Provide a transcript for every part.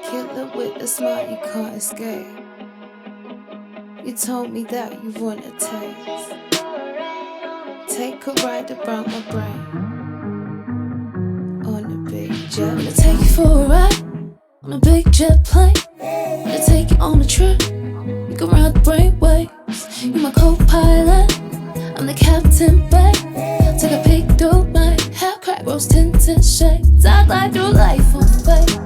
Killer with a smile you can't escape. You told me that you want a taste. Take a ride around my brain on a big jet. Gonna take you for a ride on a big jet plane. Gonna take you on a trip. You can ride the brainwaves. You're my co-pilot. I'm the captain, babe. Take a peek through my hair, crack rose tinted shades. I'd glide through life on faith.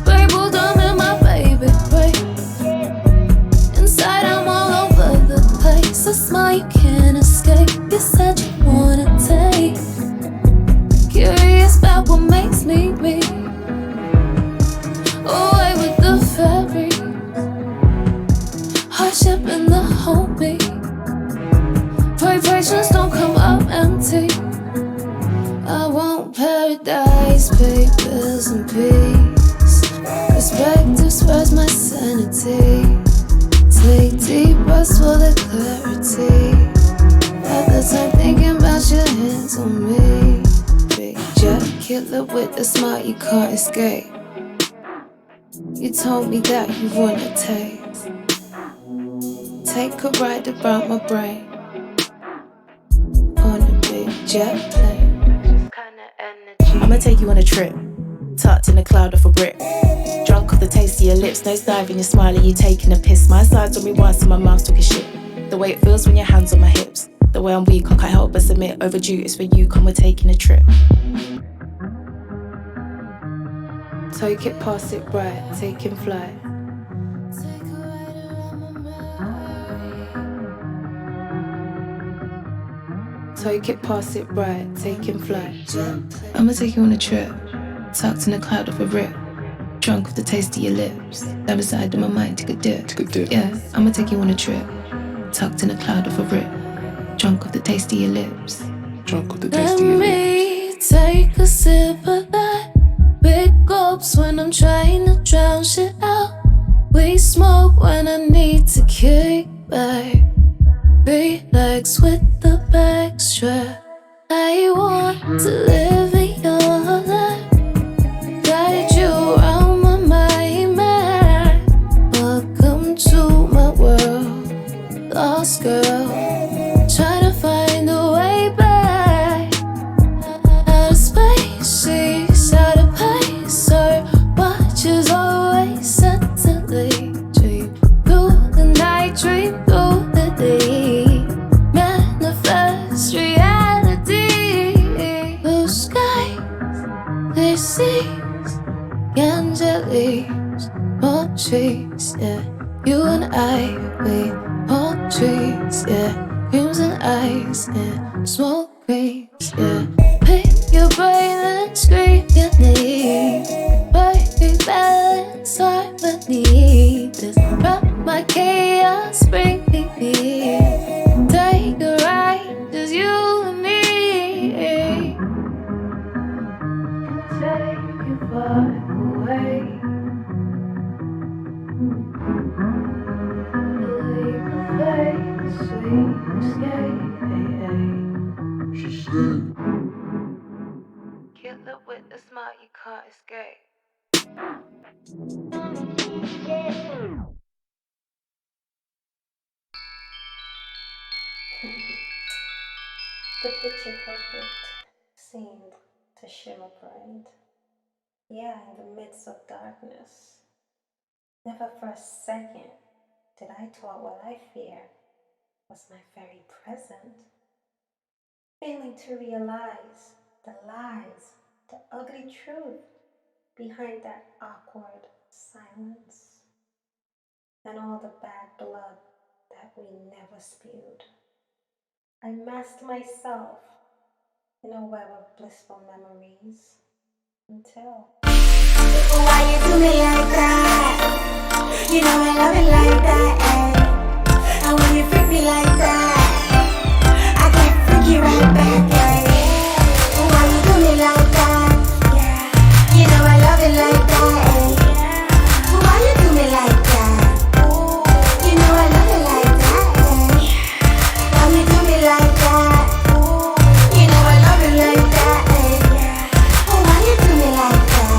Babe, hold on, in my baby, babe. Inside, I'm all over the place. A smile you can't escape. You said you wanna take. Curious about what makes me me. Away with the ferry. Hardship in the homie. Vibrations don't come up empty. I want paradise, pay bills and peace. Perspective spreads my sanity. Take deep breaths for the clarity. At the time thinking about your hands on me. Big jet killer with a smile you can't escape. You told me that you want a taste. Take a ride around my brain on a big jet plane. I'ma take you on a trip, tucked in a cloud of a brick. Drunk off the taste of your lips, nose diving, you're smiling, you taking a piss. My sides on me once and my mouth's talking shit. The way it feels when your hands on my hips. The way I'm weak, I can't help but submit. Overdue, it's for you, come we're taking a trip. Take it, pass it right, taking flight. Take it, pass it right, taking flight. I'ma take you on a trip, tucked in a cloud of a rip. Drunk with the taste of your lips. Down the side of my mind, take a dip. Yeah, I'ma take you on a trip, tucked in a cloud of a rip. Drunk with the taste of your lips. Drunk with the taste of your lips. Let me take a sip of that. Big gulps when I'm trying to drown shit out. We smoke when I need to kick back. Relax with the back strap. I want to live in your life. Guide you around my mind map. Welcome to my world, lost girl. Trying to find a way back. Out of space, she's out of place. Her watch is always set to leave. Dream through the night, dream through the day. Manifest reality. Blue skies, clear seas, angeliques, palm trees, yeah. You and I, we palm trees, yeah. Creams and ice, yeah. Smoke rings, yeah. Pick your brain and scream your name. Perfect balance, harmony. Just drop my chaos, bring me peace. Take a ride, just you and me. Take you far away. Leave the face, sweet escape. She said, Killer with a smile you can't escape. The picture perfect seemed to shimmer bright. Yeah, in the midst of darkness. Never for a second did I thought what I fear was my very present. Failing to realize the lies, the ugly truth behind that awkward silence. And all the bad blood that we never spewed. I masked myself in a web of blissful memories until. Why you do me like that? You know I love it like that, eh? And when you freak me like that, I can freak you right back, eh? Why you do me like that? Yeah. You know I love it like that, eh? Why you do me like that? You know I love it like that, eh? Why you do me like that? You know I love it like that, eh? Why you do me like that?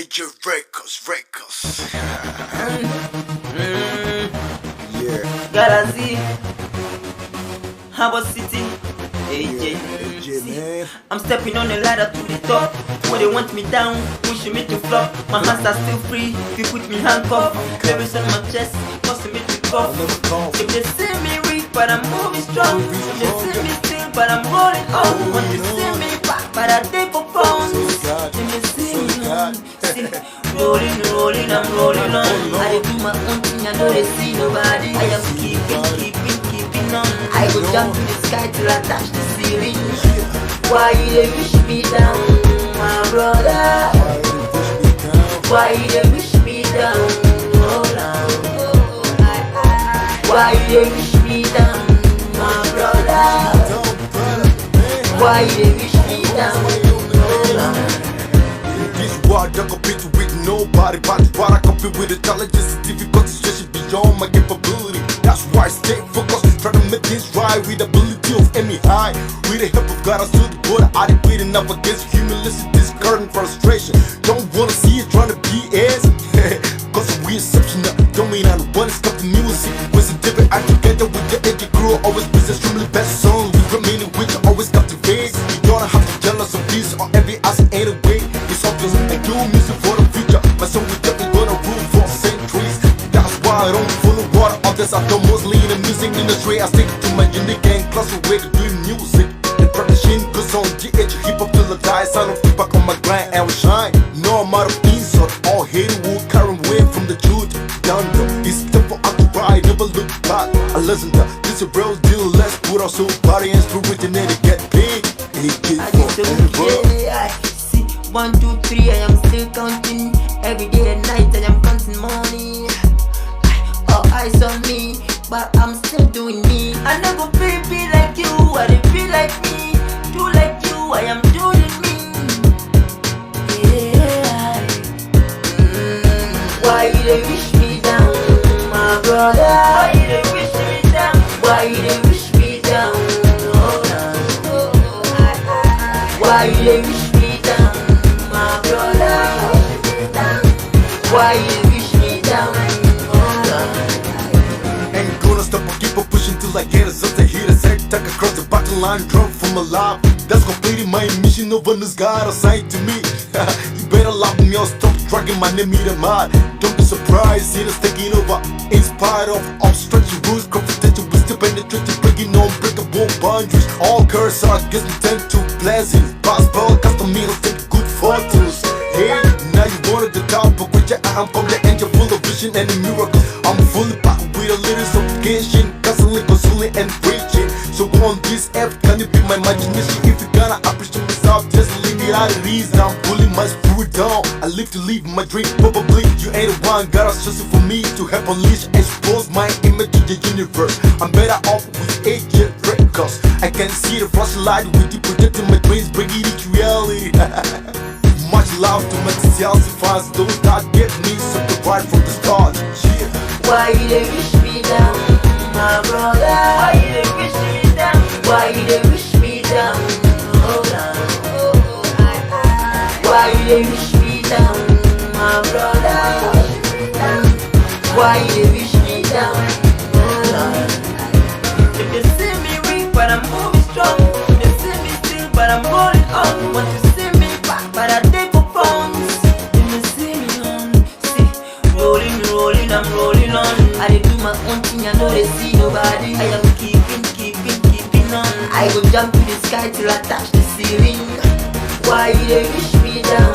Major records. Yeah. Galaxy, Harbor City, AJ. Man. I'm stepping on the ladder to the top. When they want me down, pushing me to flop. My hands are still free, you put me handcuffed. Clearance on my chest, causing me to cough. If they see me weak, but I'm moving strong. If they see me still, but I'm rolling on. Want to see me back, but I take for phones. If they see me on, see, rolling, I'm rolling on. I do my own thing, I know they see nobody. I am keeping on. I go jump to the sky till I touch the ceiling. Why they wish me down, my brother? Why they wish me down? Oh, why they wish me down, my brother? Why they wish me down? This world I compete with nobody, but what I compete with the challenges, difficult situation beyond my capability. That's why I stay focused, try to make things right with the ability of aiming high. With the help of God, I stood good, I did good enough against humility, discouragement, and frustration. Don't wanna see it trying to be as cause we exceptional. Don't mean I don't want to stop the music. We're so different, I together with the edgy crew. Always be extremely best song. We remain in which always captivate. You don't have to jealous of this or every ass anyway. It's obvious I do music for the future. My song is definitely gonna rule for centuries. That's why I don't follow what others are done mostly in the music industry. I stick to my unique and classic way to do music. The tradition goes on GH hip hop till I die. Sound of back on my grind and we shine. No amount of insult or hate will carry away from the truth. Down it's time for us to ride, never look back. I listen to this a real deal. Let's put our soul, body and spirit in it to get big. It gets I get to see 1, 2, 3, I am still counting. Every day and night I am counting money. All eyes on me, but I'm still doing me. I never be like you, I didn't be like me. Do like you, I am doing me. Yeah. Why they wish me down, my brother? Why they wish me down? Why they wish me down? Why they wish me down, my brother? Why they wish me down? Ain't gonna stop, I keep on pushing till I get us up to hit a set. Tuck across the battle line, drunk from a life. That's completing my mission over this God assigned to me. You better love me or stop dragging my name in the mud. Don't be surprised, see us taking over. In spite of obstruction rules, confrontation, we still penetrating, breaking unbreakable boundaries. All curses are against me, tend to blessings. Gospel, custom meals, take good fortunes. Hey, now you wanted the top, but with your I'm from the angel full of vision and miracles. I'm fully packed with a little supplication, constantly consoling and preaching. So on this earth, can it be my imagination? If you're gonna appreciate myself, just leave it out of ease. I'm pulling my spirit down. I live to live my dream. Probably you ain't the one, God is chosen for me to help unleash, expose my image to the universe. I'm better off with AJ records. I can see the flashlight with you projecting my dreams, bringing it to reality. Much love to my Chelsea fans, those that get me something right from the start. Yeah. Why they wish me down, my brother? Why they wish me down? Why they wish me down? Why they wish me down, my brother? Why they wish me down? If they see me weak, but I'm moving strong. If they see me still, but I'm rolling on. Want to see me back, but I take for phones. If they see me on, see, rolling, I'm rolling on. I do my own thing, I know they see nobody. I am keeping on. I go jump to the sky till I touch the ceiling. Why they wish me down,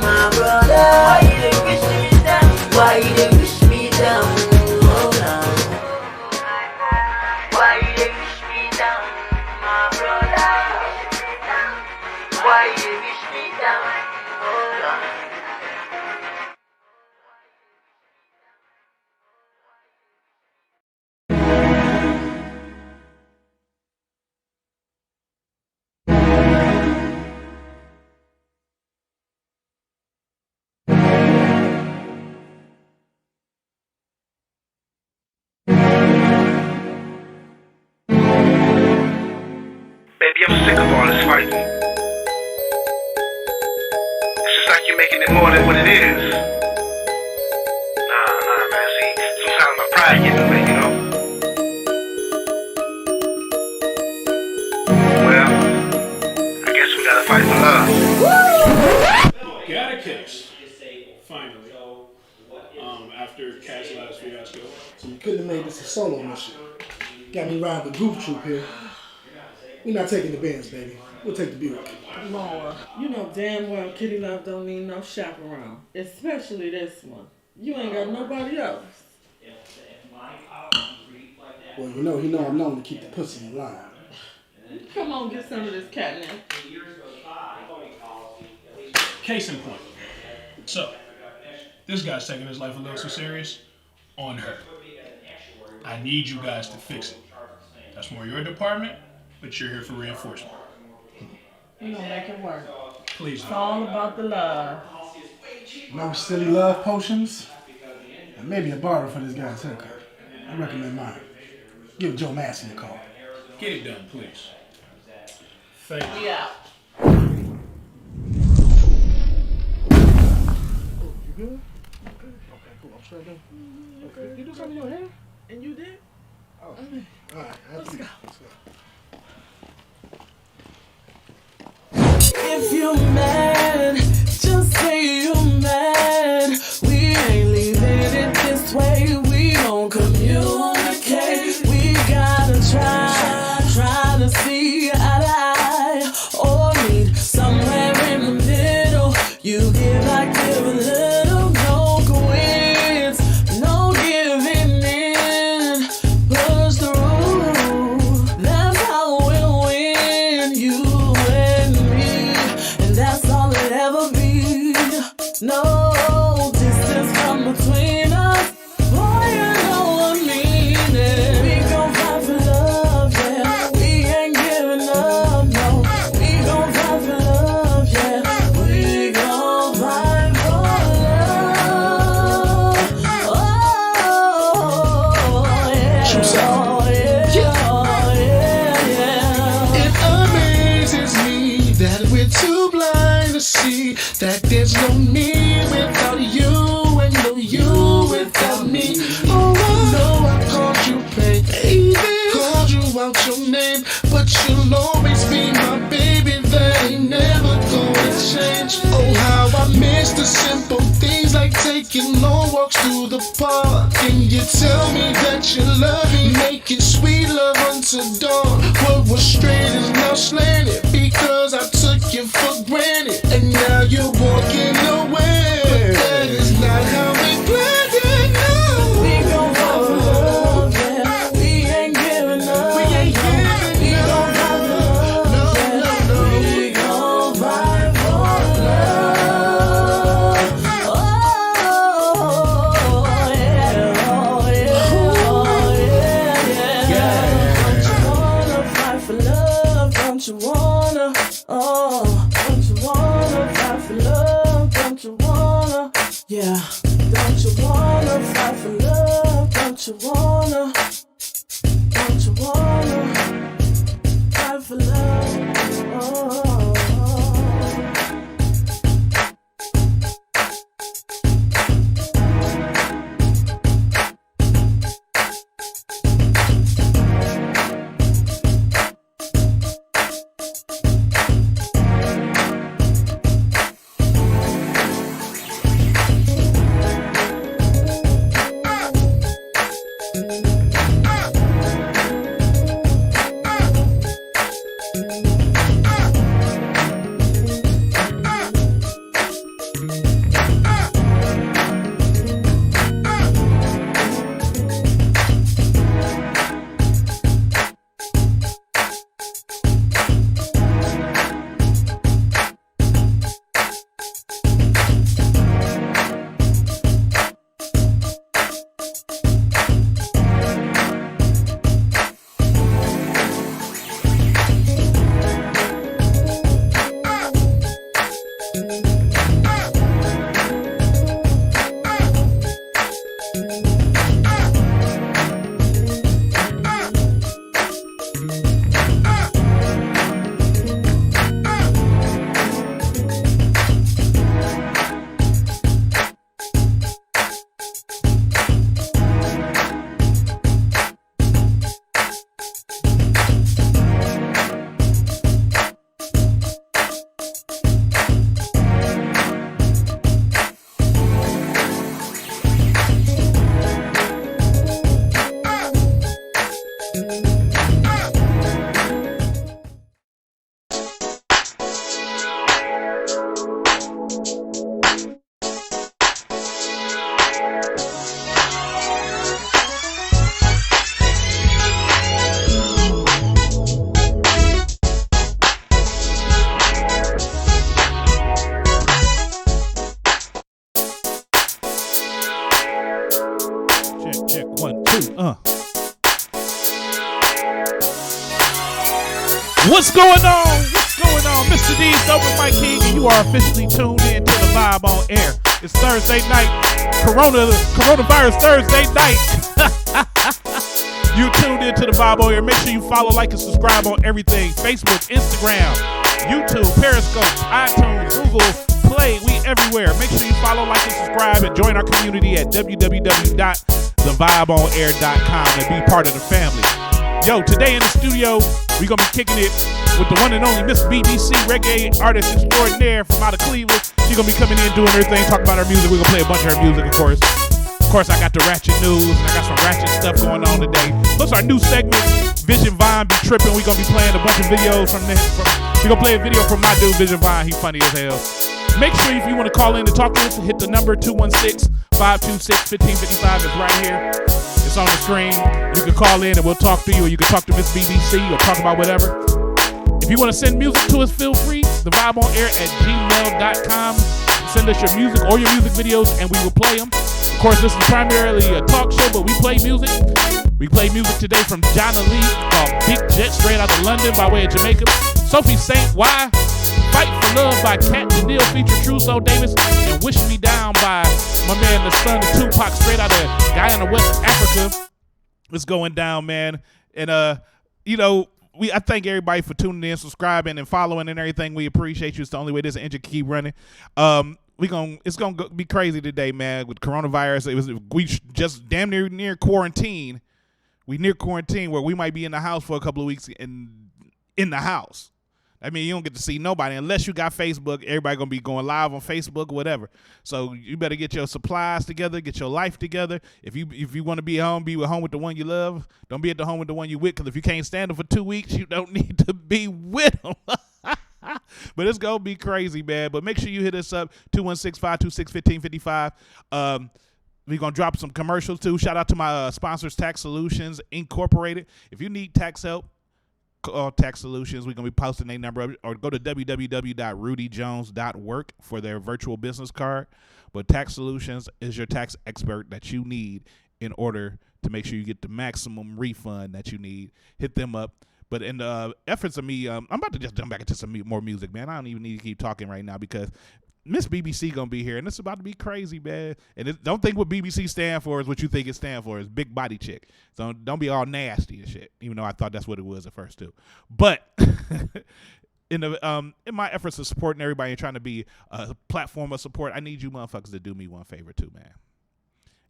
my brother? Why they wish me down? Why they wish me down? Why they wish me down, my brother? Why they wish me down? Baby, I'm sick of all this fighting. It's just like you making it more than what it is. Nah, man. See, sometimes my pride gets in the way, you know. Well, I guess we gotta fight for love. Got a case. Finally. After Cat's last fiasco. So you couldn't have made this a solo mission. Got me riding the goof troop here. We're not taking the Benz, baby. We'll take the Buick. Lord, you know damn well Kitty Love don't need no chaperone. Especially this one. You ain't got nobody else. Well, you know I'm known to keep the pussy in line. Come on, get some of this catnip. Case in point. So, this guy's taking his life a little too serious on her. I need you guys to fix it. That's more your department, but you're here for reinforcement. You gonna make it work. Please. It's all about the love. No silly love potions, and maybe a barber for this guy's haircut. I recommend mine. Give Joe Massey a call. Get it done, please. Thank you. Yeah. You good? Okay, cool. I'm straight done. Okay. You do something in your hair? And you did? Oh. Alright, let's go. If you're mad, just say you're mad. We ain't leaving it this way. We gon' communicate. We gotta try to see eye to eye, or meet somewhere in the middle. You give, I give a little. No quits, no giving in. Push the rule. That's how we'll win. You and me, and that's all it ever be. No distance come between us. Boy, you know what I mean. We gon' fight for love, yeah. We ain't giving up, no. We gon' fight for love, yeah. We gon' fight for love. Oh, yeah. Oh, yeah. It amazes me that we're too blind to see that there's no me without you and no you without me. Oh, I know I called you baby, called you out your name, but you'll always be my baby. That ain't never gonna change. Oh, how I miss the simple things like taking long walks through the park. And you tell me that you love me, making sweet love until dawn. What was straight is now slanted because I took you for granted, and now you're walking away. But that is not how we planned it. No, We gon' fight for love, yeah. We ain't giving up. we ain't giving We gon' up. fight for love, No, yeah. no, no. We gon' fight for love. Oh, yeah. Oh, yeah. Oh, yeah, yeah. Don't you wanna fight for love? Don't you wanna? Check, 1, 2, What's going on? What's going on? Mr. D's over Mike King, and you are officially tuned in to the Vibe on Air. It's Thursday night, coronavirus Thursday night. You tuned in to the Vibe on Air. Make sure you follow, like, and subscribe on everything. Facebook, Instagram, YouTube, Periscope, iTunes, Google Play. We everywhere. Make sure you follow, like, and subscribe, and join our community at www.thevibeonair.com and be part of the family. Yo, today in the studio, we're going to be kicking it with the one and only Miss BBC, reggae artist extraordinaire from out of Cleveland. She's going to be coming in doing her thing, talking about her music. We're going to play a bunch of her music, of course. Of course, I got the ratchet news, and I got some ratchet stuff going on today. Plus, our new segment, Vision Vine Be Tripping. We're going to be playing a bunch of videos from we're going to play a video from my dude, Vision Vine. He's funny as hell. Make sure if you want to call in to talk to us, hit the number 216-526-1555. It's right here. It's on the screen. You can call in and we'll talk to you, or you can talk to Miss BBC or talk about whatever. If you want to send music to us, feel free. The Vibe on Air at gmail.com. Send us your music or your music videos and we will play them. Of course, this is primarily a talk show, but we play music. We play music today from Jonna Lee called Big Jet, straight out of London by way of Jamaica. Sophie Saint, Why? Fight for Love by Cat Daniel featuring Truso Davis, and Wish Me Down by my man, the son of Tupac, straight out of Guyana, West Africa. It's going down, man. And, I thank everybody for tuning in, subscribing, and following and everything. We appreciate you. It's the only way this engine can keep running. It's gonna be crazy today, man, with coronavirus. We just damn near quarantine. We near quarantine where we might be in the house for a couple of weeks in the house. I mean, you don't get to see nobody unless you got Facebook. Everybody going to be going live on Facebook, whatever. So you better get your supplies together, get your life together. If you want to be at home, be at home with the one you love. Don't be at the home with the one you with, because if you can't stand them for 2 weeks, you don't need to be with them. But it's going to be crazy, man. But make sure you hit us up, 216-526-1555. We're going to drop some commercials, too. Shout out to my sponsors, Tax Solutions Incorporated. If you need tax help, call Tax Solutions. We're going to be posting their number, or go to www.rudyjones.work for their virtual business card. But Tax Solutions is your tax expert that you need in order to make sure you get the maximum refund that you need. Hit them up. But in the efforts of me, I'm about to just jump back into some more music, man. I don't even need to keep talking right now because Miss BBC going to be here, and it's about to be crazy, man. And don't think what BBC stand for is what you think it stand for. It's big body chick. So don't be all nasty and shit, even though I thought that's what it was at first, too. But in my efforts of supporting everybody and trying to be a platform of support, I need you motherfuckers to do me one favor, too, man.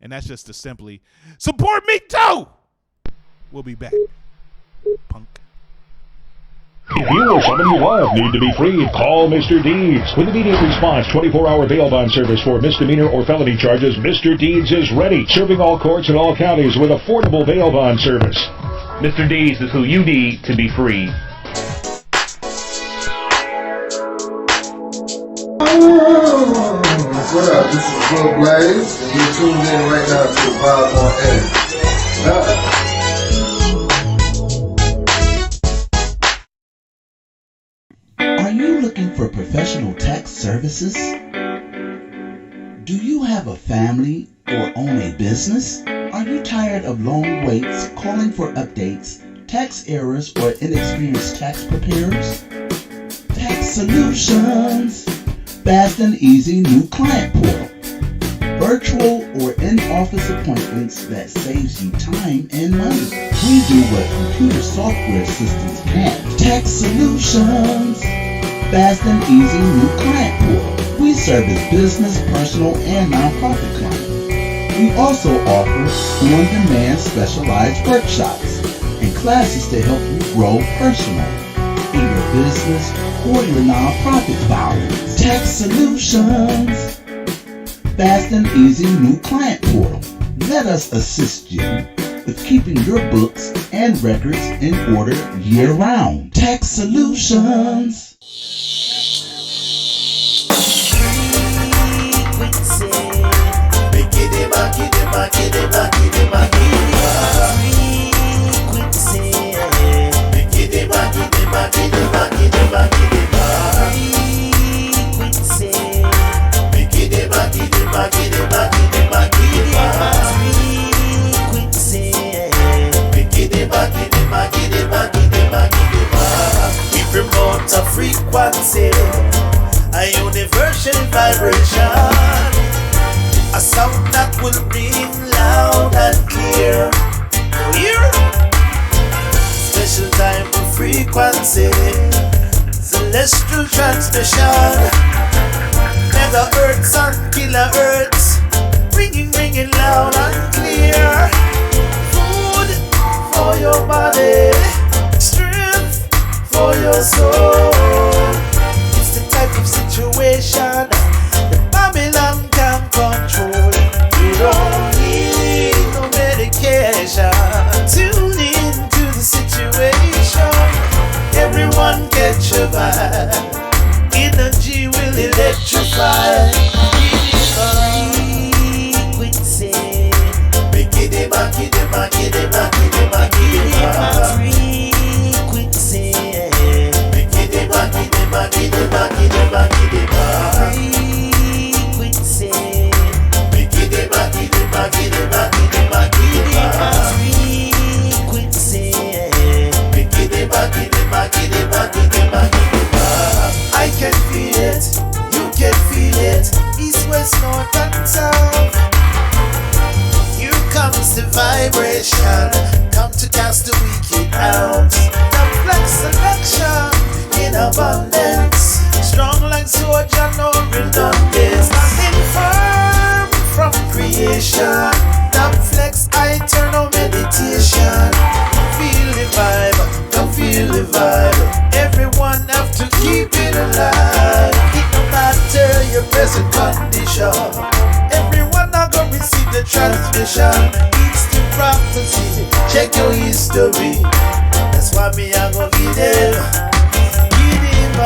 And that's just to simply support me, too. We'll be back. Punk. If you or someone you love need to be freed, call Mr. Deeds. With immediate response, 24-hour bail bond service for misdemeanor or felony charges, Mr. Deeds is ready, serving all courts in all counties with affordable bail bond service. Mr. Deeds is who you need to be free. What up? This is Club Blaze, and you're tuned in right now to the Vibe on Air. Are you looking for professional tax services? Do you have a family or own a business? Are you tired of long waits, calling for updates, tax errors, or inexperienced tax preparers? Tax Solutions. Fast and easy new client portal. Virtual or in-office appointments that saves you time and money. We do what computer software systems can't. Tax Solutions. Fast and easy new client portal. We service business, personal, and nonprofit clients. We also offer on-demand specialized workshops and classes to help you grow personally in your business or your nonprofit filings. Tax Solutions. Fast and easy new client portal. Let us assist you with keeping your books and records in order year-round. Tax Solutions. Frequency, a universal vibration, a sound that will ring loud and clear. Clear? Special time for frequency, celestial transmission, megahertz and kilohertz, ringing loud and clear. Food for your body, strength for your soul. It's the type of situation that Babylon can control. You don't need no medication. Tune into the situation. Everyone catch a vibe. Energy will electrify. Frequency. Frequency. I can feel it, you can feel it, east, west, north and south. Here comes the vibration, come to cast the wicked out. The flex selection in abundance, strong like soldier, no redundance. Nothing firm from creation. That flex, I turn on meditation. Feel the vibe, don't feel the vibe. Everyone have to keep it alive. It no matter your present condition. Everyone not gonna receive the transmission. It's the prophecy. Check your history. That's why me I go give them a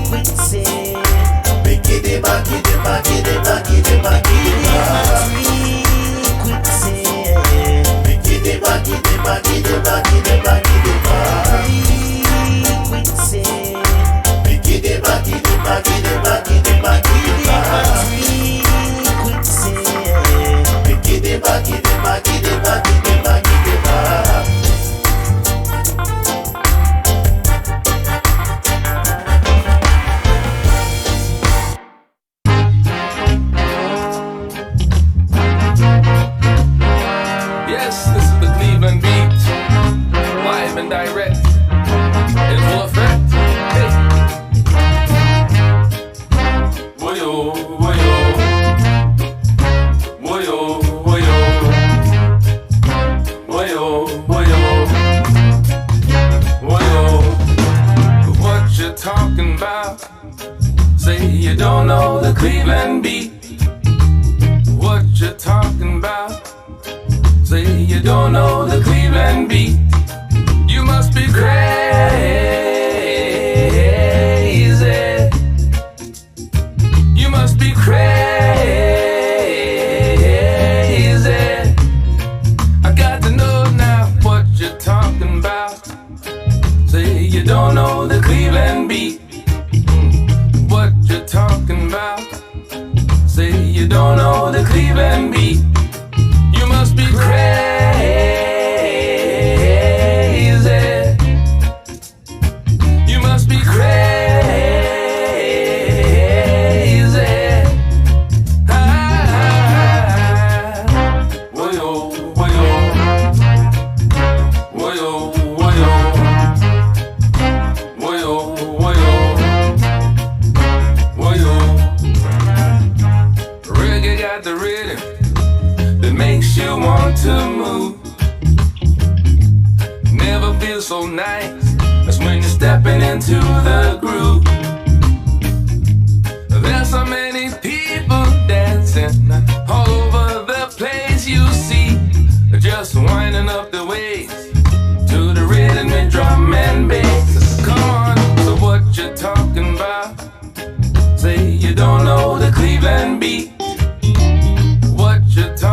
frequency. Give them a Yes, this is the Cleveland beat, live and direct, in full effect. Hey. Woyo, woyo, woyo, woyo, woyo, woyo, woyo. What you talking about? Say you don't know the Cleveland beat. What you talking about? Say you don't know the Cleveland beat. You must be crazy. You must be crazy. I got to know now what you're talking about. Say you don't know the Cleveland beat. What you're talking about? Say you don't know the Cleveland beat. You must be crazy. You must be crazy. Woyo, woyo, woyo, woyo, woyo, woyo, woyo. Reggae got the rhythm that makes you want to move. Never feel so nice as when you're stepping into the groove. There's so many people dancing all over the place you see, just winding up the waist to the rhythm and drum and bass. Come on, so what you talking about? Say you don't know the Cleveland beat. What you talking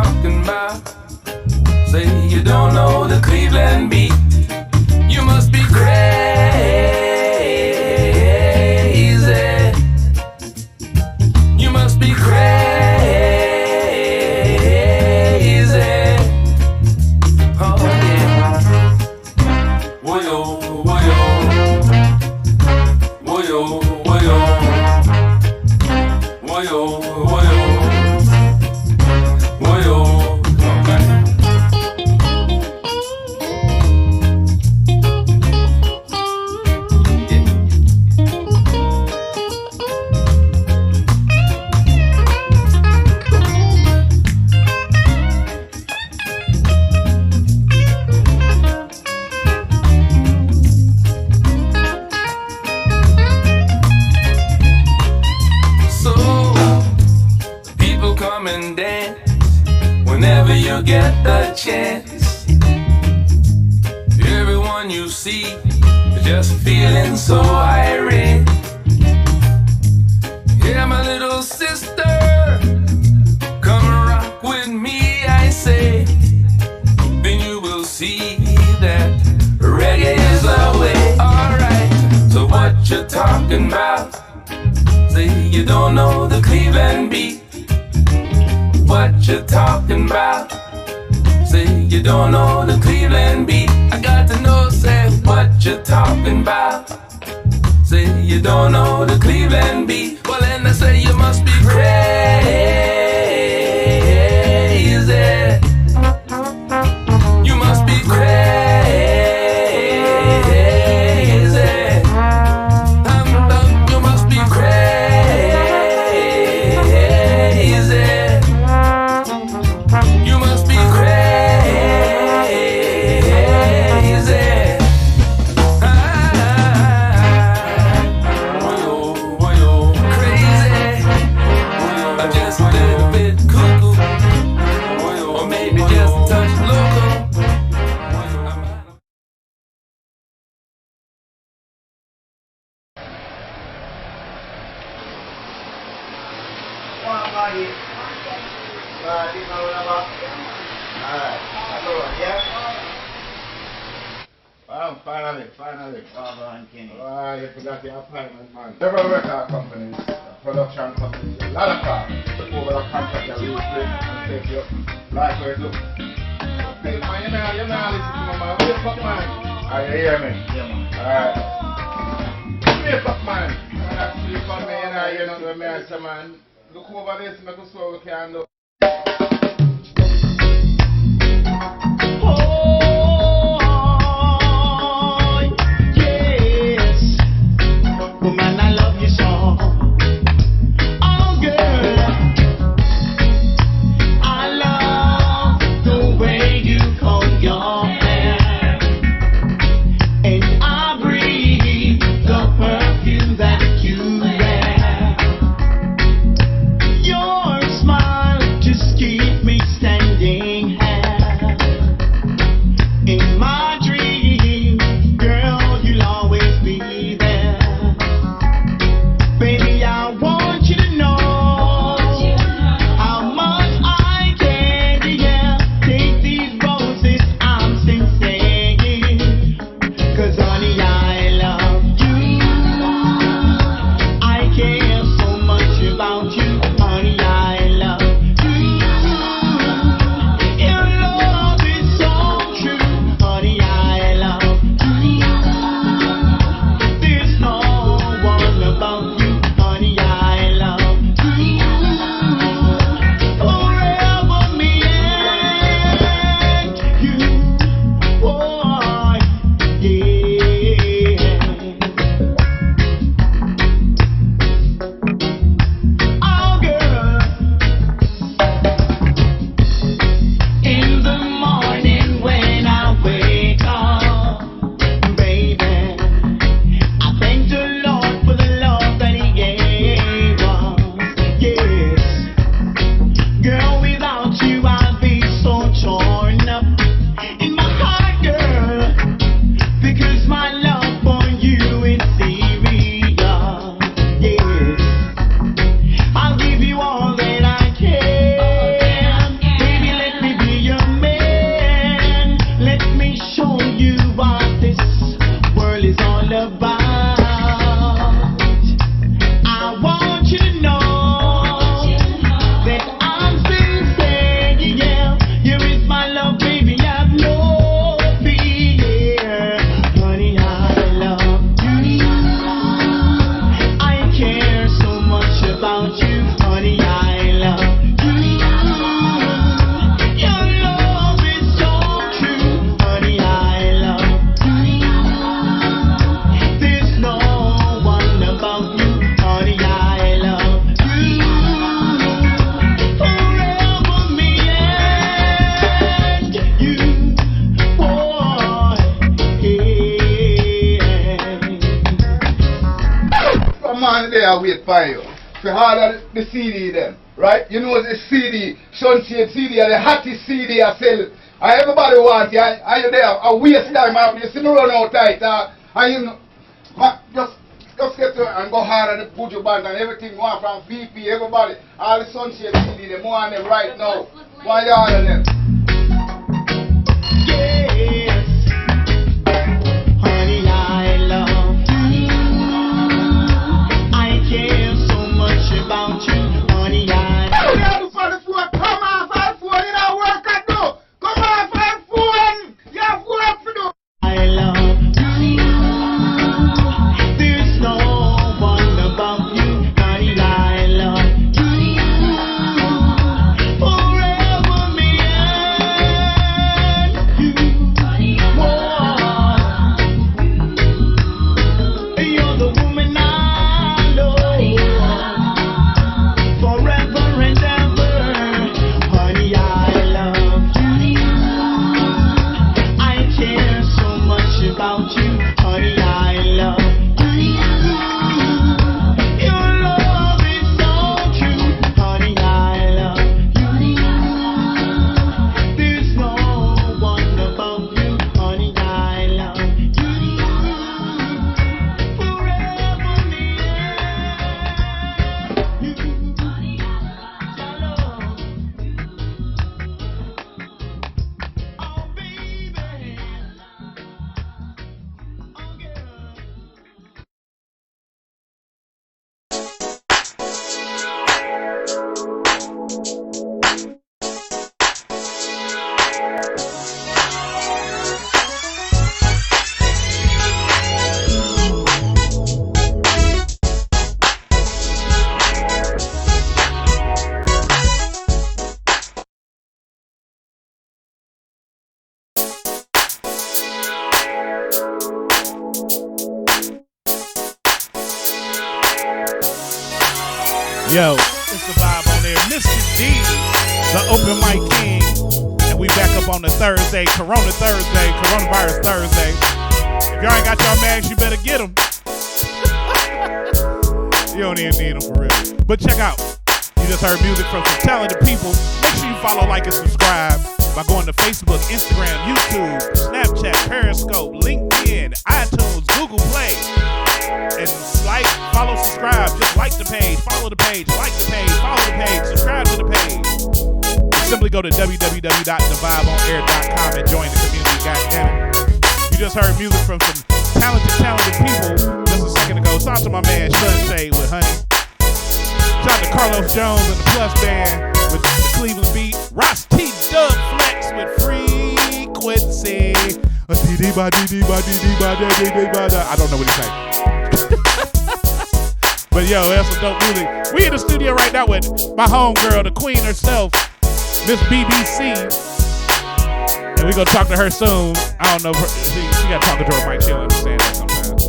don't know the Cleveland beat. You must be crazy. You must be crazy. Oh yeah. Woyo, woyo, woyo, woyo, woyo, woyo, woyo. And dance whenever you get the chance. Everyone you see is just feeling so irate. Yeah, my little sister, come and rock with me, I say. Then you will see that reggae is the way. Alright, so what you talking about? Say you don't know the Cleveland beat. What you talking about? Say you don't know the Cleveland beat. I got to know, say what you talking about. Say you don't know the Cleveland beat. Well then I say you must be crazy. You must be crazy. You must be crazy. You must be crazy. Crazy. I'm just a little bit cuckoo. Or maybe just a touch loco. Finally. You forgot your appointment, man. Several record companies, production companies, a lot of cars. Over the contract that we bring and take you. Likewise, look. Hey, man, you're not listening to me, man. Wake up, man. You hear me? Yeah, man. Alright. Wake up, man. That's sleep on me, you know, you know, me and say, man. Look over this, make us what we can do. Woman, I love you so. Oh, girl, I love the way you comb your hair, and I breathe the perfume that you wear. Your smile just keeps Some man there wait for you. For harder the CD them, right? You know the CD, Sunshade CD, are the hottest CD I sell. And everybody wants you, and you there, a waste time, you see me run out tight, and you know, just get to it and go hard on the Buju band and everything going from VP, everybody, all the Sunshade CD, them want them right now. Why you all of them? Yes, honey, I love you. I care so much about you, honey, I love you. Come off our phone, you know work I do. Come off our phone, you have work to do. I love you. There's no one above you, honey, I love you. Forever me and you. Oh, you're the woman I love. Forever and ever, honey, I love you. I care so much about you, honey, I love you. Your love is so true, honey, I love you. There's no one above you, honey, I love you. Forever me and you, honey, I love you. Oh, baby. Yo, it's the vibe on there. Mr. D, the open mic king. And we back up on the Thursday, coronavirus Thursday. If y'all ain't got y'all mags, you better get them. You don't even need them for real. But check out, you just heard music from some talented people. Make sure you follow, like, and subscribe by going to Facebook, Instagram, YouTube, Snapchat, Periscope, LinkedIn, iTunes, Google Play. And like, follow, subscribe. Just like the page, follow the page, like the page, follow the page, subscribe to the page. Simply go to www.thevibeonair.com and join the community. Goddammit. You just heard music from some talented people just a second ago. Shout out to my man Sunshade with Honey. Shout out to Carlos Jones and the Plus Band with the Cleveland Beat. Ross T. Dub Flex with Frequency. I don't know what he's saying. But yo, that's some dope music. We in the studio right now with my homegirl, the queen herself, Miss BBC. And we gonna talk to her soon. I don't know, she got talking to her mic. She'll understand that sometimes.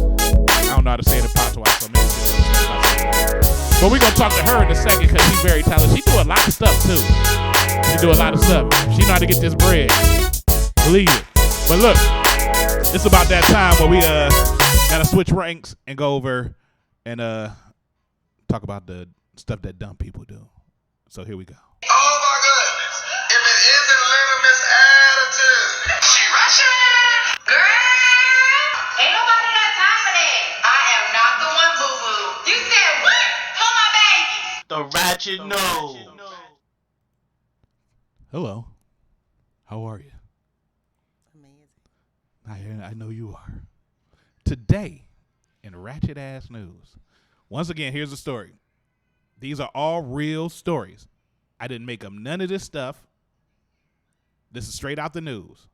I don't know how to say it in patois, so maybe she'll understand. But we gonna talk to her in a second because she's very talented. She do a lot of stuff too. She do a lot of stuff. She know how to get this bread. Believe it. But look, it's about that time where we gotta switch ranks and go over and talk about the stuff that dumb people do. So here we go. Oh my goodness. If it isn't Little Miss Attitude. She rushing. Girl. Ain't nobody got time for that. I am not the one, boo-boo. You said what? Hold my baby. The ratchet nose. Hello. How are you? Amazing. I know you are. Today, in Ratchet Ass News, once again, here's the story. These are all real stories. I didn't make up none of this stuff. This is straight out the news.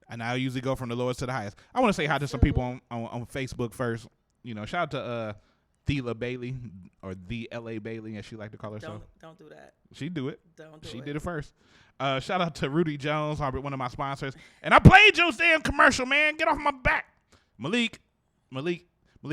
And I usually go from the lowest to the highest. I want to say hi to some people on Facebook first. You know, shout out to Thela Bailey, or the LA Bailey, as she like to call herself. Don't do that. She do it. She did it first. Shout out to Rudy Jones, one of my sponsors. And I played your damn commercial, man. Get off my back. Malik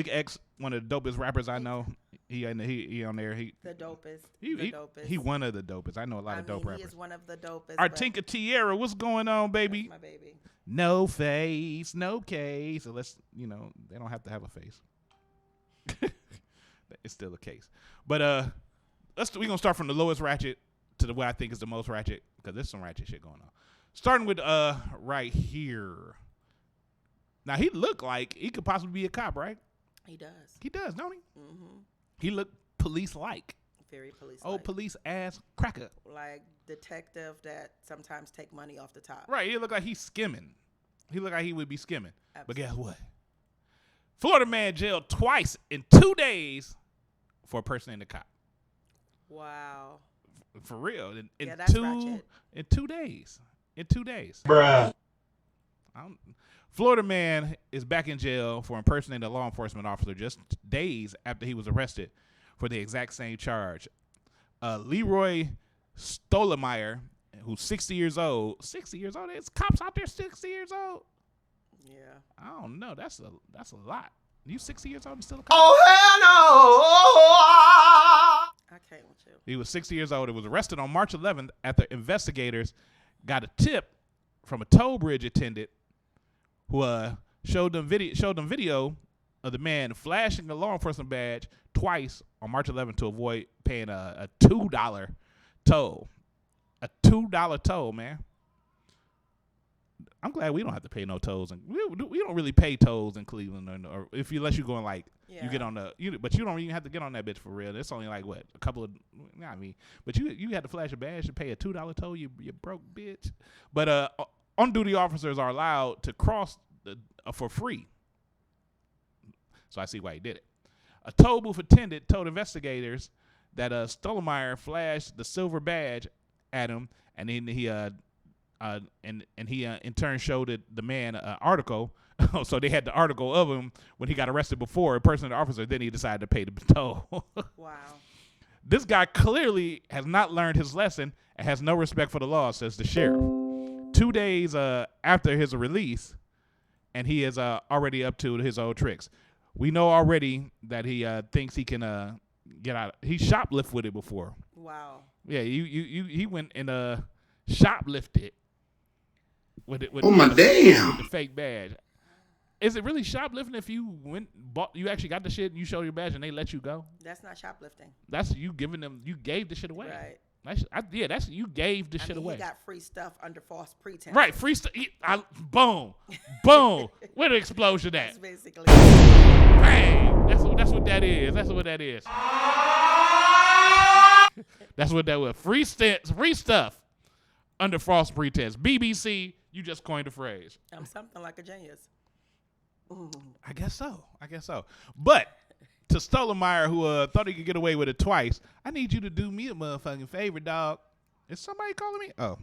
X, one of the dopest rappers I know. He on there. The dopest. He one of the dopest. I know a lot of dope rappers. He is one of the dopest. Artinka Tierra, what's going on, baby? That's my baby. No face, no case. So let's, they don't have to have a face. It's still the case. But we're gonna start from the lowest ratchet to the what I think is the most ratchet, because there's some ratchet shit going on. Starting with right here. Now he looked like he could possibly be a cop, right? He does. He does, don't he? Mm-hmm. He looked police-like. Very police-like. Old police ass cracker. Like detective that sometimes take money off the top. Right. He looked like he's skimming. He looked like he would be skimming. Absolutely. But guess what? Florida man jailed twice in 2 days for impersonating the cop. Wow. For real. Yeah, that's ratchet. In 2 days. In 2 days. Bruh. Florida man is back in jail for impersonating a law enforcement officer just days after he was arrested for the exact same charge. Leroy Stolemeyer, who's 60 years old. 60 years old? There's cops out there 60 years old? Yeah. I don't know. That's a lot. You 60 years old and still a cop? Oh, hell no! I can't with you. He was 60 years old and was arrested on March 11th after investigators got a tip from a toll bridge attendant who showed them video of the man flashing a law enforcement badge twice on March 11th to avoid paying a $2 toll. A $2 toll, man. I'm glad we don't have to pay no tolls, and we don't really pay tolls in Cleveland, or unless you're going like you get on but you don't even have to get on that bitch for real. It's only like what, a couple of, but you had to flash a badge to pay a $2 toll. You broke bitch. But on duty officers are allowed to cross for free. So I see why he did it. A toll booth attendant told investigators that Stolemeyer flashed the silver badge at him, and then he in turn showed the man an article. So they had the article of him when he got arrested before, impersonating the officer. Then he decided to pay the toll. Wow. This guy clearly has not learned his lesson and has no respect for the law, says the sheriff. 2 days after his release, and he is already up to his old tricks. We know already that he thinks he can get out. He shoplifted with it before. Wow. Yeah, he went and shoplifted with it. With the fake badge. Is it really shoplifting if you you actually got the shit and you show your badge and they let you go? That's not shoplifting. That's you giving them. You gave the shit away. Right. That's you gave the shit away. He got free stuff under false pretense. Right, free stuff. Boom, boom. Where the explosion at? That's basically. Bang. That's what that is. That's what that is. That's what that was. Free stuff under false pretense. BBC, you just coined the phrase. I'm something like a genius. I guess so. But to Stolemeyer, who thought he could get away with it twice, I need you to do me a motherfucking favor, dog. Is somebody calling me? Oh,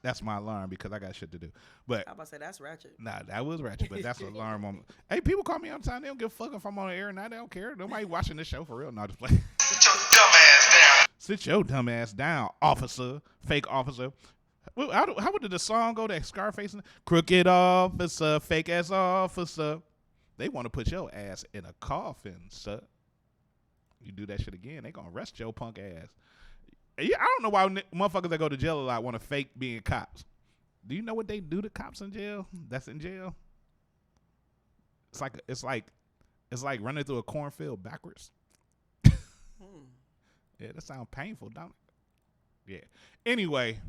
that's my alarm because I got shit to do. But I'm about to say that's ratchet. Nah, that was ratchet, but that's an alarm on. Hey, people call me all the time. They don't give a fuck if I'm on the air or not. They don't care. Nobody watching this show for real. No, just play. Sit your dumb ass down. Sit your dumb ass down, officer. Fake officer. How did the song go? That Scarface? Crooked officer, fake ass officer. They want to put your ass in a coffin, sir. You do that shit again, they gonna arrest your punk ass. Yeah, I don't know why motherfuckers that go to jail a lot want to fake being cops. Do you know what they do to cops in jail? That's in jail. It's like running through a cornfield backwards. Yeah, that sounds painful, don't it? Yeah. Anyway,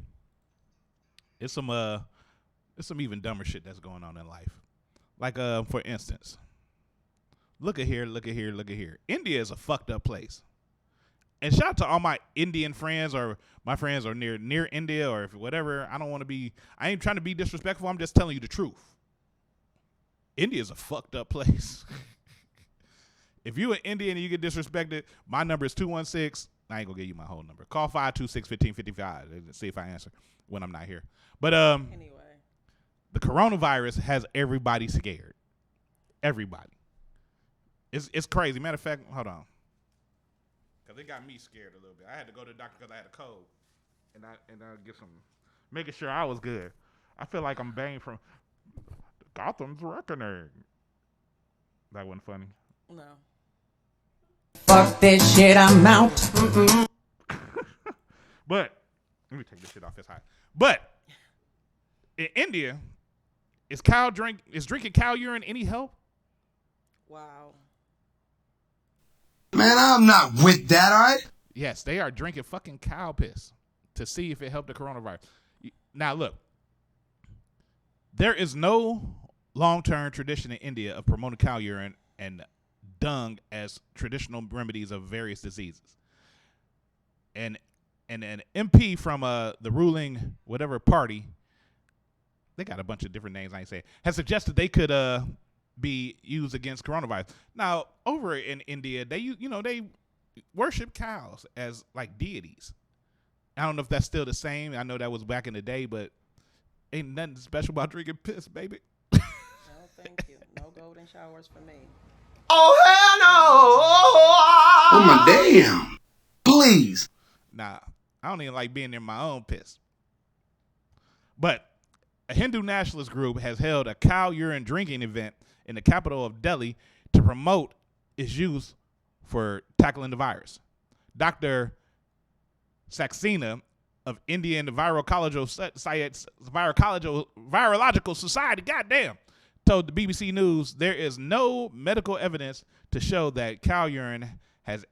it's some even dumber shit that's going on in life. Like for instance, look at here. India is a fucked up place. And shout out to all my Indian friends or my friends are near India or if whatever. I ain't trying to be disrespectful. I'm just telling you the truth. India is a fucked up place. If you an Indian and you get disrespected, my number is 216. I ain't gonna give you my whole number. Call 526-1555 and see if I answer when I'm not here. But anyway, the coronavirus has everybody scared. Everybody. It's crazy. Matter of fact, hold on. Because it got me scared a little bit. I had to go to the doctor because I had a cold. And I get some, making sure I was good. I feel like I'm banging from Gotham's Reckoning. That wasn't funny. No. Fuck this shit, I'm out. But, let me take this shit off this high. But, in India, is drinking cow urine any help? Wow. Man, I'm not with that, all right? Yes, they are drinking fucking cow piss to see if it helped the coronavirus. Now, look, there is no long-term tradition in India of promoting cow urine and dung as traditional remedies of various diseases. And an MP from the ruling whatever party, they got a bunch of different names I ain't saying, has suggested they could be used against coronavirus. Now, over in India, they worship cows as like deities. I don't know if that's still the same. I know that was back in the day, but ain't nothing special about drinking piss, baby. No, thank you. No golden showers for me. Oh, hell no! Oh, my damn. Please. Nah, I don't even like being in my own piss. But a Hindu nationalist group has held a cow urine drinking event in the capital of Delhi to promote its use for tackling the virus. Dr. Saxena of Indian Virological Society, goddamn, told the BBC News there is no medical evidence to show that cow urine has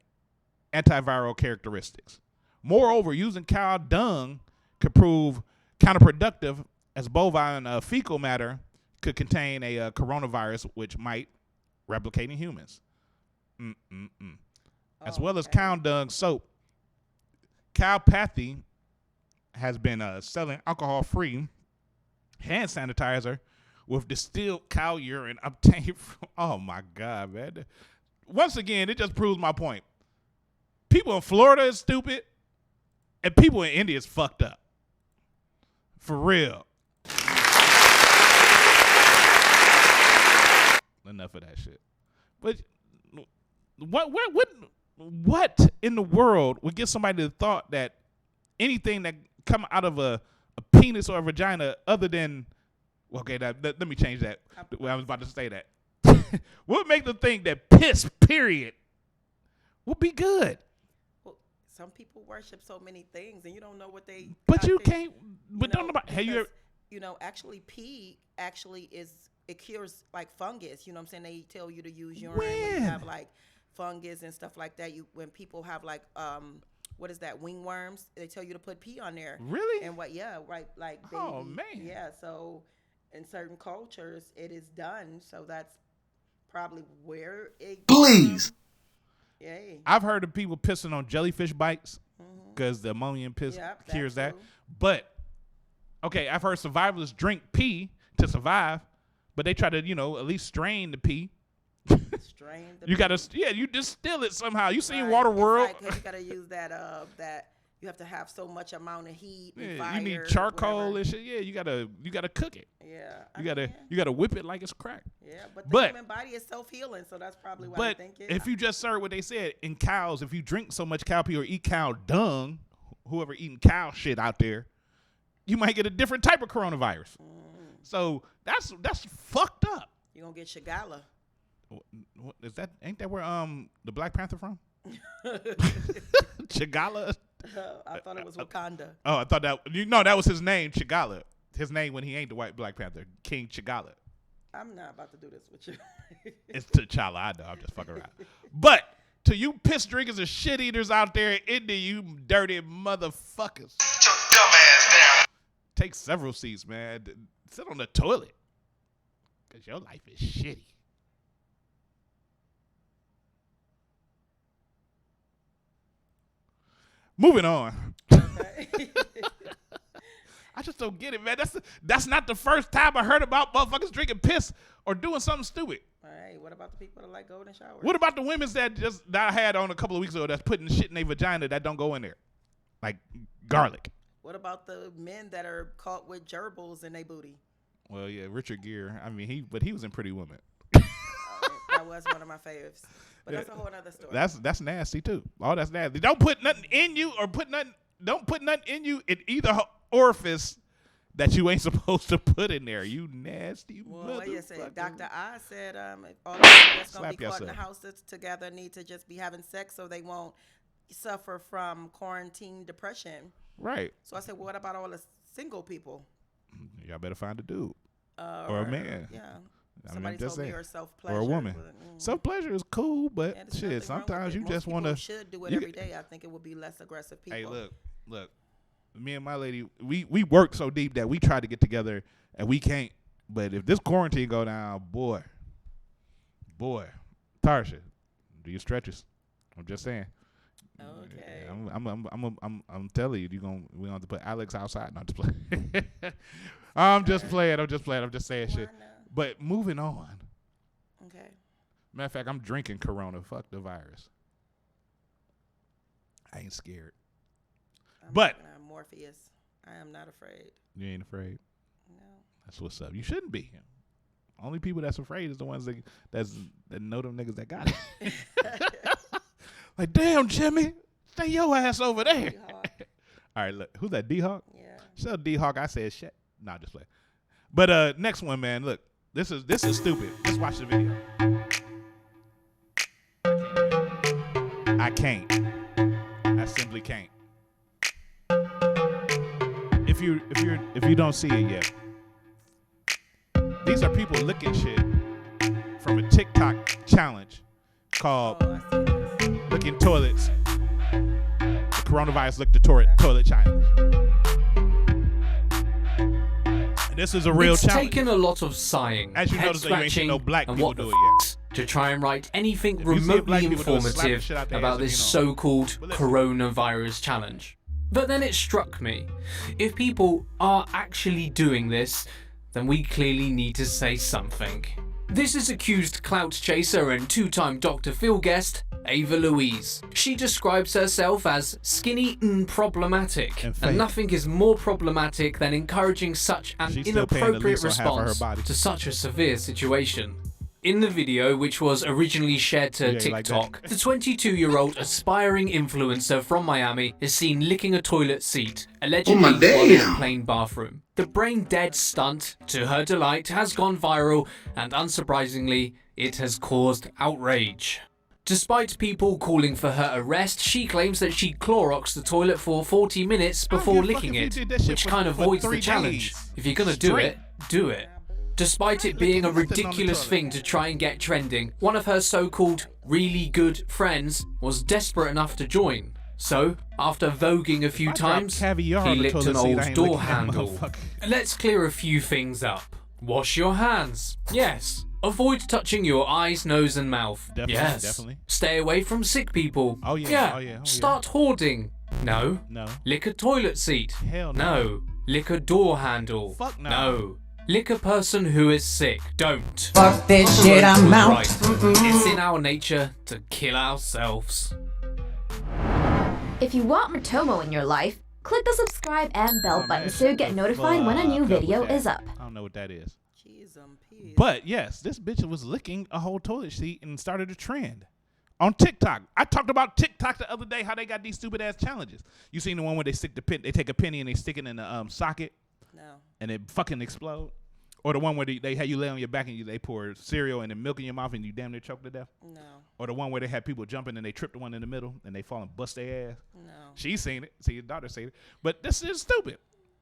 antiviral characteristics. Moreover, using cow dung could prove counterproductive as bovine fecal matter could contain a coronavirus which might replicate in humans. As well as cow dung soap, Cowpathy has been selling alcohol-free hand sanitizer with distilled cow urine obtained from... Oh, my God, man. Once again, it just proves my point. People in Florida is stupid, and people in India is fucked up. For real. Enough of that shit. But what in the world would give somebody the thought that anything that come out of a penis or a vagina other than... Okay, let me change that. I was about to say that. What would make them think that piss, period, would be good? Well, some people worship so many things, and you don't know what they... But you can't... But don't know about... Have you ever... actually pee actually is... It cures, like, fungus. You know what I'm saying? They tell you to use urine when you have, like, fungus and stuff like that. When people have, like... what is that? Wingworms. They tell you to put pee on there. Really? And what? Yeah, right. Like, baby. Oh, man. Yeah. So, in certain cultures, it is done. So that's probably where it. Please. Yay. I've heard of people pissing on jellyfish bites because the ammonia in piss cures that. But okay, I've heard survivors drink pee to survive, but they try to at least strain the pee. You gotta, you distill it somehow. You seen Waterworld? Because you gotta use that you have to have so much amount of heat. And fire, you need charcoal and shit. Yeah, you gotta cook it. Yeah, you gotta whip it like it's crack. Yeah, but the human body is self-healing, so that's probably why I think it. If you just heard what they said in cows, if you drink so much cow pee or eat cow dung, whoever eating cow shit out there, you might get a different type of coronavirus. So that's fucked up. You're gonna get Shigala. What is that? Ain't that where the Black Panther from? Chigala. I thought it was Wakanda. Oh, I thought that was his name, Chigala. His name when he ain't the white Black Panther, King Chigala. I'm not about to do this with you. It's T'Challa, I know. I'm just fucking around. But to you piss drinkers and shit eaters out there in India, you dirty motherfuckers. Sit your dumb ass down. Take several seats, man. Sit on the toilet. Because your life is shitty. Moving on. I just don't get it, man. That's not the first time I heard about motherfuckers drinking piss or doing something stupid. All right, what about the people that like golden showers? What about the women that I had on a couple of weeks ago that's putting shit in their vagina that don't go in there? Like garlic. What about the men that are caught with gerbils in their booty? Well, yeah, Richard Gere. I mean, he was in Pretty Woman. That was one of my faves. But that's a whole other story. That's nasty too. Oh, that's nasty. Don't put nothing in you don't put nothing in you in either orifice that you ain't supposed to put in there. You nasty motherfucker. What you say? Dr. I said all the people that's going to be caught in the house together need to just be having sex so they won't suffer from quarantine depression. Right. So I said, well, what about all the single people? Y'all better find a dude or a man. Yeah. Somebody told me her self-pleasure. Or a woman. Self-pleasure is cool, but And there's shit, nothing wrong sometimes with it. you Most just people want to. should do it every day. I think it would be less aggressive people. Hey, look. Me and my lady, we work so deep that we try to get together and we can't. But if this quarantine go down, boy, Tarsha, do your stretches. I'm just saying. Okay. I'm telling you, we gonna have to put Alex outside. Not to play. I'm just playing. I'm just saying shit. But moving on. Okay. Matter of fact, I'm drinking Corona. Fuck the virus. I ain't scared. But Morpheus, I am not afraid. You ain't afraid? No. That's what's up. You shouldn't be. Only people that's afraid is the ones that know them niggas that got it. Like, damn, Jimmy, stay your ass over there. All right, look, who's that? D-Hawk? Yeah. So D-Hawk, I said shit. Nah, just play. But next one, man. Look, this is stupid. Let's watch the video. I can't. I simply can't. If you don't see it yet, these are people licking shit from a TikTok challenge called Licking Toilets. The coronavirus lick the toilet challenge. And this is a real it's challenge. It's taken a lot of sighing, as you head notice, you ain't seen scratching, no black and people what do the it yet. to try and write anything If you see black remotely people do it, slap the informative shit out their about ass, this you know. so-called coronavirus challenge. But then it struck me, if people are actually doing this, then we clearly need to say something. This is accused clout chaser and two-time Dr. Phil guest, Ava Louise. She describes herself as skinny and problematic, and nothing is more problematic than encouraging such an She's still paying the inappropriate lease on half of her response body. to such a severe situation. In the video, which was originally shared to TikTok, the 22-year-old aspiring influencer from Miami is seen licking a toilet seat, allegedly while in a plain bathroom. The brain-dead stunt, to her delight, has gone viral, and unsurprisingly, it has caused outrage. Despite people calling for her arrest, she claims that she Cloroxed the toilet for 40 minutes before licking it, which kind of avoids the challenge. If you're gonna do it, do it. Despite it being a ridiculous thing to try and get trending, one of her so-called really good friends was desperate enough to join. So, after voguing a few times, he licked an old door handle. Let's clear a few things up. Wash your hands. Yes. Avoid touching your eyes, nose and mouth. Definitely, yes. definitely. Stay away from sick people. Oh yeah. Yeah. Oh yeah. Oh, Start hoarding. No. No. Lick a toilet seat. Hell no. No. Lick a door handle. Fuck no. No. Lick a person who is sick. Don't. Fuck this Uncle shit, Rose I'm was out. right. It's in our nature to kill ourselves. If you want Matomo in your life, click the subscribe and bell button so you get notified when a new video is up. I don't know what that is. But yes, this bitch was licking a whole toilet seat and started a trend on TikTok. I talked about TikTok the other day, how they got these stupid ass challenges. You seen the one where they take a penny and they stick it in the socket? No. And it fucking explode? Or the one where they had you lay on your back and they pour cereal and then milk in your mouth and you damn near choke to death? No. Or the one where they had people jumping and they tripped the one in the middle and they fall and bust their ass? No. She's seen it. See, your daughter seen it. But this is stupid.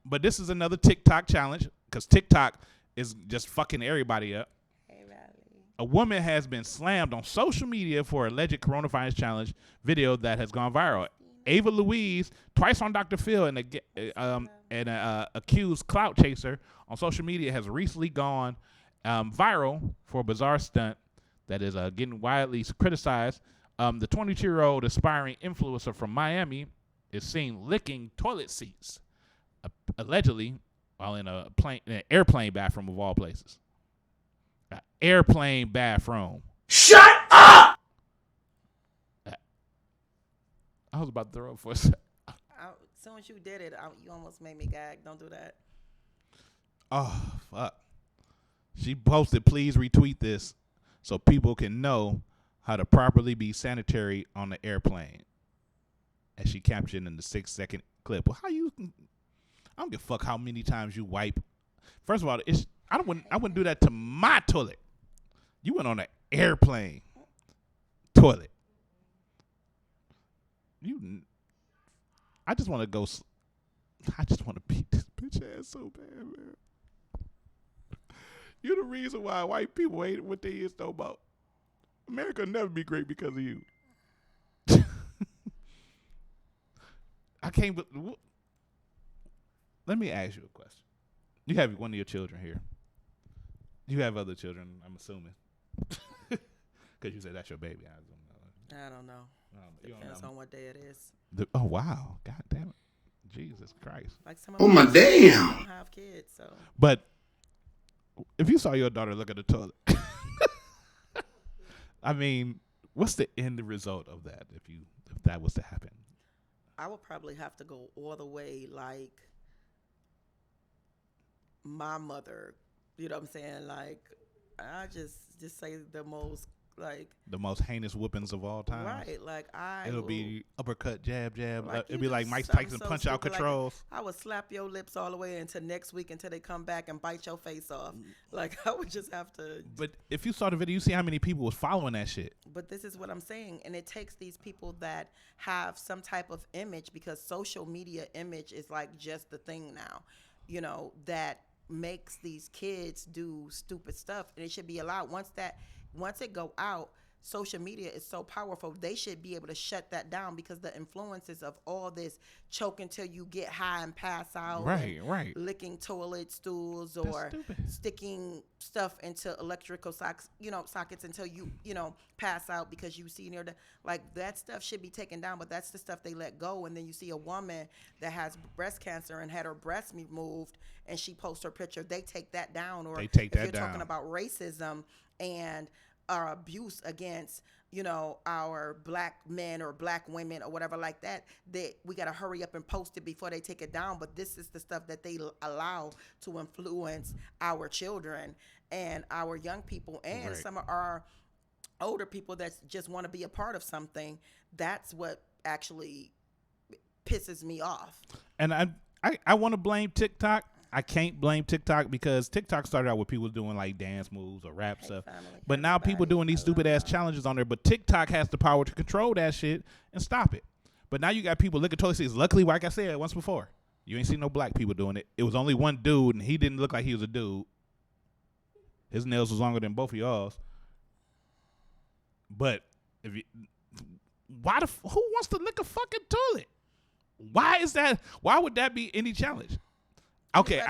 But this is another TikTok challenge because TikTok is just fucking everybody up. A woman has been slammed on social media for alleged coronavirus challenge video that has gone viral. Ava Louise, twice on Dr. Phil, and accused clout chaser on social media, has recently gone viral for a bizarre stunt that is getting widely criticized. The 22-year-old aspiring influencer from Miami is seen licking toilet seats, allegedly while in an airplane bathroom of all places. An airplane bathroom. Shut up! I was about to throw up for a second. As soon as you did it, you almost made me gag. Don't do that. Oh, fuck. She posted, please retweet this so people can know how to properly be sanitary on the airplane. And she captioned in the 6-second clip. Well, I don't give a fuck how many times you wipe. First of all, I wouldn't do that to my toilet. You went on an airplane toilet. I just want to beat this bitch ass so bad, man. You're the reason why white people ain't what they is though about. America will never be great because of you. I can't. But let me ask you a question. You have one of your children here. You have other children, I'm assuming, because you said that's your baby. I don't know. Depends on what day it is. Oh wow! God damn it! Jesus Christ! Like some of my damn. Don't have kids, so. But if you saw your daughter look at the toilet, I mean, what's the end result of that? If that was to happen, I would probably have to go all the way like my mother. You know what I'm saying? Like, I just say the most heinous whoopings of all time. Right. Like it'll be uppercut, jab, jab. Like it'll be like Mike Tyson punch out controls. Like, I would slap your lips all the way until next week until they come back and bite your face off. Like I would just have to. But if you saw the video, you see how many people was following that shit. But this is what I'm saying, and it takes these people that have some type of image, because social media image is like just the thing now, you know, that makes these kids do stupid stuff, and it should be allowed. Once it go out, social media is so powerful. They should be able to shut that down, because the influences of all this choke until you get high and pass out, right, licking toilet stools or sticking stuff into electrical sockets until you pass out because you see near the, like, that stuff should be taken down. But that's the stuff they let go. And then you see a woman that has breast cancer and had her breast removed, and she posts her picture. They take that down. Or if you're talking about racism and our abuse against, our black men or black women or whatever like that, we got to hurry up and post it before they take it down. But this is the stuff that they allow to influence our children and our young people and some of our older people that just want to be a part of something. That's what actually pisses me off. And I want to blame TikTok. I can't blame TikTok, because TikTok started out with people doing like dance moves or rap stuff. But now people doing these stupid ass challenges on there. But TikTok has the power to control that shit and stop it. But now you got people looking toilet seats. Luckily, like I said once before, you ain't seen no black people doing it. It was only one dude, and he didn't look like he was a dude. His nails was longer than both of y'all's. But who wants to lick a fucking toilet? Why would that be any challenge? Okay,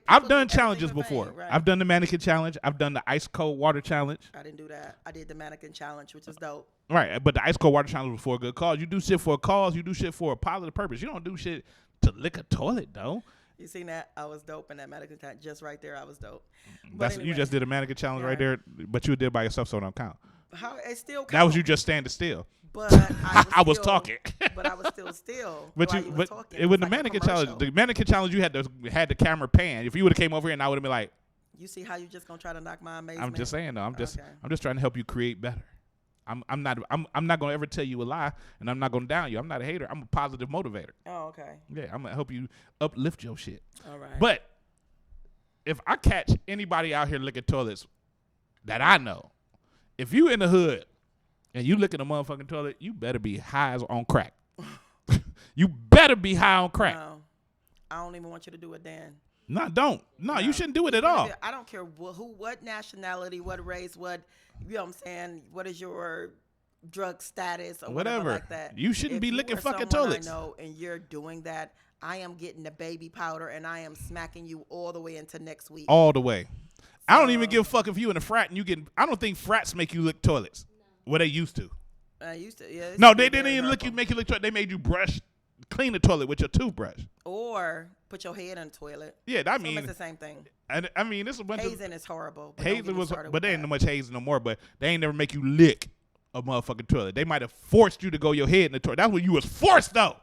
I've done challenges before. Right? I've done the mannequin challenge. I've done the ice cold water challenge. I didn't do that. I did the mannequin challenge, which was dope. Right, but the ice cold water challenge was for a good cause. You do shit for a cause. You do shit for a positive purpose. You don't do shit to lick a toilet, though. You seen that? I was dope in that mannequin challenge. Just right there, I was dope. Anyway, you just did a mannequin challenge right there, but you did it by yourself, so it don't count. How it still counts. That was you just standing still. But I was talking. But I was still. But it was the mannequin challenge. The mannequin challenge, you had the camera pan. If you would have came over here, and I would have been like, "You see how you just gonna try to knock my amazement?" I'm just saying, though. I'm just trying to help you create better. I'm not gonna ever tell you a lie, and I'm not gonna down you. I'm not a hater. I'm a positive motivator. Oh, okay. Yeah, I'm gonna help you uplift your shit. All right. But if I catch anybody out here licking toilets that I know, if you in the hood and you licking a motherfucking toilet, you better be high as on crack. You better be high on crack. No, I don't even want you to do it, Dan. No, don't. No, you shouldn't do it at all. I don't care what nationality, what race, what, you know what I'm saying, what is your drug status or whatever like that. You shouldn't be licking fucking toilets. I know, and you're doing that, I am getting the baby powder and I am smacking you all the way into next week. All the way. I don't even give a fuck if you in a frat and you get. I don't think frats make you lick toilets. What they used to. Yeah. No, they didn't even make you lick toilet. They made you clean the toilet with your toothbrush. Or put your head in the toilet. Yeah, I mean, it's the same thing. I mean, this is a bunch hazing is horrible. Hazing was, but there ain't no much hazing no more. But they ain't never make you lick a motherfucking toilet. They might have forced you to go your head in the toilet. That's what you was forced though.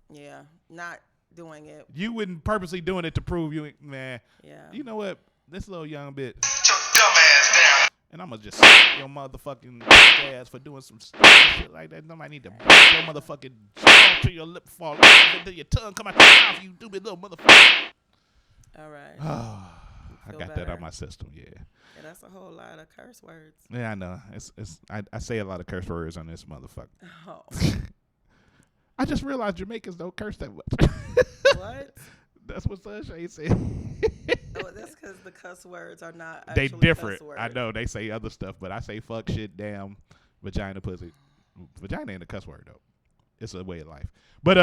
Yeah, not doing it. You wouldn't purposely doing it to prove you, man. Yeah. You know what? This little young bitch. Sit your dumb ass down. And I'm going to just slap your motherfucking ass for doing some stupid shit like that. Somebody need to break your motherfucking jaw till your lip fall off until your tongue come out your mouth, you stupid little motherfucker. All right. I got that out of my system, yeah. Yeah, that's a whole lot of curse words. Yeah, I know. I say a lot of curse words on this motherfucker. Oh. I just realized Jamaicans don't curse that much. What? That's what Sunshine said. Oh, that's because the cuss words are not They actually different. cuss words. I know they say other stuff, but I say fuck, shit, damn, vagina, pussy. Vagina ain't a cuss word though. It's a way of life. But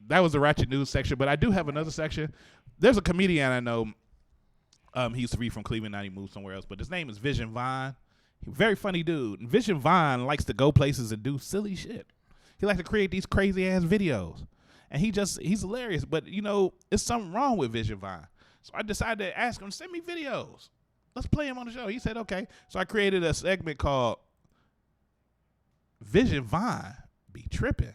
that was the ratchet news section. But I do have another section. There's a comedian I know. He used to be from Cleveland. Now he moved somewhere else. But his name is Vision Vine. Very funny dude. And Vision Vine likes to go places and do silly shit. He likes to create these crazy ass videos. And he's hilarious. But, you know, there's something wrong with Vision Vine. So I decided to ask him, send me videos. Let's play him on the show. He said, okay. So I created a segment called Vision Vine Be Tripping.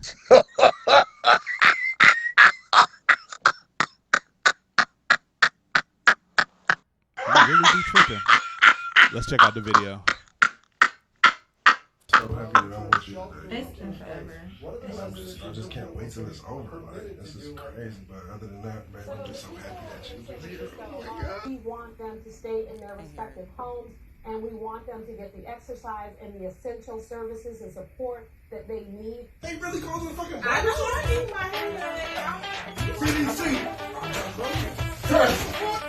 Really be tripping. Let's check out the video. So happy that I'm with you today. It's been forever. I just can't wait till it's over. Like, this is crazy. But other than that, man, I'm just so happy that you're here. Oh my God. We want them to stay in their respective homes, and we want them to get the exercise and the essential services and support that they need. They really call it a fucking I CDC. Sir,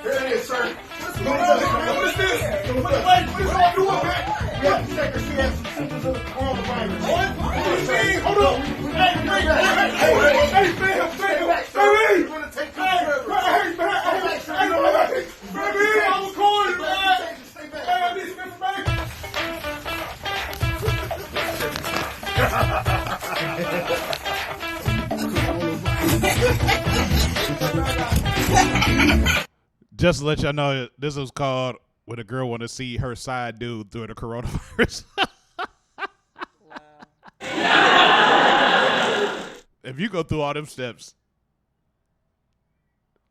here it is, sir. What is this? What is all doing, man? We have to check to see if some symptoms of the coronavirus. What do you mean? Hold on. Hey, baby! You're gonna take care of it. Hey, baby! I'm recording, man! Hey, I need some information. Just to let y'all know, this is called when a girl want to see her side dude through the coronavirus. If you go through all them steps,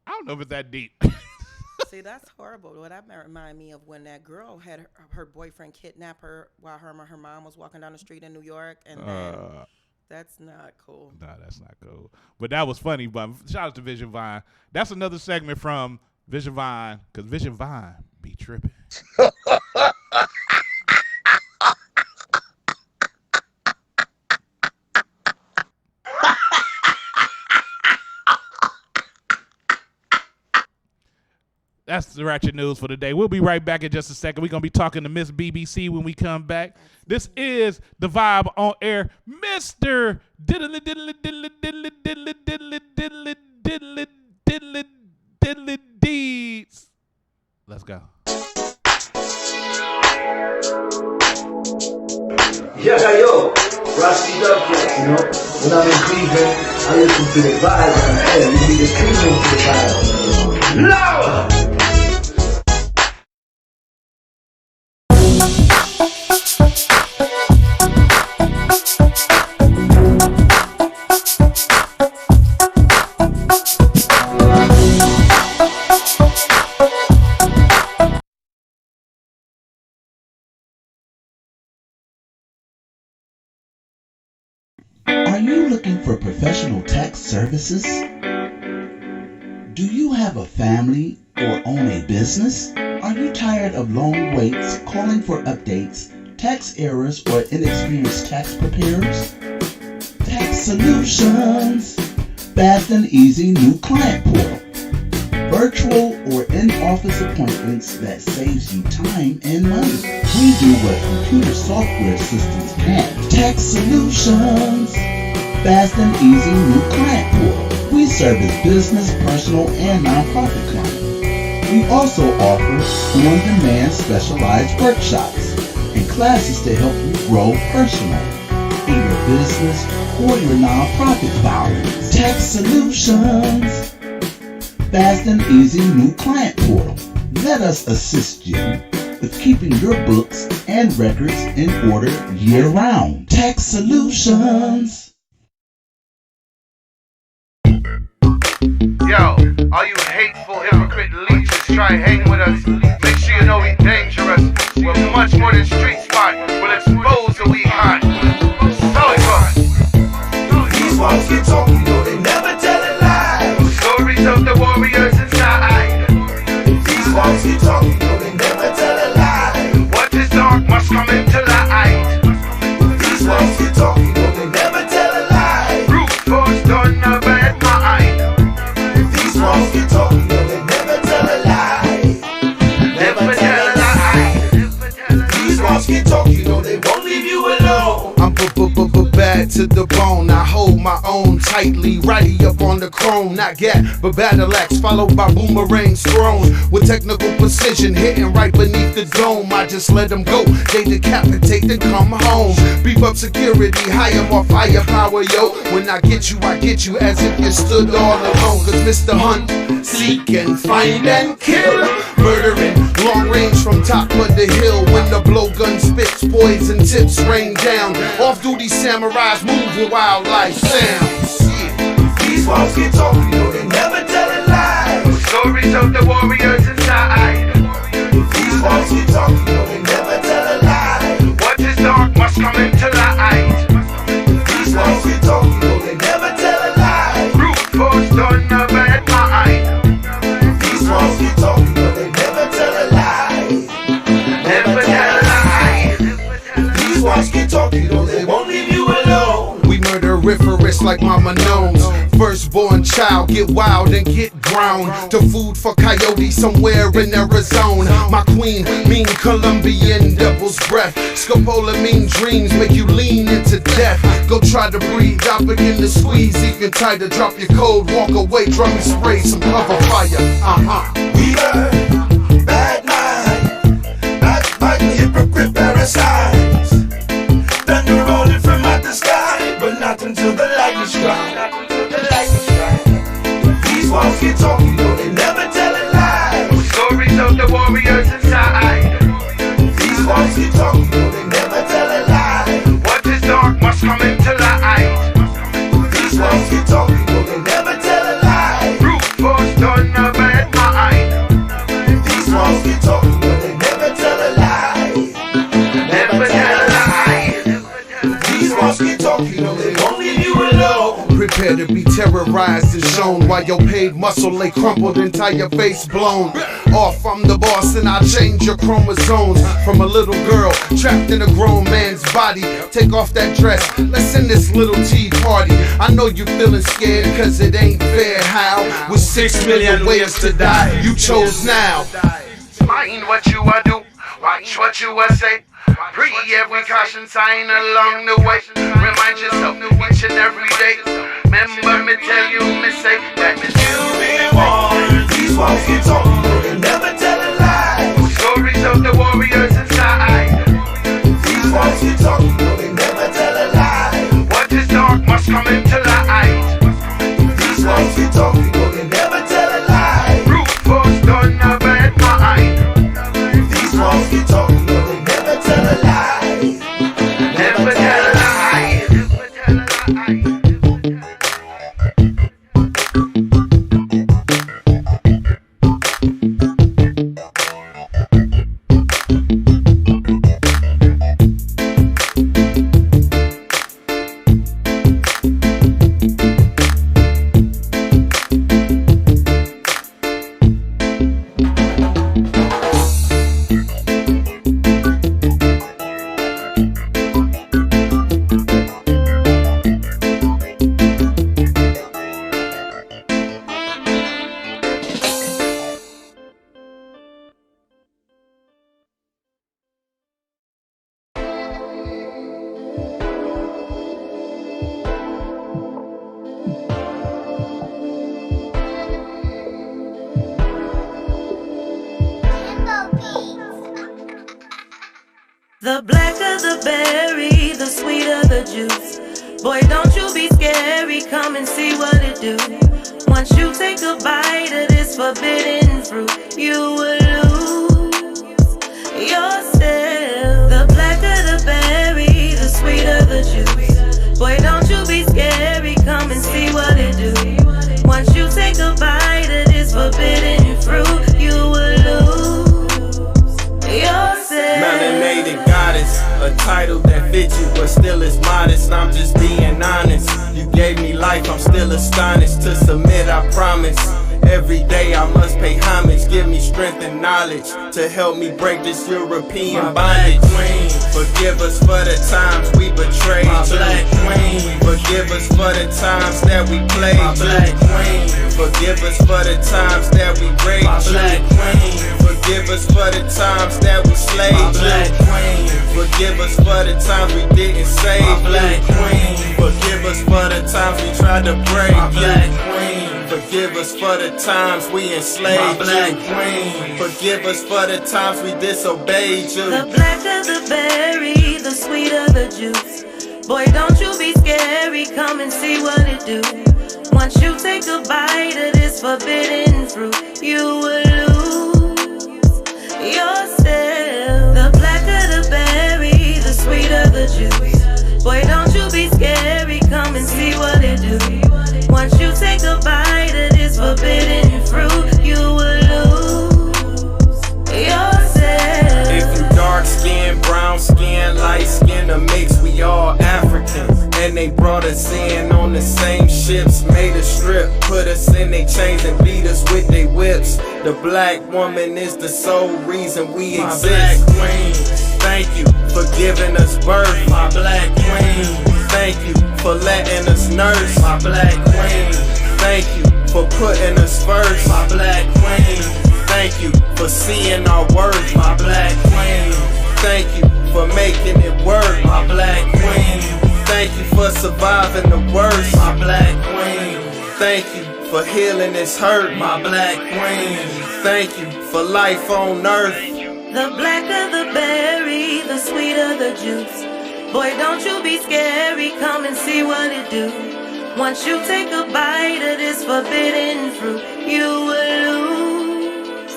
I don't know if it's that deep. See, that's horrible. Well, that remind me of when that girl had her boyfriend kidnap her while her mom was walking down the street in New York, and then that's not cool. Nah, that's not cool. But that was funny. But shout out to Vision Vine. That's another segment from Vision Vine, because Vision Vine be tripping. That's the ratchet news for today. We'll be right back in just a second. We're going to be talking to Miss BBC when we come back. This is the Vibe on Air. Mr. Diddly Diddly Diddly Diddly Diddly Diddly Diddly Diddly Diddly Diddly Deeds. Let's go. Yeah, yo, Rusty Dubflex, you know. When I'm in Cleveland, I listen to the Vibe on Air. You be just Cleveland to the Vibe. Loud! Are you looking for professional tax services? Do you have a family or own a business? Are you tired of long waits, calling for updates, tax errors, or inexperienced tax preparers? Tax Solutions. Fast and easy new client portal. Virtual or in-office appointments that saves you time and money. We do what computer software systems can't. Tax Solutions. Fast and easy new client portal. We service business, personal, and nonprofit clients. We also offer on-demand specialized workshops and classes to help you grow personally in your business or your nonprofit filings. Tax Solutions. Fast and easy new client portal. Let us assist you with keeping your books and records in order year-round. Tax Solutions. Yo, all you hateful, hypocrite leeches try and hang with us. Make sure you know we dangerous. We're much more than street smart. We'll expose who we hot. So it goes. These walls get talking, though they never tell a lie. Stories of the warriors inside. These walls get talking, though they never tell a lie. What is dark must come into light. These walls get talking, though they never tell a lie. Brute force done a bad mind. These walls get talking, though they never tell bad to the bone. I hold my own tightly, righty up on the chrome. Not gat, but battle axe, followed by boomerangs thrown with technical precision, hitting right beneath the dome. I just let them go, they decapitate, then come home. Beef up security, hire more firepower, yo. When I get you as if you stood all alone. Cause Mr. Hunt, seek and find and kill, murdering long range from top of the hill. When the blowgun spits, poison tips rain down. Off-duty samurais move with wildlife sounds. These walls get talk, you know they never tell a lie. Stories of the warriors inside. These walls get talk, you know they never tell a lie. What is dark must come into light. These walls get talk, you know they never tell a lie. Brute force done a bad mind. These walls get talk, you know they never tell a lie. Never tell a lie. These walls get talk, you know they won't leave you alone. We murderiferous like Mama Gnomes. Firstborn child, get wild and get brown. To food for coyotes somewhere in Arizona. My queen, mean Colombian devil's breath. Scopolamine dreams make you lean into death. Go try to breathe, I begin to squeeze. Even tighter, drop your code, walk away, drum and spray some cover fire. We burn, bad mind, backbiting, hypocrite parasites. Thunder rolling from out the sky, but not until the lightning strikes. These walls get talk, you know they never tell a lie. Stories of the warriors inside. These walls get talk, you know they never tell a lie. What is dark must come into light. These walls get talk, you know they never tell a lie. Brute force done a bad mind. These walls get talk, you know they never tell a lie. Never tell a lie. These walls get talk, you know they won't leave you alone. Prepare to be terrorized and shown while your paid muscle lay crumpled, entire face blown off. I'm the boss and I change your chromosomes. From a little girl trapped in a grown man's body. Take off that dress, let's end this little tea party. I know you feeling scared cause it ain't fair. How? With 6 million ways to die, you chose now. Mind what you a do, watch what you a say. Pre every caution sign along the way. Remind yourself each and every day. Remember me tell you, me say that you've been warned. These walls get talk, you know they never tell a lie. Stories of the warriors inside. These walls get talk, you know they never tell a lie. What is dark must come into light. These walls get talk, you know they never tell a lie. Brute force done a bad mind. These walls get talk, you know they never tell a lie. Never tell a lie. Never tell a lie. The blacker the berry, the sweeter the juice. Boy, don't you be scary, come and see what it do. Once you take a bite of this forbidden fruit, you will lose yourself. The blacker the berry, the sweeter the juice. Boy, don't you be scary, come and see what it do. Once you take a bite of this forbidden fruit, you will lose yourself. Melanated goddess, a title that fits you but still is modest. I'm just being honest. You gave me life, I'm still astonished. To submit, I promise. Every day I must pay homage. Give me strength and knowledge to help me break this European bondage. Queen, forgive us for the times we betrayed. Black queen, forgive us for the times that we played. Black queen, forgive us for the times that we raped. Black queen, forgive us for the times that we slaved. Black queen, forgive us for the times we didn't save. Black queen. gotta break. My black queen, forgive us for the times we enslaved. My black queen, forgive us for the times we disobeyed you. The blacker the berry, the sweeter the juice. Boy, don't you be scary, come and see what it do. Once you take a bite of this forbidden fruit, you will lose yourself. The blacker the berry, the sweeter the juice. Boy, don't you be scary, come and see what it do. Once you take a bite of this forbidden fruit, you will lose yourself. If you dark skin, brown skin, light skin, a mix, we all Africans. And they brought us in on the same ships, made a strip, put us in they chains and beat us with they whips. The black woman is the sole reason we exist. My black queen, thank you for giving us birth. My black queen, thank you for letting us nurse. My black queen, thank you for putting us first. My black queen, thank you for seeing our worth. My black queen, thank you for making it work. My black queen, thank you for surviving the worst. My black queen, thank you for healing this hurt. My black queen, thank you for life on earth. The blacker the berry, the sweeter the juice. Boy, don't you be scary, come and see what it do. Once you take a bite of this forbidden fruit, you will lose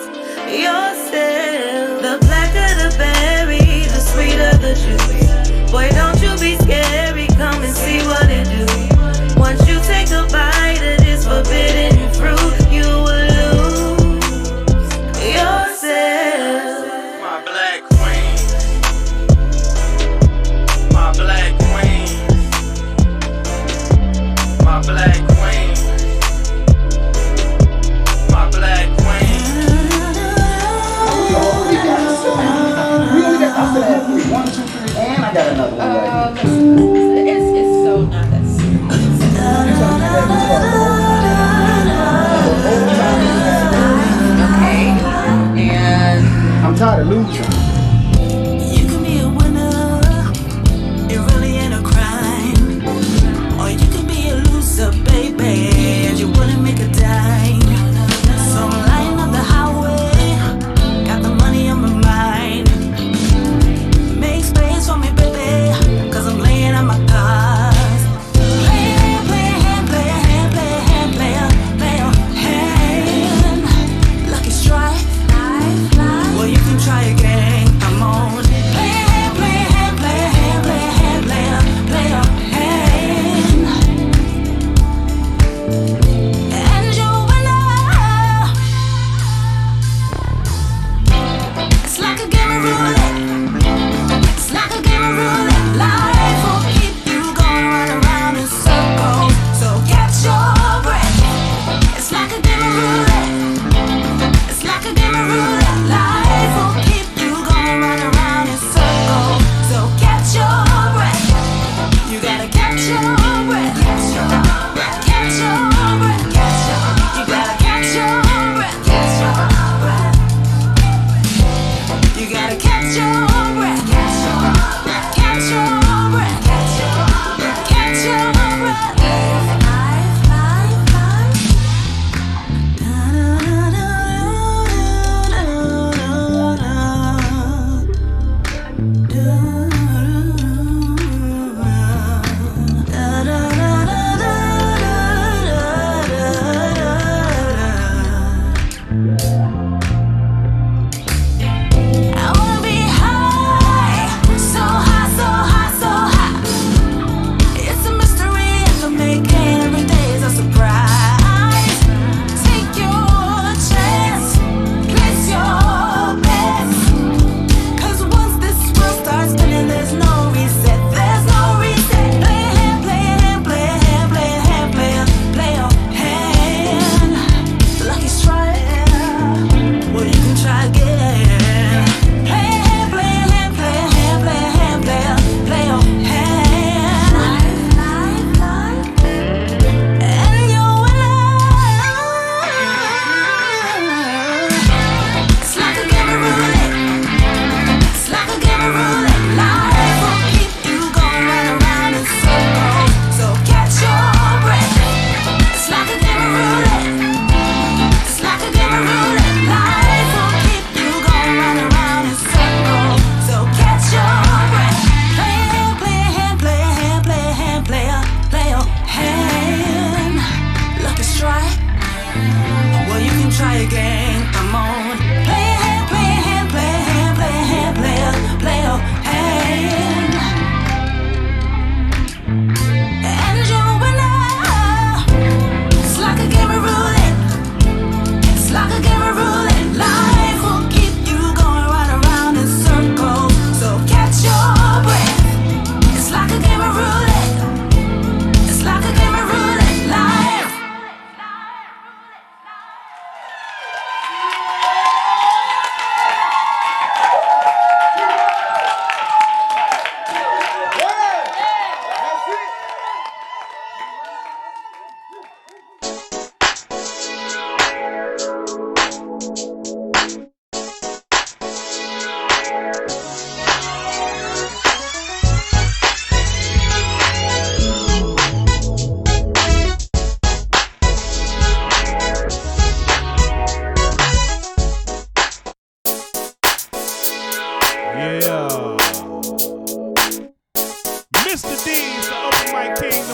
yourself. The blacker the berry, the sweeter the juice. Boy, don't you be scary, come and see what it do. Once you take a bite of this forbidden fruit, you will lose yourself. My black queen, my black queen, my black queen, my black queen. We only got after that 3, 1, 2, 3, and I got another one right here. It's so not that serious. Okay, and I'm tired of losing. You can be a winner, it really ain't a crime. Or you can be a loser, baby, and you wouldn't make a dime. So I'm lying on the highway, got the money on my mind. Make space for me, baby, cause I'm laying on my cards. Play a hand, play a hand, play a hand, play a hand. Lucky strike, well you can try again, come on. Play a hand, play a hand, play a hand, play a hand, play a hand. And you're a winner. It's like a game of roulette. It's like a game of roulette. Life will keep you going round and round in circles. So catch your breath. It's like a game of roulette. It's like a game of roulette. Life will keep you going round and round in circles. So catch your breath. You gotta catch your breath. Catch your breath. Catch your breath. Catch your breath. You gotta catch your breath. Catch your breath. You gotta catch your breath. Catch your breath. Catch your breath. Catch your breath. Catch your breath. Da da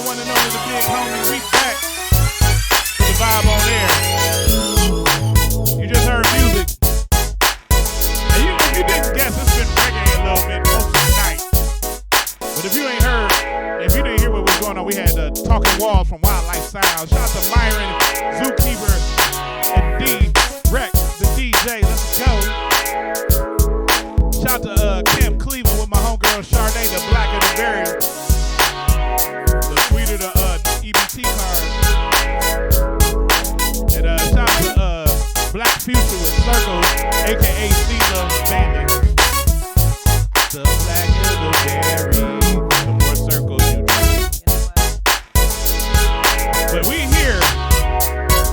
one and only the big homie. We back to the Vibe on Air. You just heard music. And if you didn't guess, it's been reggae a little bit most of the night. But if you ain't heard, if you didn't hear what was going on, we had Talking Walls from Wildlife Sound. Shout out to Myron, Zookeeper, and D-Rex, the DJ. Let's go. Shout out to Camp Cleveland with my homegirl Sade, the blacker the berry. The sweeter the EBT card. And shout out to Black Future with Circles, aka C-Love Bandit. The blacker the berry, the more circles you drink. But we here.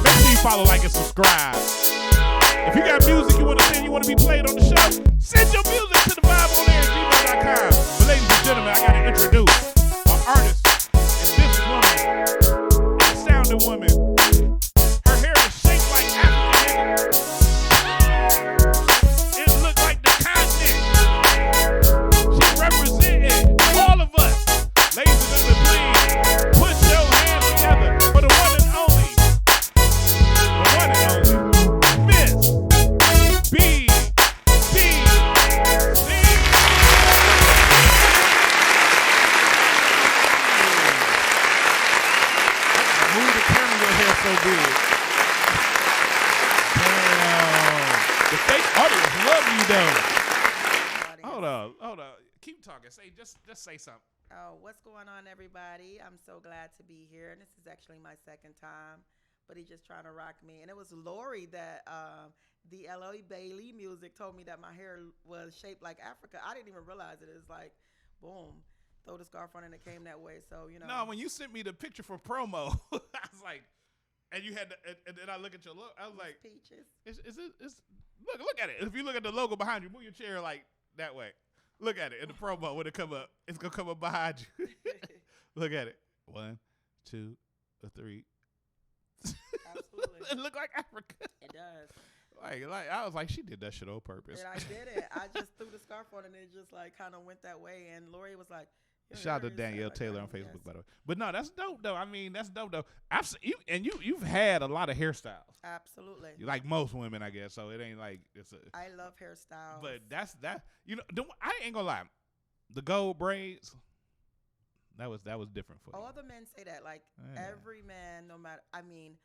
Make sure you follow, like, and subscribe. If you got music you want to send, you want to be played on the show, send your music to the vibeonair@gmail.com. But ladies and gentlemen, I got to introduce an artist and businesswoman and a sounding woman. Her hair is shaped like African, nigga. It looked like the continent. She represented all of us. Ladies and gentlemen, please put your hands together for the one and only. The one and only. Miss BBC. Move the camera, your hair so big. Damn. The fake audience love you though. Hold on. Keep talking. Just say something. Oh, what's going on, everybody? I'm so glad to be here. And this is actually my second time, but he's just trying to rock me. And it was Lori that the L.A. Bailey music told me that my hair was shaped like Africa. I didn't even realize it. It's like, boom, throw the scarf on and it came that way. So, you know. No, when you sent me the picture for promo, I was like, and you had, and then I look at your logo. I was like, peaches. Look at it. If you look at the logo behind you, move your chair like that way. Look at it in the promo when it come up. It's gonna come up behind you. Look at it. 1, 2, 3. Absolutely. It look like Africa. It does. Like I was like, she did that shit on purpose. And I did it. I just threw the scarf on and it just like kind of went that way. And Lori was like, shout out to Danielle Taylor on Facebook, by the way. But no, that's dope though. I mean, that's dope though. You've had a lot of hairstyles. Absolutely. Like most women, I guess. So it ain't like it's a. I love hairstyles. But that. You know, I ain't gonna lie. The gold braids. That was different for you. All the men say that. Like every man, no matter. I mean,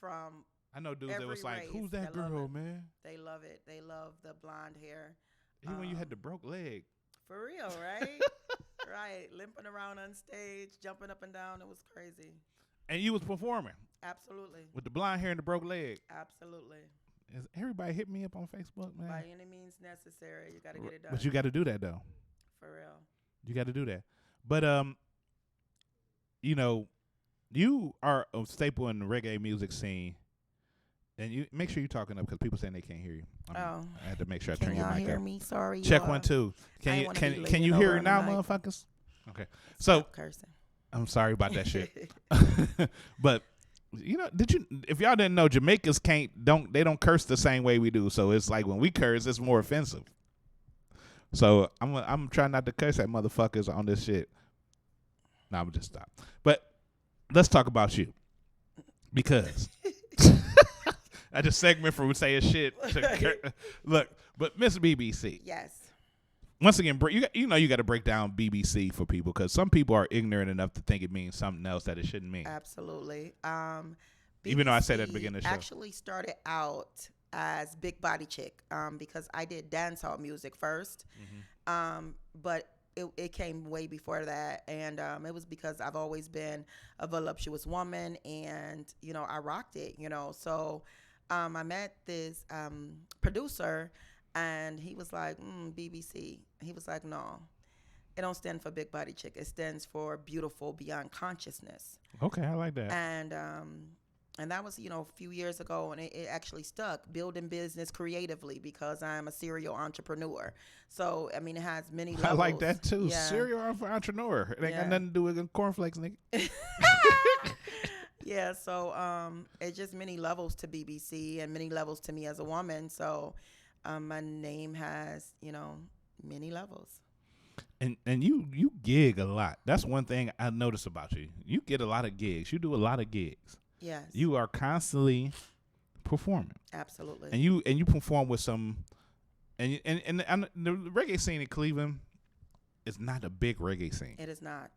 from. I know dudes that was like, race, "Who's that girl, man?" They love it. They love the blonde hair. Even when you had the broke leg. For real, right? Right, limping around on stage, jumping up and down. It was crazy. And you was performing. Absolutely. With the blonde hair and the broke leg. Absolutely. Is everybody hit me up on Facebook, man? By any means necessary, you got to get it done. But you got to do that though. For real. You got to do that. But you know, you are a staple in the reggae music scene. And you make sure you're talking up because people saying they can't hear you. I had to make sure I turn your mic up. Can y'all hear me? Sorry. Check 1, 2. Can you hear it now, motherfuckers? Okay. So cursing. I'm sorry about that shit. But you know, if y'all didn't know, Jamaicans don't curse the same way we do. So it's like when we curse, it's more offensive. So I'm trying not to curse at motherfuckers on this shit. No, I'm just stop. But let's talk about you because. I just segment from saying shit. Look, but Miss BBC. Yes. Once again, you got to break down BBC for people because some people are ignorant enough to think it means something else that it shouldn't mean. Absolutely. Even though I said at the beginning of the show. Actually started out as Big Body Chick because I did dancehall music first. Mm-hmm. But it came way before that, and it was because I've always been a voluptuous woman, and you know I rocked it. You know, so. I met this producer, and he was like, BBC. He was like, no, it don't stand for Big Body Chick. It stands for Beautiful Beyond Consciousness. Okay, I like that. And that was, you know, a few years ago, and it actually stuck, building business creatively because I'm a serial entrepreneur. So, I mean, it has many levels. I like that, too. Yeah. Serial entrepreneur. It ain't got nothing to do with cornflakes, nigga. Yeah, so it's just many levels to BBC and many levels to me as a woman. So my name has, you know, many levels. And you gig a lot. That's one thing I notice about you. You get a lot of gigs. You do a lot of gigs. Yes. You are constantly performing. Absolutely. And you perform with some, and the reggae scene in Cleveland is not a big reggae scene. It is not.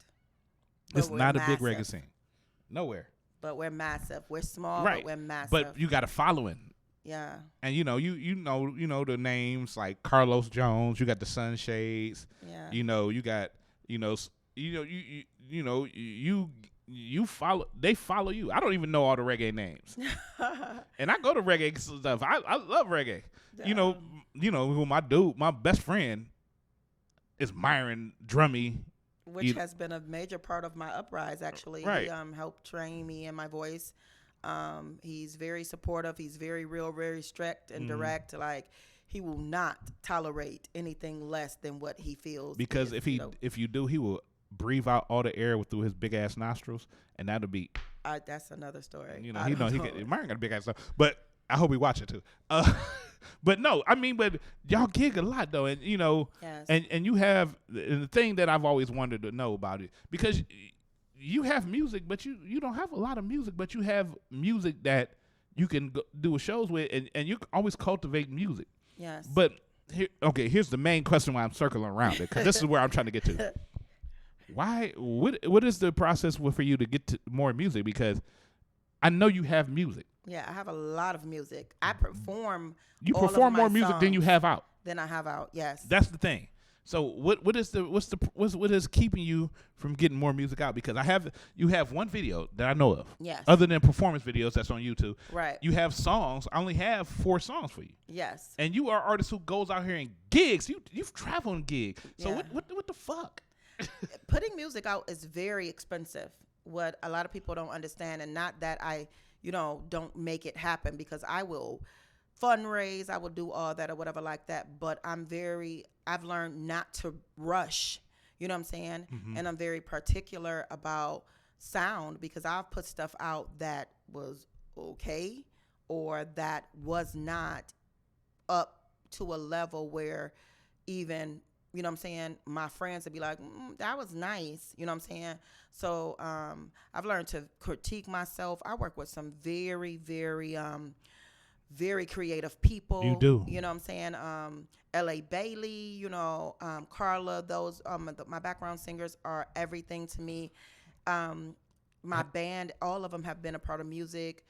It's not a big reggae scene. Nowhere. But we're massive. We're small, right. but we're massive. But you got a following. Yeah. And you know the names like Carlos Jones. You got the Sunshades. Yeah. You got you follow. They follow you. I don't even know all the reggae names. And I go to reggae stuff. I love reggae. Who my best friend is Myron Drummy. Which has been a major part of my uprise, actually. Right. He helped train me in my voice. He's very supportive. He's very real, very strict and direct. Like, he will not tolerate anything less than what he feels. Because if you do, he will breathe out all the air through his big ass nostrils, and that'll be. That's another story. Myron got a big ass stuff, but I hope he watch it too. But no, I mean, but y'all gig a lot though, and yes. and you have the thing that I've always wanted to know about it, because you have music, but you don't have a lot of music, but you have music that you can do shows with, and you always cultivate music. Yes. But here's the main question why I'm circling around it, because this is where I'm trying to get to. Why? What is the process for you to get to more music? Because I know you have music. Yeah, I have a lot of music. I perform. You perform more music than you have out. Than I have out. Yes. That's the thing. So what is keeping you from getting more music out? Because you have one video that I know of. Yes. Other than performance videos that's on YouTube. Right. You have songs. I only have 4 songs for you. Yes. And you are an artist who goes out here and gigs. You've traveled and gigs. So Yeah. what the fuck? Putting music out is very expensive. What a lot of people don't understand, and not that I, don't make it happen, because I will fundraise, I will do all that or whatever like that. But I've learned not to rush. You know what I'm saying? Mm-hmm. And I'm very particular about sound, because I've put stuff out that was okay or that was not up to a level where even, you know what I'm saying, my friends would be like, that was nice. You know what I'm saying? So I've learned to critique myself. I work with some very, very, very creative people. You do. You know what I'm saying? L.A. Bailey, Carla, those, my background singers are everything to me. My band, all of them have been a part of music,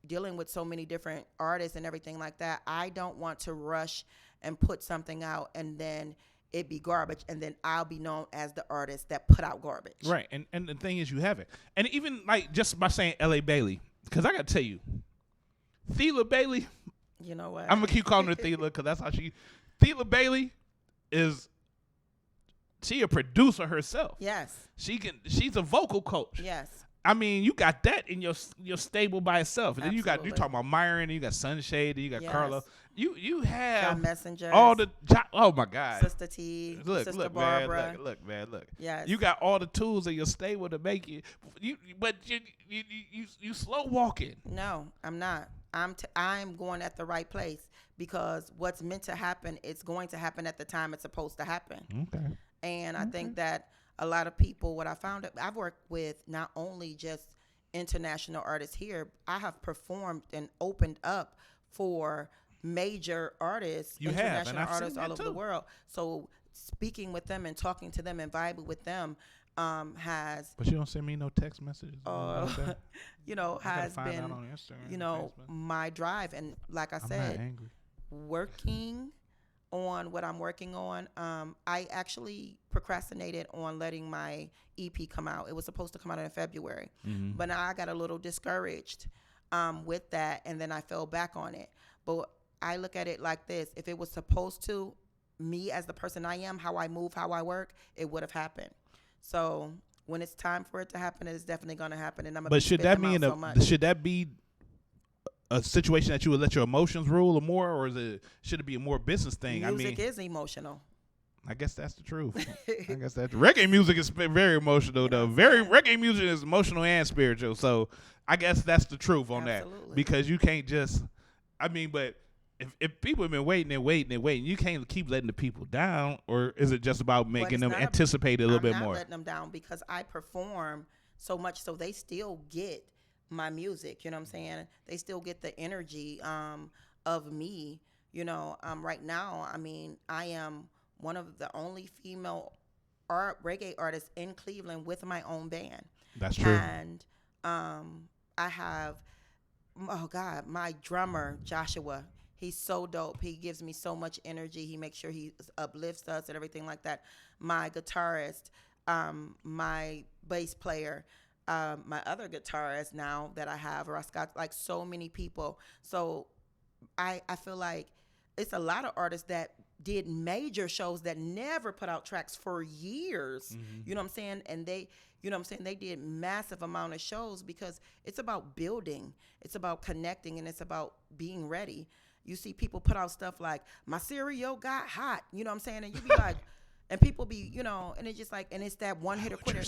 dealing with so many different artists and everything like that. I don't want to rush and put something out and then it be garbage, and then I'll be known as the artist that put out garbage. Right. And the thing is, you have it. And even like just by saying L.A. Bailey, because I got to tell you, Thela Bailey, you know what? I'm going to keep calling her Thela, because that's how Thela Bailey she a producer herself. Yes. She's a vocal coach. Yes. I mean, you got that in your stable by itself. And then you talking about Myron, and you got Sunshade, and you got Carla. You have John Messenger, all the oh my God, Sister T, Sister Barbara. Man, look. Yes. You got all the tools in your stable to make but you slow walking. No, I'm not. I'm going at the right place, because what's meant to happen, it's going to happen at the time it's supposed to happen. Okay. And I think that a lot of people, what I found, I've worked with not only just international artists here, I have performed and opened up for major artists, international artists all over the world. So speaking with them and talking to them and vibing with them has. But you don't send me no text messages. Has been, my drive. And like I said, working on what I'm working on. I actually procrastinated on letting my EP come out. It was supposed to come out in February, but now I got a little discouraged with that, and then I fell back on it. But I look at it like this: if it was supposed to, me as the person I am, how I move, how I work, it would have happened. So when it's time for it to happen, it's definitely going to happen. And I'm. But should that be a situation that you would let your emotions rule or more, or should it be a more business thing? Music is emotional. I guess that's the truth. I guess that reggae music is very emotional though. Reggae music is emotional and spiritual. So I guess that's the truth on that, because you can't just. But if people have been waiting and waiting and waiting, you can't keep letting the people down, or is it just about making them anticipate a little bit more? I'm not letting them down because I perform so much, so they still get my music. You know what I'm saying? They still get the energy of me. You know, right now, I mean, I am one of the only female reggae artists in Cleveland with my own band. That's true. And I have, oh God, my drummer Joshua. He's so dope. He gives me so much energy. He makes sure he uplifts us and everything like that. My guitarist, my bass player, my other guitarist now that I have, or I've got like so many people. So I feel like it's a lot of artists that did major shows that never put out tracks for years. You know what I'm saying? And they, you know what I'm saying, they did massive amount of shows because it's about building. It's about connecting, and it's about being ready. You see people put out stuff like, my cereal got hot, you know what I'm saying? And you be like, and people be, you know, and it's just like, and it's that one hitter quitter.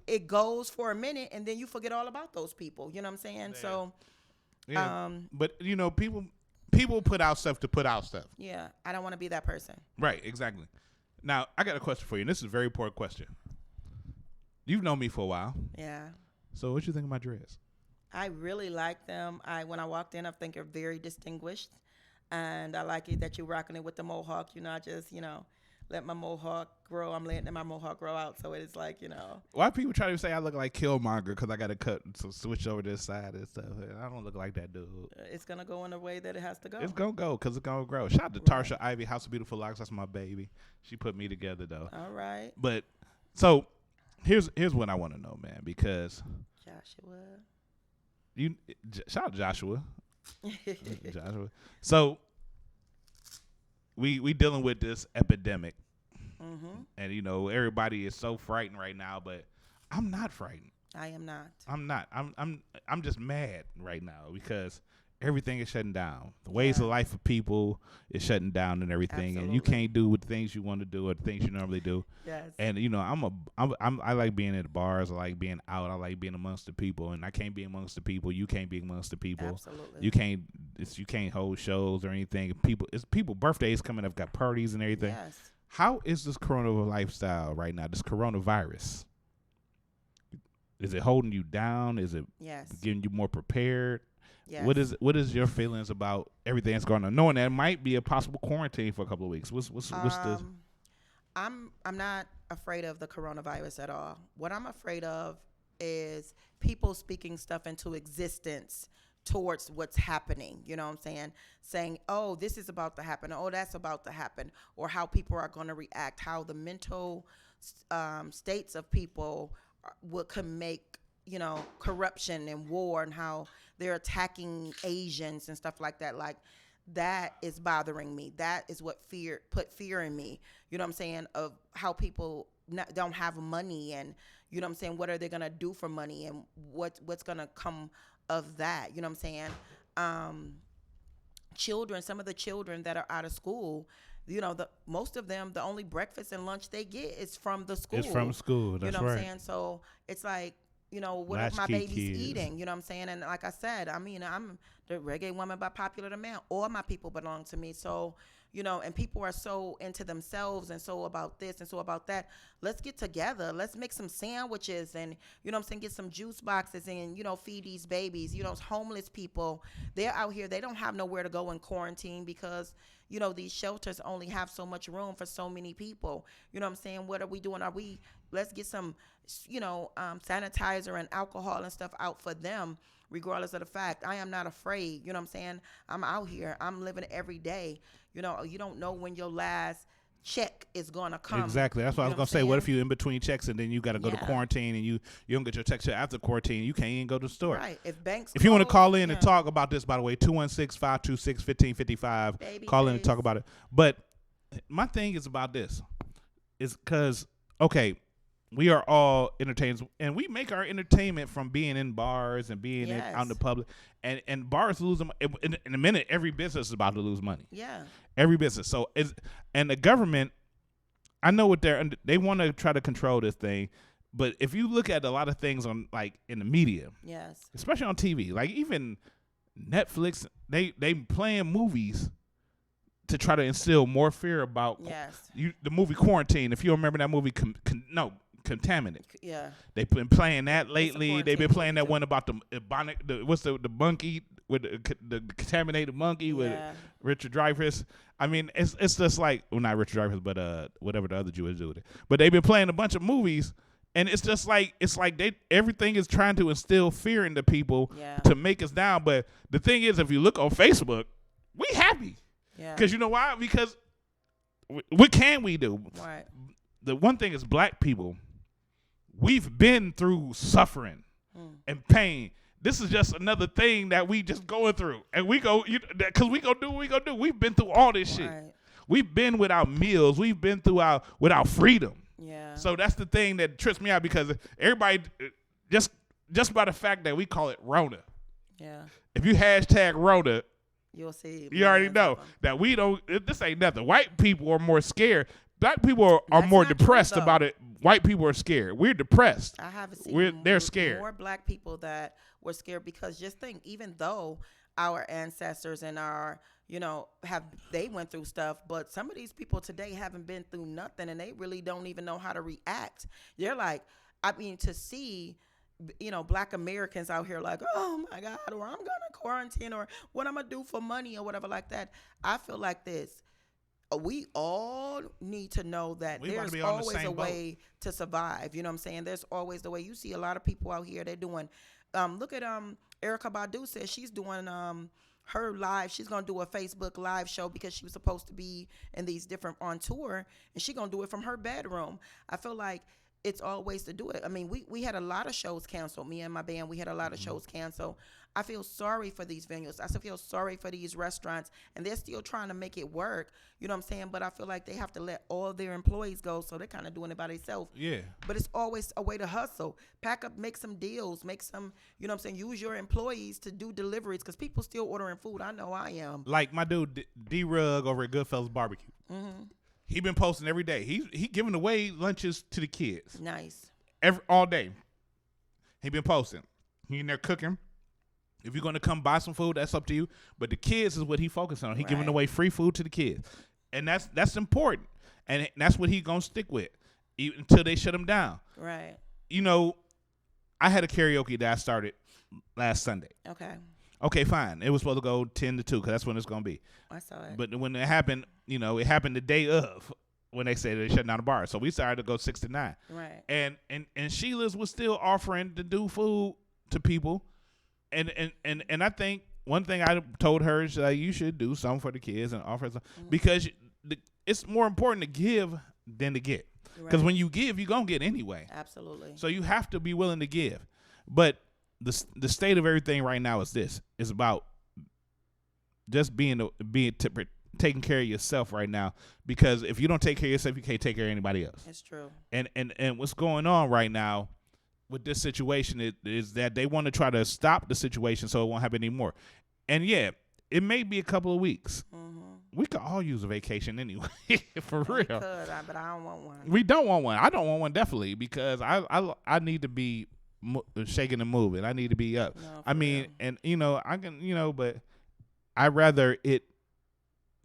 It goes for a minute, and then you forget all about those people, you know what I'm saying? Yeah. So, but you know, people put out stuff to put out stuff. Yeah, I don't want to be that person. Right, exactly. Now, I got a question for you, and this is a very important question. You've known me for a while. Yeah. So what you think of my dreads? I really like them. When I walked in, I think they're very distinguished, and I like it that you're rocking it with the mohawk. You know, I just, you know, let my mohawk grow. I'm letting my mohawk grow out, so it's like, you know. Why people try to say I look like Killmonger because I got to cut, so switch over this side and stuff? I don't look like that dude. It's gonna go in the way that it has to go. It's gonna go because it's gonna grow. Shout out to Tarsha Ivy, House of Beautiful Locks. That's my baby. She put me together though. All right. But so here's what I want to know, man, because Joshua. Shout out to Joshua. Joshua. So we dealing with this epidemic, and you know everybody is so frightened right now. But I'm not frightened. I am not. I'm not. I'm just mad right now because everything is shutting down. The ways of life of people is shutting down and everything, and you can't do what things you want to do or the things you normally do. Yes. And you know, I like being at the bars. I like being out. I like being amongst the people, and I can't be amongst the people. You can't be amongst the people. Absolutely. You can't hold shows or anything. It's people birthdays coming up, got parties and everything. Yes. How is this corona lifestyle right now? This coronavirus. Is it holding you down? Is it getting you more prepared? Yes. What is your feelings about everything that's going on? Knowing that it might be a possible quarantine for a couple of weeks. What's the? I'm not afraid of the coronavirus at all. What I'm afraid of is people speaking stuff into existence towards what's happening. You know what I'm saying? Saying, oh, this is about to happen. Oh, that's about to happen. Or how people are going to react. How the mental states of people can make, you know, corruption and war, and how they're attacking Asians and stuff like that. Like, that is bothering me. That is what put fear in me. You know what I'm saying? Of how people don't have money, and you know what I'm saying, what are they gonna do for money, and what's gonna come of that? You know what I'm saying? Children, some of the children that are out of school, you know, most of them, the only breakfast and lunch they get is from the school. It's from school. That's you know right. what I'm saying? So it's like, you know, what are my babies eating? You know what I'm saying? And like I said, I mean, I'm the reggae woman by popular demand. All my people belong to me. So, you know, and people are so into themselves and so about this and so about that. Let's get together. Let's make some sandwiches and, you know what I'm saying, get some juice boxes and, you know, feed these babies. You know, homeless people, they're out here. They don't have nowhere to go in quarantine because, you know, these shelters only have so much room for so many people. You know what I'm saying? What are we doing? Let's get some, you know, sanitizer and alcohol and stuff out for them, regardless of the fact. I am not afraid. You know what I'm saying? I'm out here. I'm living every day. You know, you don't know when your last check is going to come. Exactly. That's what I was going to say. What if you in between checks and then you got to go to quarantine and you don't get your check after quarantine? You can't even go to the store. Right. If you want to call in and talk about this, by the way, 216-526-1555. Call in and talk about it. But my thing is about this. Is because, okay, we are all entertainers, and we make our entertainment from being in bars and being out in the public. And bars lose them. In a minute, every business is about to lose money. Yeah. Every business. So, and the government, I know what they want to try to control this thing. But if you look at a lot of things on, like, in the media, yes, especially on TV, like even Netflix, they playing movies to try to instill more fear about the movie Quarantine. If you remember that movie, Contaminant. Yeah. They've been playing that lately. They've been playing that one about the monkey with the contaminated monkey with Richard Dreyfuss. I mean, it's just like, well, not Richard Dreyfuss, but whatever the other Jew is doing. But they've been playing a bunch of movies, and it's just like everything is trying to instill fear into people to make us down. But the thing is, if you look on Facebook, we happy. Yeah. Because you know why? Because what can we do? Right. The one thing is, black people, we've been through suffering and pain. This is just another thing that we just going through, and we go because we gonna do what we gonna do. We've been through all this shit. We've been without meals. We've been through without freedom. Yeah. So that's the thing that trips me out, because everybody just by the fact that we call it Rona. Yeah. If you hashtag Rona, you'll see. You already know that we don't. This ain't nothing. White people are more scared. Black people are more depressed about it. White people are scared. We're depressed. I haven't seen they're scared. More black people that were scared, because just think, even though our ancestors and our, they went through stuff, but some of these people today haven't been through nothing, and they really don't even know how to react. They're like, to see, black Americans out here like, oh my God, or I'm gonna quarantine, or what I'm gonna do for money, or whatever like that. I feel like this. We all need to know that there's always a way to survive. You know what I'm saying? There's always the way. You see a lot of people out here, they're doing, look at Erykah Badu says she's doing her live. She's going to do a Facebook live show because she was supposed to be in these different on tour, and she's going to do it from her bedroom. I feel like it's always to do it. I mean, we had a lot of shows canceled. Me and my band, we had a lot of shows canceled. I feel sorry for these venues. I still feel sorry for these restaurants, and they're still trying to make it work. You know what I'm saying? But I feel like they have to let all their employees go, so they're kind of doing it by themselves. Yeah. But it's always a way to hustle. Pack up, make some deals, make some, you know what I'm saying? Use your employees to do deliveries, because people still ordering food. I know I am. Like my dude, D-Rug over at Goodfellas Barbecue. Mm-hmm. He been posting every day. He giving away lunches to the kids. Nice. All day. He been posting. He in there cooking. If you're gonna come buy some food, that's up to you. But the kids is what he focused on. He giving away free food to the kids, and that's important. And that's what he gonna stick with until they shut him down. Right. I had a karaoke that I started last Sunday. Okay. Okay, fine. It was supposed to go 10 to 2 because that's when it's gonna be. I saw it. But when it happened, it happened the day of when they said they shut down the bar. So we started to go 6 to 9. Right. And Sheila's was still offering to do food to people. And I think one thing I told her is you should do something for the kids and offer something, because it's more important to give than to get. Because when you give, you're going to get anyway. Absolutely. So you have to be willing to give. But the state of everything right now is this. It's about just taking care of yourself right now, because if you don't take care of yourself, you can't take care of anybody else. That's true. And what's going on right now with this situation is that they want to try to stop the situation so it won't happen anymore. And yeah, it may be a couple of weeks. Mm-hmm. We could all use a vacation anyway, for real. We could, but I don't want one. We don't want one. I don't want one, definitely, because I need to be shaking and moving. I need to be up. No, I mean, real. And I can, but I'd rather it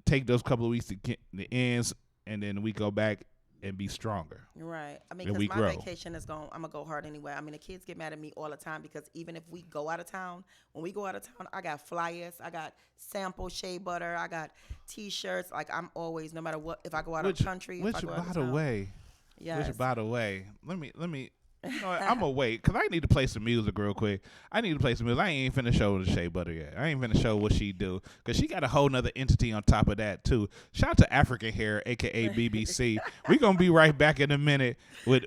take those couple of weeks to get the ends, and then we go back and be stronger. Right. I mean, because my vacation is I'm going to go hard anyway. I mean, the kids get mad at me all the time, because even if we go out of town, when we go out of town, I got flyers, I got sample shea butter, I got T-shirts. Like, I'm always, no matter what, if I go out of the country, if I go out of town. Which, by the way, let me I'm gonna wait, because I need to play some music real quick. I need to play some music. I ain't finna show the shea butter yet. I ain't finna show what she do, because she got a whole nother entity on top of that too. Shout out to African Hair, aka BBC. We gonna be right back in a minute with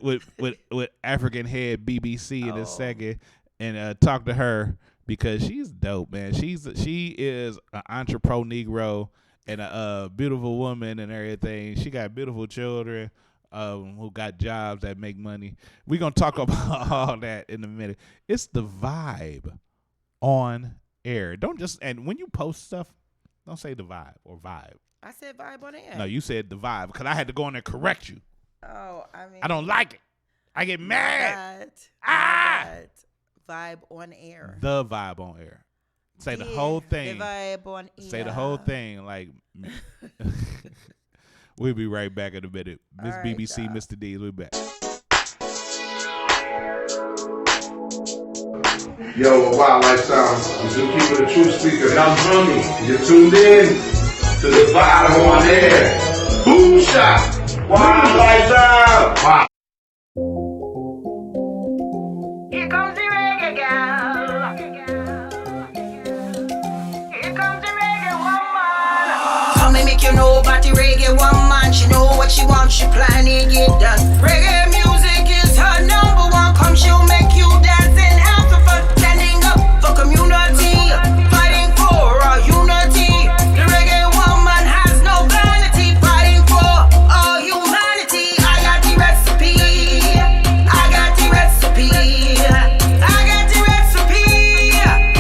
African Head BBC in a second, and talk to her, because she's dope, man. She is an entrepreneur Negro and a beautiful woman and everything. She got beautiful children. Who got jobs that make money. We're going to talk about all that in a minute. It's the vibe on air. And when you post stuff, don't say the vibe or vibe. I said vibe on air. No, you said the vibe, because I had to go in there and correct you. Oh, I mean. I don't like it. I get mad. Vibe on air. The vibe on air. Say the whole thing. Bon, Say the whole thing. Like, we'll be right back in a minute. Miss BBC, Mr. D's, we'll be back. Yo, Wildlife Sound. You do keep it a true speaker. Young Honey. You're tuned in to the vibe on air. Boom shot. Wildlife Sound. Wow. Here comes the reggae girl. Here comes the reggae woman. Come and make you know about the reggae woman. She know what she wants, she planning it done. Reggae music is her number one. Come, she'll make you dance and have some fun. Standing up for community, fighting for our unity. The reggae woman has no vanity, fighting for all humanity. I got the recipe. I got the recipe. I got the recipe.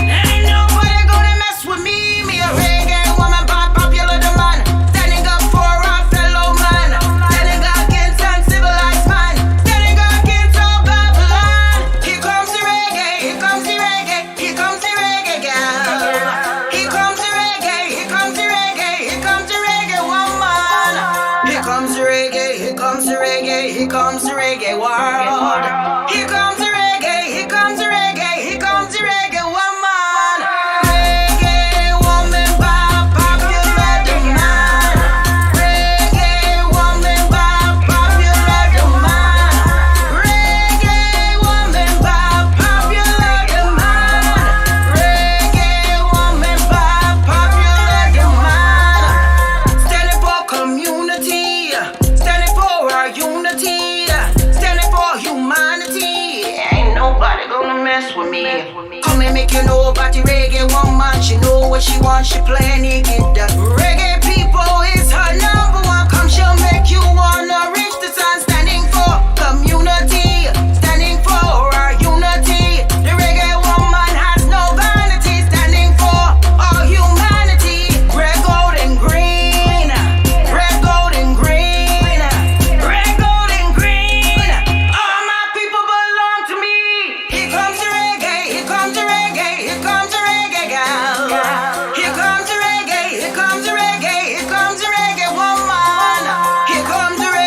Ain't nobody gonna mess with me. Me a reggae woman by popular demand. Standing up for our fellow man. Standing against uncivilized man. Standing against all Babylon. Here comes the reggae. Here comes the reggae. Here comes the reggae girl. Here comes the reggae. Here comes the reggae. Here comes the reggae woman. Here comes the reggae. Here comes the reggae. Here comes the reggae world. Here comes the reggae. Here comes the reggae. Here comes the reggae woman. Reggae woman by popular demand. Reggae woman by popular demand. Reggae woman by popular demand. Reggae woman by popular demand. Standing for community, standing for our unity, standing for humanity. Ain't nobody gonna mess with me. Come and make you know about the reggae woman. She know what she wants, she planning it done. Reggae people is her number one. Come, she'll make you wanna reach the sun. Standing for community, standing for our unity. The reggae woman has no vanity, standing for all humanity. Red, gold, and green. Red, gold, and green. Red, gold, and green. All my people belong to me. Here comes the reggae. Here comes the reggae. Here comes the reggae girl. Here comes the reggae. Here comes the reggae. Here comes the reggae woman. Here comes the reggae.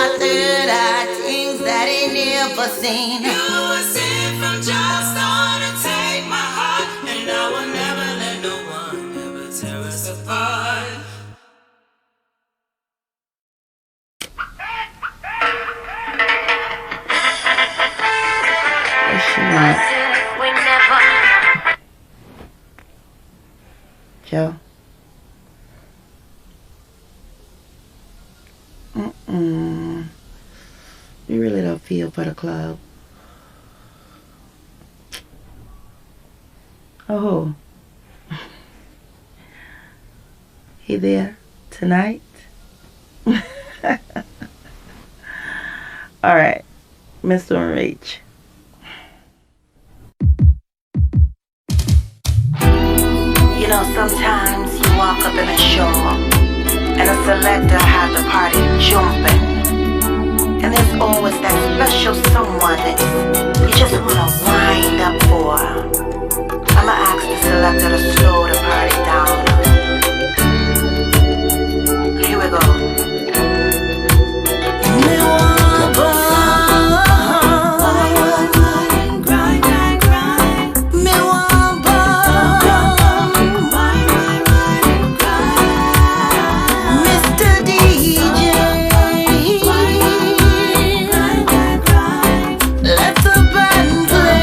my third eye, things that ain't never seen. You were sent from just on to take my heart, and I will never let no one ever tear us apart. Joe. You really don't feel for the club. Oh. He there tonight? All right, Mr. and Rach. You know, sometimes you walk up in a show and a selector has the party jumping. And there's always that special someone that you just wanna wind up for. I'ma ask the selector to slow the party down. Here we go. Let the band play.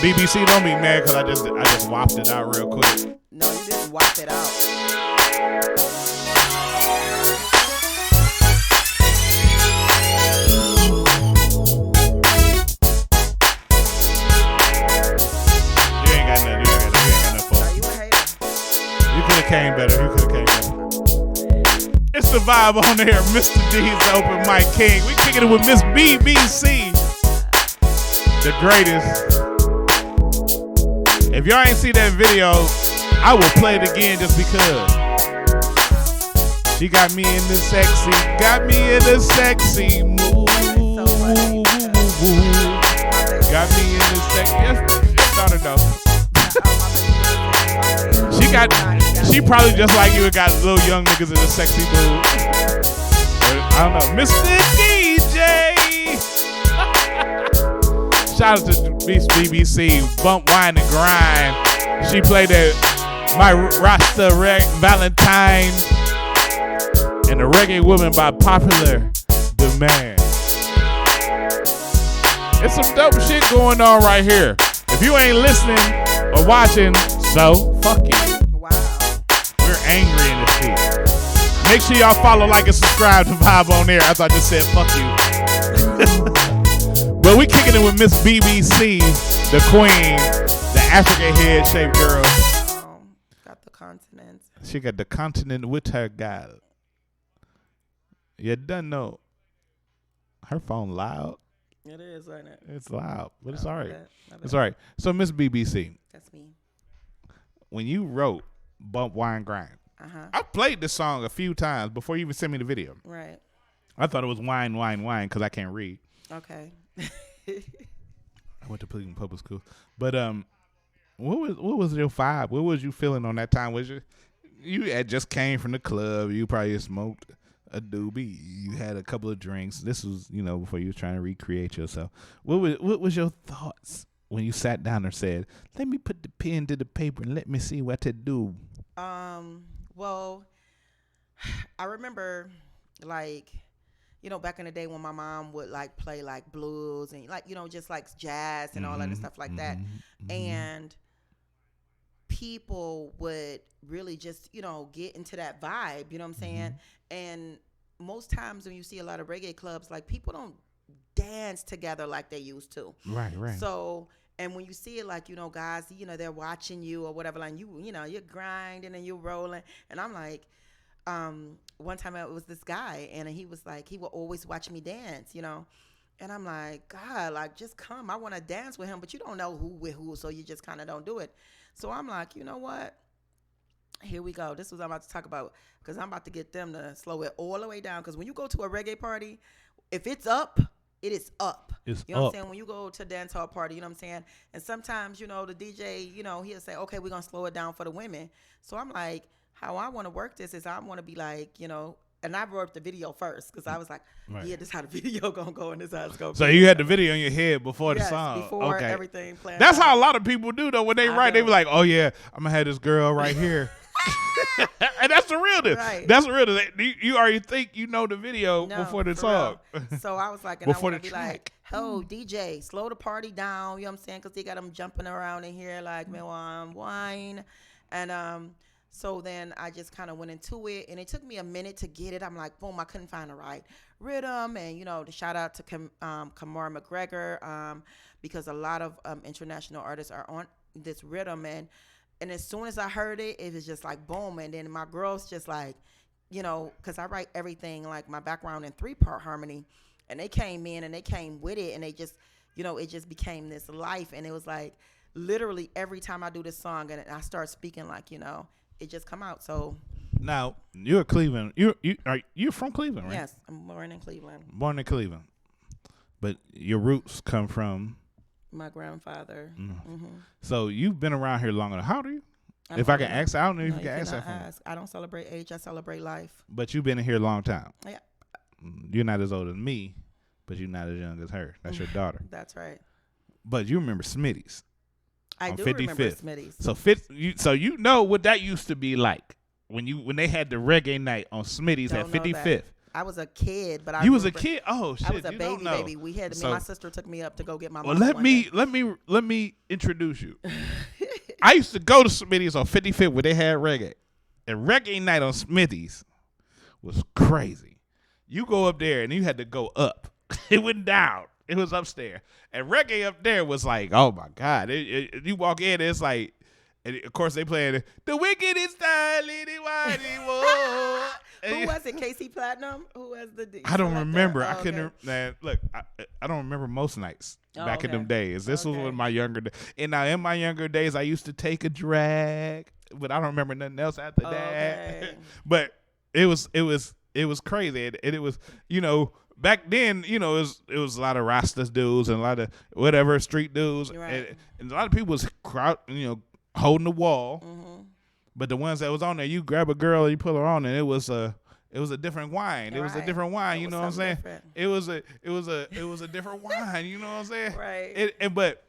BBC, don't be mad because I just whopped it out real quick. No, you just whopped it out. Came better. It's the vibe on there. Mr. D's Open Mic King. We kicking it with Miss BBC, the greatest. If y'all ain't see that video, I will play it again just because. She got me in the sexy mood. Got me in the sexy. Yes, daughter though. She probably just like you and got little young niggas in a sexy mood. I don't know. Mr. DJ. Shout out to Miss BBC. Bump, Wine, and Grind. She played that My Rasta Valentine and the Reggae Woman by popular demand. It's some dope shit going on right here. If you ain't listening or watching, so fuck you. We're angry in this feed. Make sure y'all follow, like, and subscribe to Vibe on Air after I just said fuck you. But we kicking it with Miss BBC, the queen, the African head shaped girl. Got the continent. She got the continent with her gal. You done know. Her phone loud. It is, ain't it? It's loud, but it's all right. It's all right. So, Miss BBC. That's me. When you wrote Bump, Wine, Grind, I played this song a few times before you even sent me the video. Right. I thought it was wine, wine, wine because I can't read. Okay. I went to Cleveland Public School, but what was your vibe? What was you feeling on that time? Was you had just came from the club? You probably smoked a doobie. You had a couple of drinks. This was before you were trying to recreate yourself. What was your thoughts when you sat down and said, "Let me put the pen to the paper and let me see what to do"? Well, I remember, like, back in the day when my mom would like play like blues and like just like jazz and all that stuff like that, and people would really just get into that vibe. You know what I'm saying? And most times when you see a lot of reggae clubs, like people don't dance together like they used to. Right. So, and when you see it, like, guys, they're watching you or whatever, like you're grinding and you're rolling. And I'm like, one time it was this guy and he was like, he would always watch me dance, and I'm like, God, like, just come. I want to dance with him, but you don't know who with who, so you just kind of don't do it. So I'm like, you know what? Here we go. This was what I'm about to talk about because I'm about to get them to slow it all the way down. Because when you go to a reggae party, if it's up, it is up. It's you know up. what I'm saying? When you go to a dance hall party, you know what I'm saying? And sometimes, the DJ, he'll say, okay, we're going to slow it down for the women. So I'm like, how I want to work this is I want to be like, and I wrote the video first because I was like, yeah, this is how the video going to go and this is how it's going to So you had the video in your head before the song. Before everything planned. That's how a lot of people do, though. When they write, they be like, oh, yeah, I'm going to have this girl right here. And that's the realness. Right. That's the realness. You already think you know the video before the song. So I was like, and before I want to be like, oh, DJ, slow the party down. You know what I'm saying? Because they got them jumping around in here like, wine. And so then I just kind of went into it. And it took me a minute to get it. I'm like, boom, I couldn't find the right rhythm. And, the shout out to Kamara McGregor because a lot of international artists are on this rhythm. And as soon as I heard it, it was just like boom. And then my girls just like, because I write everything like my background in 3-part harmony. And they came in and they came with it. And they just, it just became this life. And it was like literally every time I do this song and I start speaking like, it just come out. So now you're Cleveland. You're from Cleveland, right? Yes, I'm born in Cleveland. Born in Cleveland. But your roots come from my grandfather. So you've been around here long enough. How old are you? If I can ask, I don't know if you can ask that. I don't celebrate age. I celebrate life. But you've been in here a long time. Yeah. You're not as old as me, but you're not as young as her. That's your daughter. That's right. But you remember Smitty's. I do 55th. remember Smitty's. So so you know what that used to be like when they had the reggae night on Smitty's at 55th. I was a kid, but You was a kid? Oh shit! I was a baby. We had So- my sister took me up to go get my. Well, mama let me introduce you. I used to go to Smitty's on 55th where they had reggae, and reggae night on Smitty's was crazy. You go up there and you had to go up. It went down. It was upstairs, and reggae up there was like, oh my god! You walk in, it's like, and of course they playing the wickedest style anybody whoa. Who was it? Casey Platinum? Who was the? I don't remember. Oh, I couldn't. Man, look, I don't remember most nights back in them days. This was in my younger days. And now in my younger days, I used to take a drag, but I don't remember nothing else after that. But it was crazy, and it was, you know, back then, you know, it was a lot of Rastas dudes and a lot of whatever street dudes, and a lot of people was crowd, you know, holding the wall. Mm-hmm. But the ones that was on there, you grab a girl and you pull her on, and it was a different wine. It was a different wine. You know what I'm saying? It was a different wine. You know what I'm saying? Right. But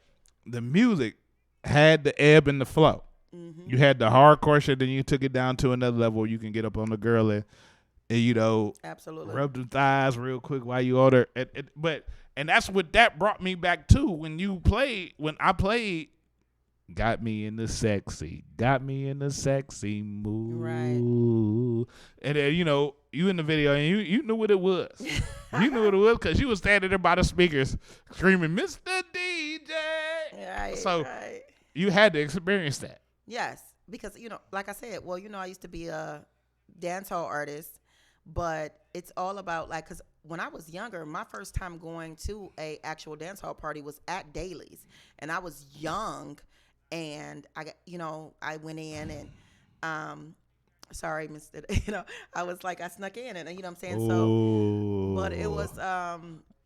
the music had the ebb and the flow. Mm-hmm. You had the hardcore shit, then you took it down to another level. You can get up on the girl and you know, absolutely rub the thighs real quick while you order. And that's what that brought me back to when I played. Got me in the sexy mood. Right. And then, you know, you in the video and you knew what it was. You knew what it was because you was standing there by the speakers screaming, Mr. DJ. Right, so right. You had to experience that. Yes, because, you know, like I said, well, you know, I used to be a dancehall artist, but it's all about, like, because when I was younger, my first time going to a actual dancehall party was at Daly's, and I was young. And I went in and, sorry, Mr. You know, I was like, I snuck in and, you know what I'm saying? Ooh. So, but it was,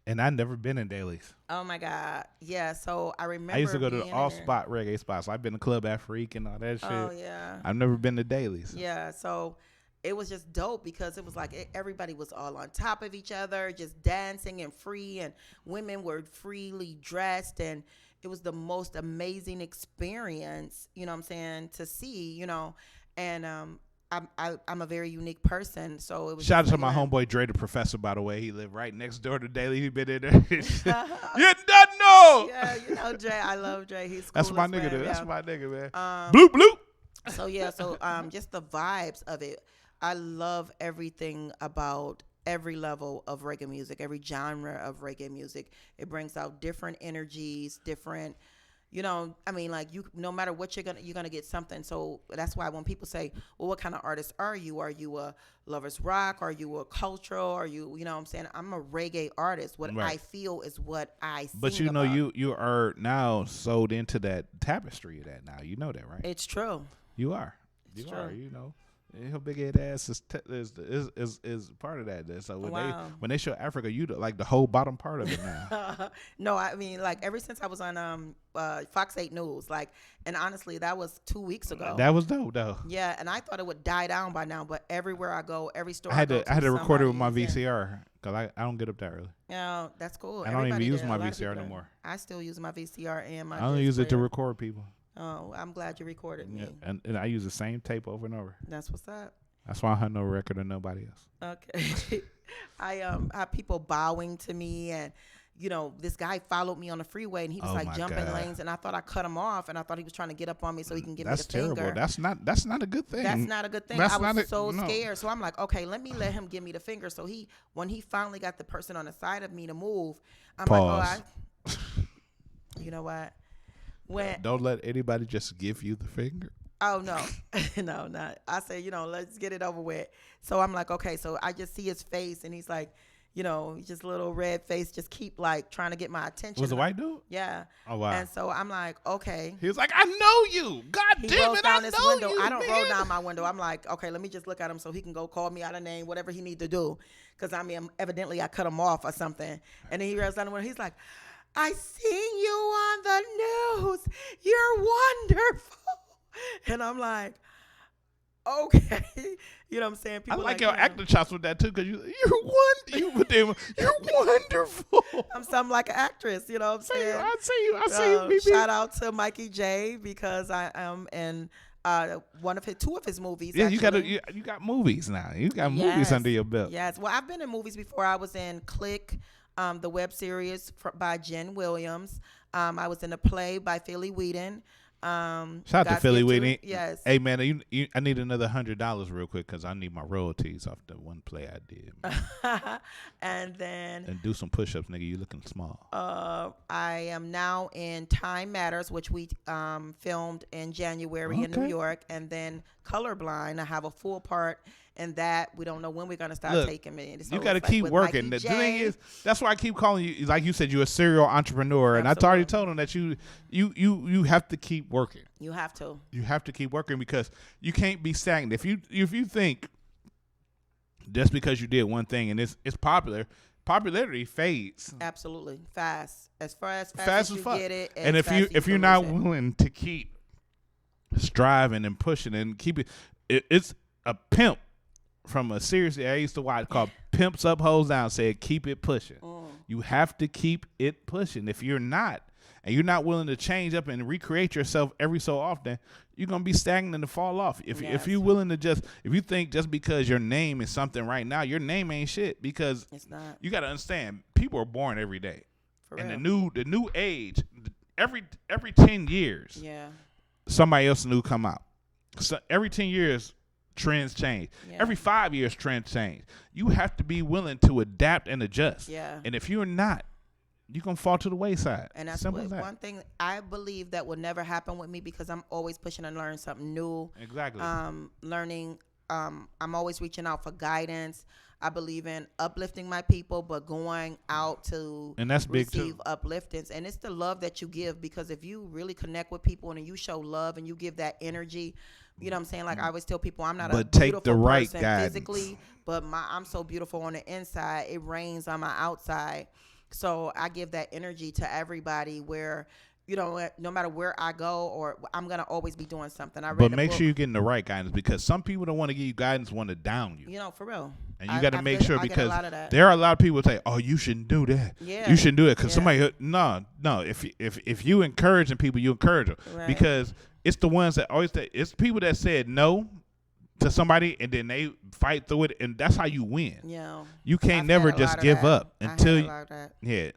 and I never been in Daly's. Oh my God. Yeah. So I remember. I used to go to the off spot reggae spots. So I've been to Club Afrique and all that shit. Oh yeah. I've never been to Daly's. Yeah. So it was just dope because it was like everybody was all on top of each other, just dancing and free, and women were freely dressed, and it was the most amazing experience, you know what I'm saying, to see, you know. And I'm a very unique person, so it was. Shout out to my homeboy Dre, the professor, by the way. He lived right next door to Daly. He been in there. You don't know. Yeah, you know Dre. I love Dre. He's cool. That's my as nigga. man, That's yeah. my nigga, man. Bloop bloop. So yeah, so just the vibes of it. I love everything about every level of reggae music, every genre of reggae music. It brings out different energies, different, you know, I mean, like, you, no matter what you're gonna get something. So that's why when people say, well, what kind of artist are you? Are you a lovers rock? Are you a cultural? Are you know what I'm saying? I'm a reggae artist. What I feel is what I sing But you know, about. you are now sold into that tapestry of that now. You know that, right? It's true. You are. It's you true. are, you know. Her big head ass is part of that. So when they show Africa, you like the whole bottom part of it now. No, I mean, like, ever since I was on Fox 8 News, like, and honestly, that was 2 weeks ago. That was dope, though. Yeah, and I thought it would die down by now, but everywhere I go, every store I had to record it with my somebody's in. VCR because I don't get up that early. Yeah, that's cool. I don't even Everybody use did. my A lot of VCR people no did. more. I still use my VCR and my. I don't disc use it to player. record people. Oh, I'm glad you recorded me. Yeah, and I use the same tape over and over. That's what's up. That's why I have no record of nobody else. Okay. I have people bowing to me, and you know, this guy followed me on the freeway, and he was like jumping lanes, and I thought I cut him off, and I thought he was trying to get up on me so he can give me the finger. That's terrible. That's not a good thing. That's not a good thing. I was so scared. So I'm like, okay, let me let him give me the finger. So when he finally got the person on the side of me to move, I'm like, oh, you know what? Don't let anybody just give you the finger. Oh, no. No, not. I say, you know, let's get it over with. So I'm like, okay. So I just see his face, and he's like, you know, just a little red face, just keep like trying to get my attention. Was it a white dude? Yeah. Oh, wow. And so I'm like, okay. He was like, I know you. God damn it, I know window. you, I don't man. roll down my window. I'm like, okay, let me just look at him so he can go call me out a name, whatever he need to do. Because, I mean, evidently I cut him off or something. And then he rolls down the window. He's like, I seen you on the news. You're wonderful. And I'm like, okay. You know what I'm saying? People I like your acting chops with that too, because you're wonderful. I'm something like an actress, you know what I'm saying? I see you, baby. Shout out to Mikey J, because I am in two of his movies. Yeah, actually. you got movies now. You got movies under your belt. Yes. Well, I've been in movies before. I was in Click, the web series by Jen Williams. I was in a play by Philly Whedon. Shout out to Philly Whedon. Yes. Hey man, I need another $100 real quick because I need my royalties off the one play I did. And do some push-ups, nigga. You looking small. I am now in Time Matters, which we filmed in January in New York, and then Colorblind. I have a full part in that. We don't know when we're gonna start taking it. So you got to keep working. The thing is, that's why I keep calling you. Like you said, you're a serial entrepreneur, and I already told him that you have to keep working. You have to. You have to keep working because you can't be stagnant. If you think just because you did one thing and it's popular, popularity fades. Absolutely, fast as fast as you fuck. Get it. And if you're not willing to keep striving and pushing and keep it's a pimp from a series that I used to watch called Pimps Up, Hoes Down said, keep it pushing. You have to keep it pushing. If you're not, and you're not willing to change up and recreate yourself every so often, you're going to be stagnant and fall off. If you're willing to if you think just because your name is something right now, your name ain't shit, because it's not. You got to understand, people are born every day. And the new age, every 10 years, somebody else new come out. So every 10 years, trends change. Every 5 years, trends change. You have to be willing to adapt and adjust. And if you're not, you're going to fall to the wayside. And that's one thing I believe that will never happen with me, because I'm always pushing to learn something new. Exactly. Learning. I'm always reaching out for guidance. I believe in uplifting my people, but going out to receive upliftings. And it's the love that you give, because if you really connect with people and you show love and you give that energy, you know what I'm saying? Like I always tell people, I'm not a beautiful person physically, but I'm so beautiful on the inside. It rains on my outside. So I give that energy to everybody where, you know, no matter where I go, or I'm going to always be doing something. But make sure you're getting the right guidance, because some people don't want to give you guidance, want to down you. You know, for real. And you got to make sure, because there are a lot of people who say, oh, you shouldn't do that. Yeah. You shouldn't do it. Because somebody, no. If you encouraging people, you encourage them. Right. Because it's the ones that always say, it's people that said no to somebody and then they fight through it, and that's how you win. Yeah. You can't never just give up until yeah.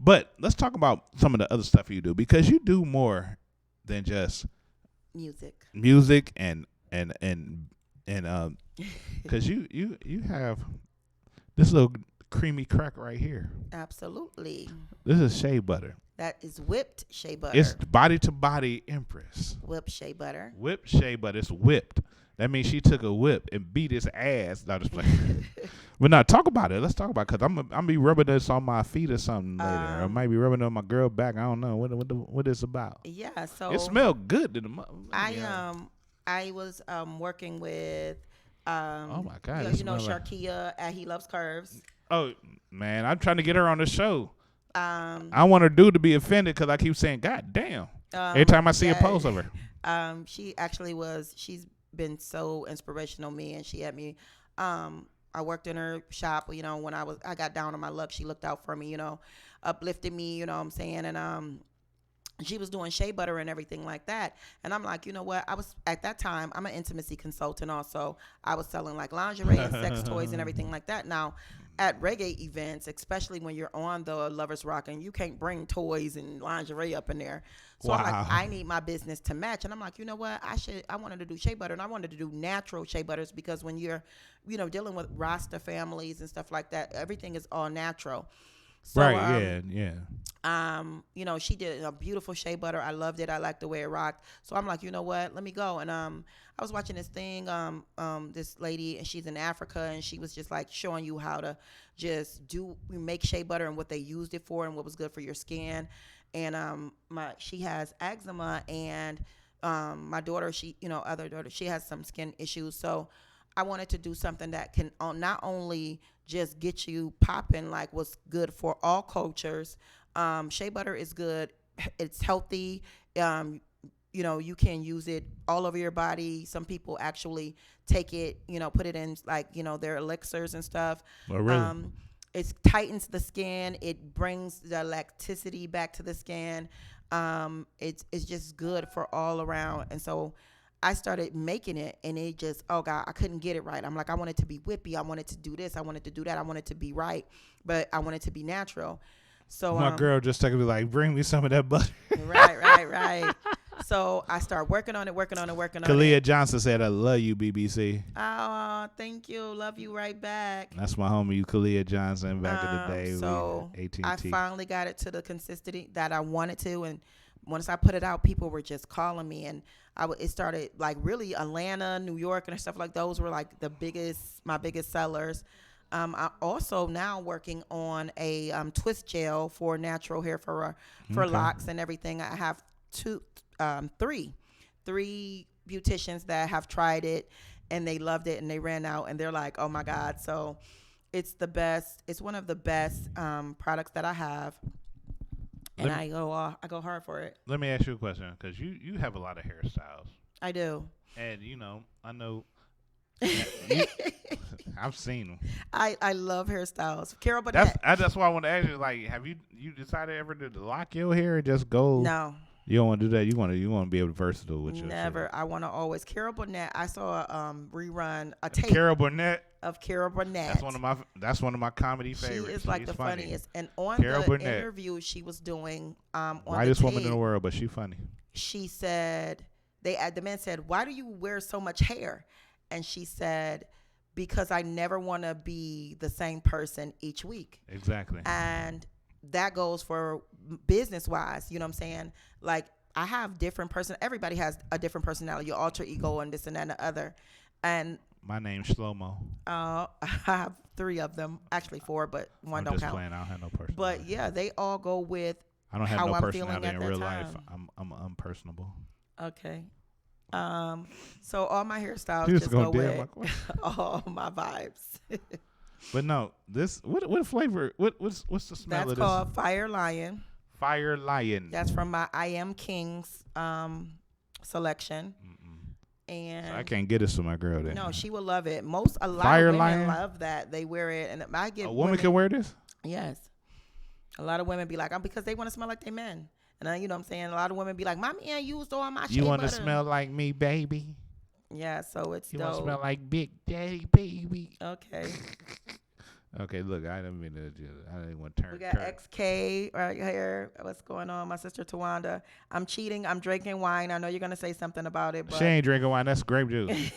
But let's talk about some of the other stuff you do, because you do more than just music and because you have this little creamy crack right here. Absolutely. This is shea butter. That is whipped shea butter. It's body to body Empress. Whipped shea butter. Whipped shea butter. It's whipped. That means she took a whip and beat his ass. No, just playing. But now talk about it. Let's talk about it, because I'm be rubbing this on my feet or something later. Or I might be rubbing it on my girl back. I don't know what it's about. Yeah, so it smelled good to the I was working with oh my God, you know Sharkia at He Loves Curves. Oh man, I'm trying to get her on the show. I want her dude to be offended because I keep saying, God damn. Every time I see a post of her. She actually she's been so inspirational to me, and she had me I worked in her shop, you know, when I got down on my luck. She looked out for me, you know, uplifted me, you know what I'm saying? And she was doing shea butter and everything like that. And I'm like, you know what? I was at that time, I'm an intimacy consultant also. I was selling like lingerie and sex toys and everything like that. Now, at reggae events, especially when you're on the Lovers Rock, and you can't bring toys and lingerie up in there. So I'm like, I need my business to match. And I'm like, you know what? I wanted to do shea butter, and I wanted to do natural shea butters, because when you're, you know, dealing with Rasta families and stuff like that, everything is all natural. So, right, yeah. You know, she did a beautiful shea butter. I loved it. I liked the way it rocked. So I'm like, you know what? Let me go. And I was watching this thing, this lady, and she's in Africa, and she was just like showing you how to just make shea butter and what they used it for and what was good for your skin. And she has eczema, and my daughter, other daughter, she has some skin issues. So I wanted to do something that can not only just get you popping, like what's good for all cultures. Shea butter is good. It's healthy. You know, you can use it all over your body. Some people actually take it, you know, put it in like, you know, their elixirs and stuff. Oh, really? It tightens the skin. It brings the elasticity back to the skin. It's just good for all around. And so I started making it, and it just, oh God, I couldn't get it right. I'm like, I wanted to be whippy. I wanted to do this. I wanted to do that. I wanted to be right, but I wanted to be natural. So my girl just texted me like, bring me some of that butter. Right. So I started working on it. Kalia Johnson said, I love you, BBC. Oh, thank you. Love you right back. That's my homie, Kalia Johnson, back in the day. So AT&T. I finally got it to the consistency that I wanted to. And once I put it out, people were just calling me. And it started like really Atlanta, New York, and stuff like those were like my biggest sellers. I'm also now working on a twist gel for natural hair for locks and everything. I have three beauticians that have tried it, and they loved it, and they ran out, and they're like, oh my God. So it's the best. It's one of the best products that I have. And I go hard for it. Let me ask you a question, because you have a lot of hairstyles. I do. And, I know I've seen them. I love hairstyles. Carol Burnett. That's why I want to ask you, like, have you decided ever to lock your hair or just go? No. You don't want to do that. You want to be able to versatile with your Never. shit. I want to always. Carol Burnett. I saw a rerun, a tape. Carol Burnett. Of Carol Burnett. That's one of my comedy favorites. She is like the funniest. And on Carol the Burnett. interview she was doing, on whitest the woman tape, in the world, but she funny. She said, the man said, why do you wear so much hair? And she said, because I never want to be the same person each week. Exactly. And that goes for business wise. You know what I'm saying? Like, I have different everybody has a different personality, your alter ego and this and that and the other. And my name's Shlomo. I have 3 of them, actually 4, but one don't count. Playing. I don't have no personality. But yeah, they all go with I don't have how no I'm personality feeling at in real that life. time. I'm unpersonable. Okay. So all my hairstyles You're just go with my all my vibes. But no, this what flavor? What's the smell of this? That's called Fire Lion. Fire Lion. That's from my I Am Kings selection. And so I can't get this to my girl then. No, she will love it. A lot Fire of women Lion? love that. They wear it, and I get a woman can wear this. Yes, a lot of women be like, because they want to smell like their men, and you know what I'm saying. A lot of women be like, my man used all my. You want to smell like me, baby? Yeah, so it's you dope. want to smell like Big Daddy, baby? Okay. Okay, look, I didn't mean to. I didn't want to turn. We got XK right here. What's going on? My sister Tawanda. I'm cheating. I'm drinking wine. I know you're gonna say something about it, but she ain't drinking wine. That's grape juice.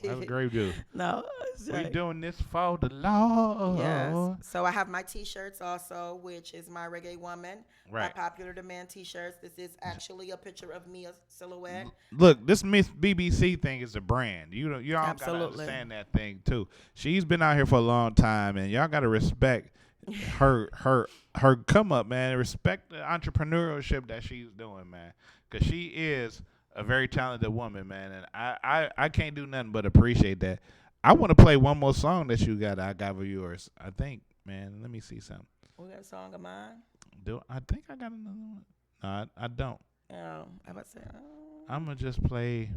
That's grape juice. No, we doing this for the Lord. Yes. So I have my T-shirts also, which is my Reggae Woman. Right. My Popular Demand T-shirts. This is actually a picture of me, a silhouette. Look, this Miss BBC thing is a brand. Y'all gotta understand that thing too. She's been out here for a long time, and y'all gotta respect her come up, man. Respect the entrepreneurship that she's doing, man, because she is a very talented woman, man, and I can't do nothing but appreciate that. I want to play one more song that you got. I got for yours. I think, man. Let me see something. We got a song of mine. I think I got another one. No, I don't. Oh, I about to say. I'm gonna just play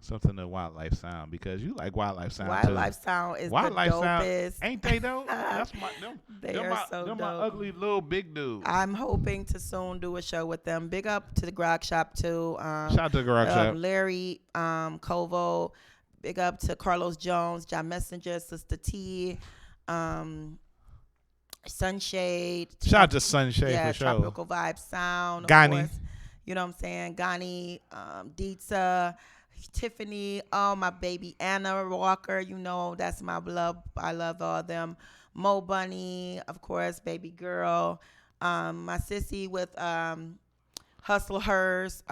something to Wildlife Sound because you like Wildlife Sound. Wildlife Sound is Wildlife the dopest. Sound, ain't they though? That's my them my ugly little big dudes. I'm hoping to soon do a show with them. Big up to the Grog Shop too. Shout out to the Grog Shop. Larry Kovo. Big up to Carlos Jones, John Messenger, Sister T, Sunshade. Shout out to Sunshade for sure. Tropical Vibe Sound. Gani. You know what I'm saying? Gani, Deetsa, Tiffany, my baby Anna Walker. You know, that's my love. I love all of them. Mo Bunny, of course, baby girl. My sissy with Hustle Hers.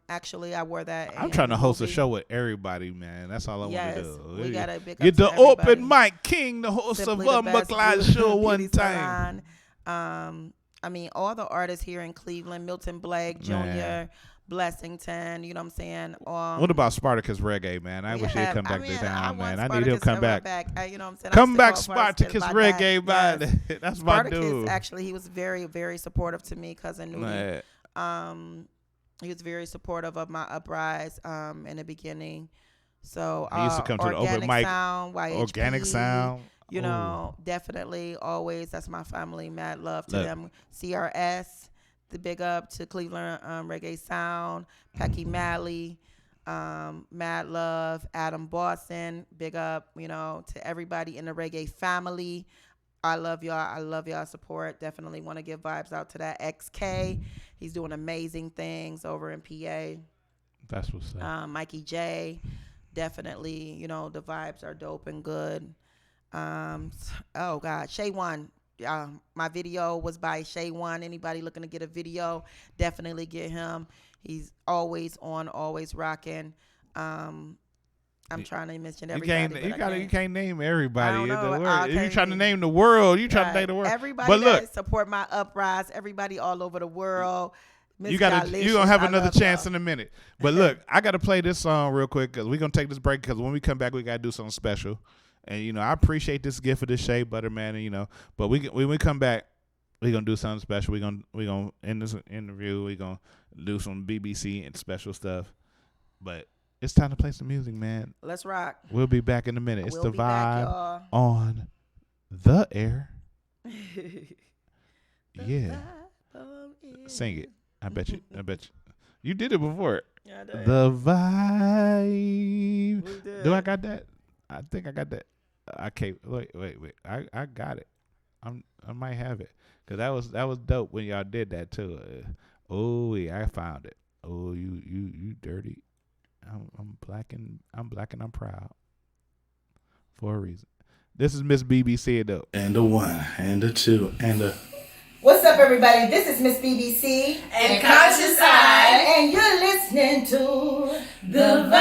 Actually, I wore that. I'm trying to host a show with everybody, man. That's all I want to do. We got a big get the open mic king, the host of McLeod show one time. I mean, all the artists here in Cleveland, Milton Blake Jr., Blessington, you know what I'm saying? What about Spartacus Reggae, man? I wish he'd come back to town, man. I need him to come back. You know what I'm saying? Come back, Spartacus Reggae, man. Yes. That's my dude. Spartacus, actually, he was very, very supportive to me, Cousin Nudie. He was very supportive of my uprise in the beginning. So he used to come to the open mic. Organic Sound. You know, definitely, always. That's my family. Mad love to them. CRS, the big up to Cleveland Reggae Sound, Pecky Malley, Mad love, Adam Boston. Big up, to everybody in the reggae family. I love y'all. I love y'all support. Definitely want to give vibes out to that XK. He's doing amazing things over in PA. That's what's up. Mikey J. Definitely, the vibes are dope and good. Oh God, Shay One. My video was by Shay One. Anybody looking to get a video, definitely get him. He's always on, always rocking. I'm trying to mention everybody. You can't name everybody in the world. If Okay. you're trying to name the world, you trying to name the world. Everybody but look, that support my uprise, everybody all over the world. you're gonna have another chance in a minute. But look, I gotta play this song real quick because we're gonna take this break because when we come back we gotta do something special. And I appreciate this gift of this Shea Butter, man. And but when we come back, we're gonna do something special. We're gonna end this interview. We're gonna do some BBC and special stuff. But it's time to play some music, man. Let's rock. We'll be back in a minute. It's We'll the be vibe back, on the air. Yeah. Sing it. I bet you. You did it before. Yeah, I did. The vibe. Do I got that? I think I got that. I can't. Wait. I got it. I might have it because that was dope when y'all did that too. I found it. Oh, you dirty. I'm black and I'm proud for a reason. This is Miss BBC though. And a 1, and a 2, and a. What's up, everybody? This is Miss BBC and Conscious Eye, and you're listening to the vibe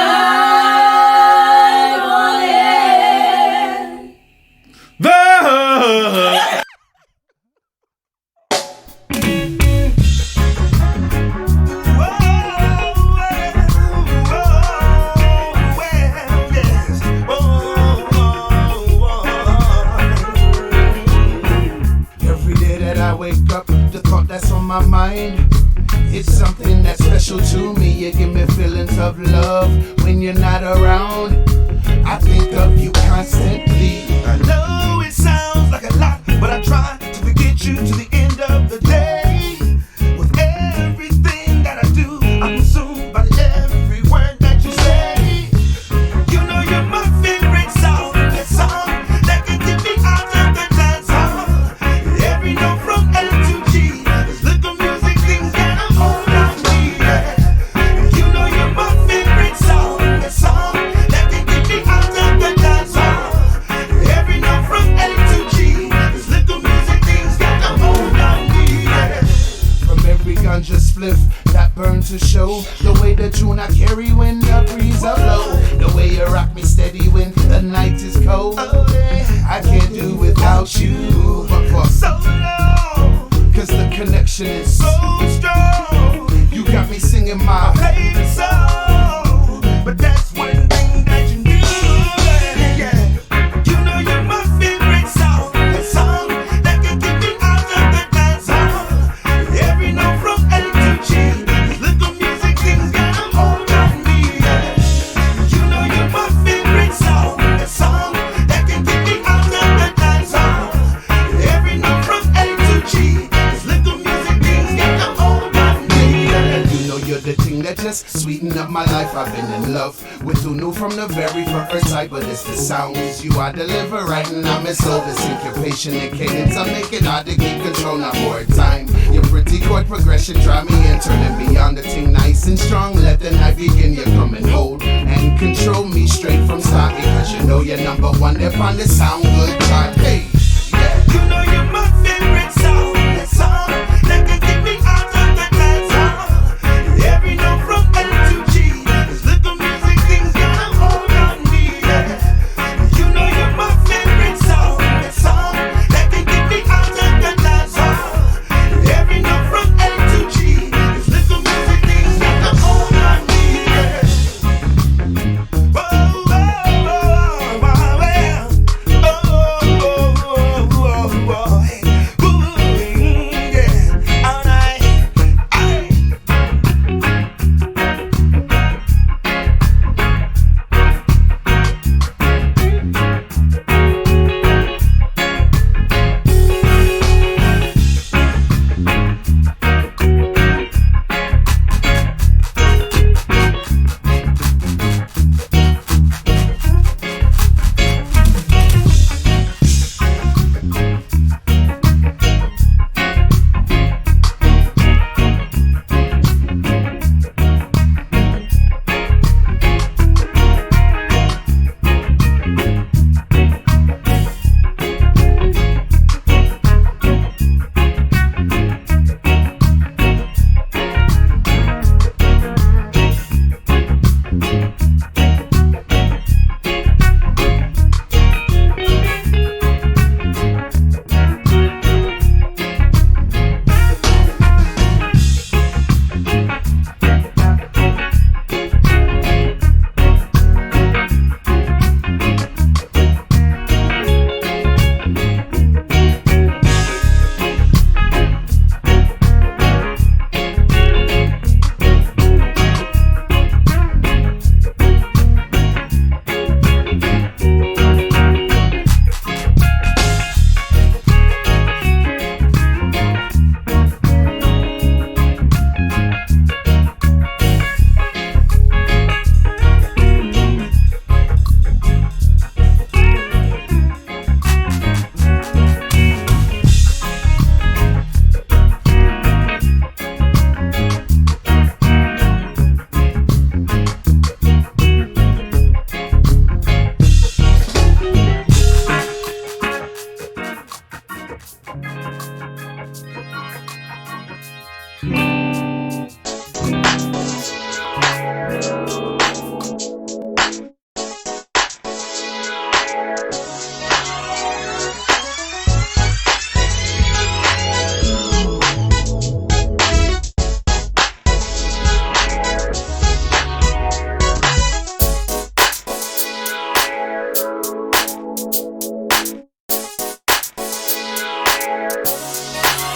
on air. The I wake up, the thought that's on my mind, it's something that's special to me. You give me feelings of love when you're not around. I think of you constantly. I know it sounds like a lot, but I try to forget you to the end of the day. With everything that I do, I'm consumed by every word that you say. You know you're my favorite song, that song that can get me out of the dance hall. Every note from A to G, this little music thing's got a hold on me. You know you're my favorite song, that song that can get me out of the dance hall. Every note from A to G, this little music thing's got a hold on me. From every ganja spliff that burns to show, the way the tune I carry when the breeze are blow, the way you rock me steady when the night is cold. I can't do without you, but for so long, cause the connection is so strong. You got me singing my favorite song, but that's one thing that you knew. Yeah. You know you're my favorite song, that song that can get me out of the dance hall. Every note from A to G, this little music thing's got a hold on me. Yeah. You know you're my favorite song, that song that can get me out of the dance hall. Every note from A to G, this little music thing's got a hold on me. Yeah. You know you're the thing that just sweeten up my life. I've been in love with who knew from the very first sight, but it's the sounds you I deliver right, and I miss all the syncopation and cadence. I make it hard to keep control, not more time. Your pretty chord progression drive me in, turning me on the thing nice and strong. Let the night begin, you come and hold and control me straight from start, because you know you're number one if on the sound good chart. Hey, yeah. You know you're my favorite song, that song that can get me out of the dance hall. Every note from A to G, this little music thing's got a hold on me. Yeah. You know you're my favorite song, that song that can get me out of the dance hall. Every note from A to G, this little music thing's got a hold on me. Yeah. Whoa, whoa, whoa, whoa, whoa, whoa.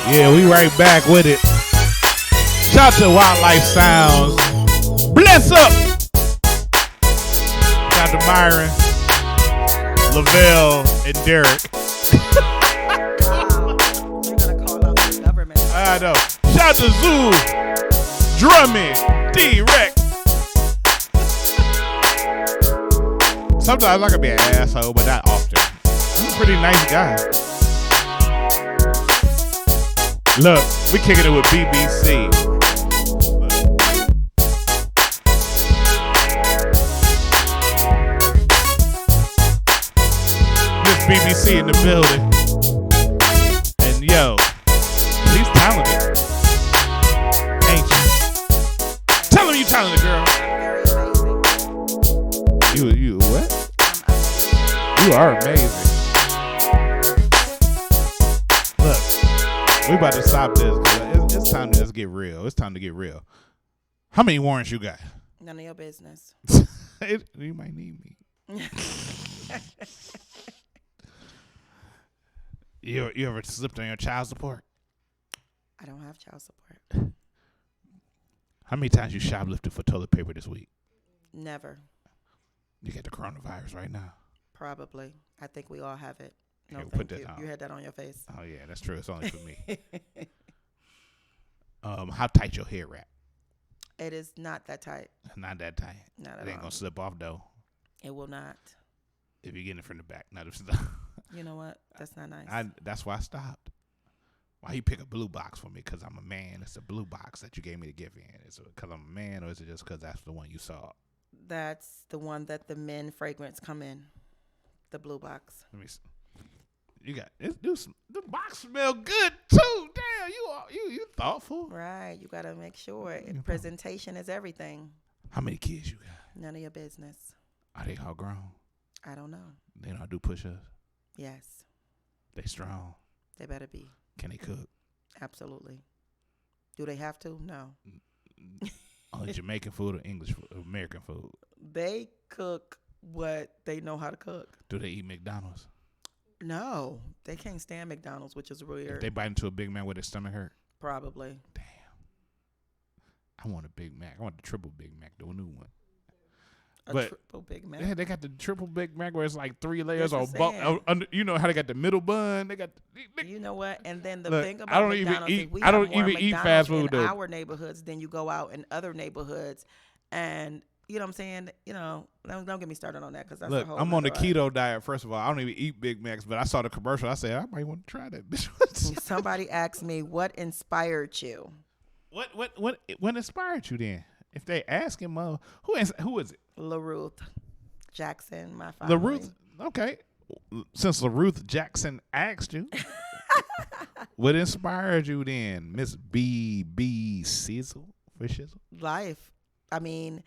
Yeah, we right back with it. Shout out to Wildlife Sounds. Bless up. Shout out to Myron, Lavelle, and Derek. I know. Shout out to Zoo, Drummond, D-Rex. Sometimes I can be an asshole, but not often. I'm a pretty nice guy. Look, we kicking it with BBC. Miss BBC in the building. And yo, she's talented. Ain't you? Tell him you talented, girl. You what? You are amazing. Look, we about to stop this. It's time to just get real. It's time to get real. How many warrants you got? None of your business. You might need me. You ever slipped on your child support? I don't have child support. How many times you shoplifted for toilet paper this week? Never. You got the coronavirus right now. Probably. I think we all have it. No, we'll thank put you. that on. You had that on your face. Oh yeah, that's true. It's only for me. How tight your hair wrap? It is not that tight. Not that tight. Not at all. It ain't gonna slip off though. It will not. If you get it from the back, not if You know what? That's not nice. That's why I stopped. Why you pick a blue box for me? Because I'm a man. It's a blue box that you gave me to give in. Is it because I'm a man, or is it just because that's the one you saw? That's the one that the men fragrance come in. The blue box. Let me see. You got the box smell good too. Damn, you thoughtful. Right. You gotta make sure presentation is everything. How many kids you got? None of your business. Are they all grown? I don't know. They don't do push-ups? Yes. They strong? They better be. Can they cook? Absolutely. Do they have to? No. Only Jamaican food or English food, American food? They cook what they know how to cook. Do they eat McDonald's? No. They can't stand McDonald's, which is weird. If they bite into a Big Mac, would their stomach hurt? Probably. Damn. I want a Big Mac. I want the triple Big Mac, the new one. Triple Big Mac? Yeah, they got the triple Big Mac where it's like 3 layers under. You know how they got the middle bun? They got. You know what? And then the Look, thing about McDonald's is we have more McDonald's fast food in though. our neighborhoods than you go out in other neighborhoods, and you know what I'm saying? You know, don't get me started on that because that's Look, a whole. I'm on the nother keto diet. First of all, I don't even eat Big Macs, but I saw the commercial. I said I might want to try that. Somebody asked me what inspired you. What inspired you then? If they ask him, who is it? LaRuth Jackson, my family. LaRuth, okay. Since LaRuth Jackson asked you, what inspired you then, Miss B Sizzle for Shizzle? Life. I mean,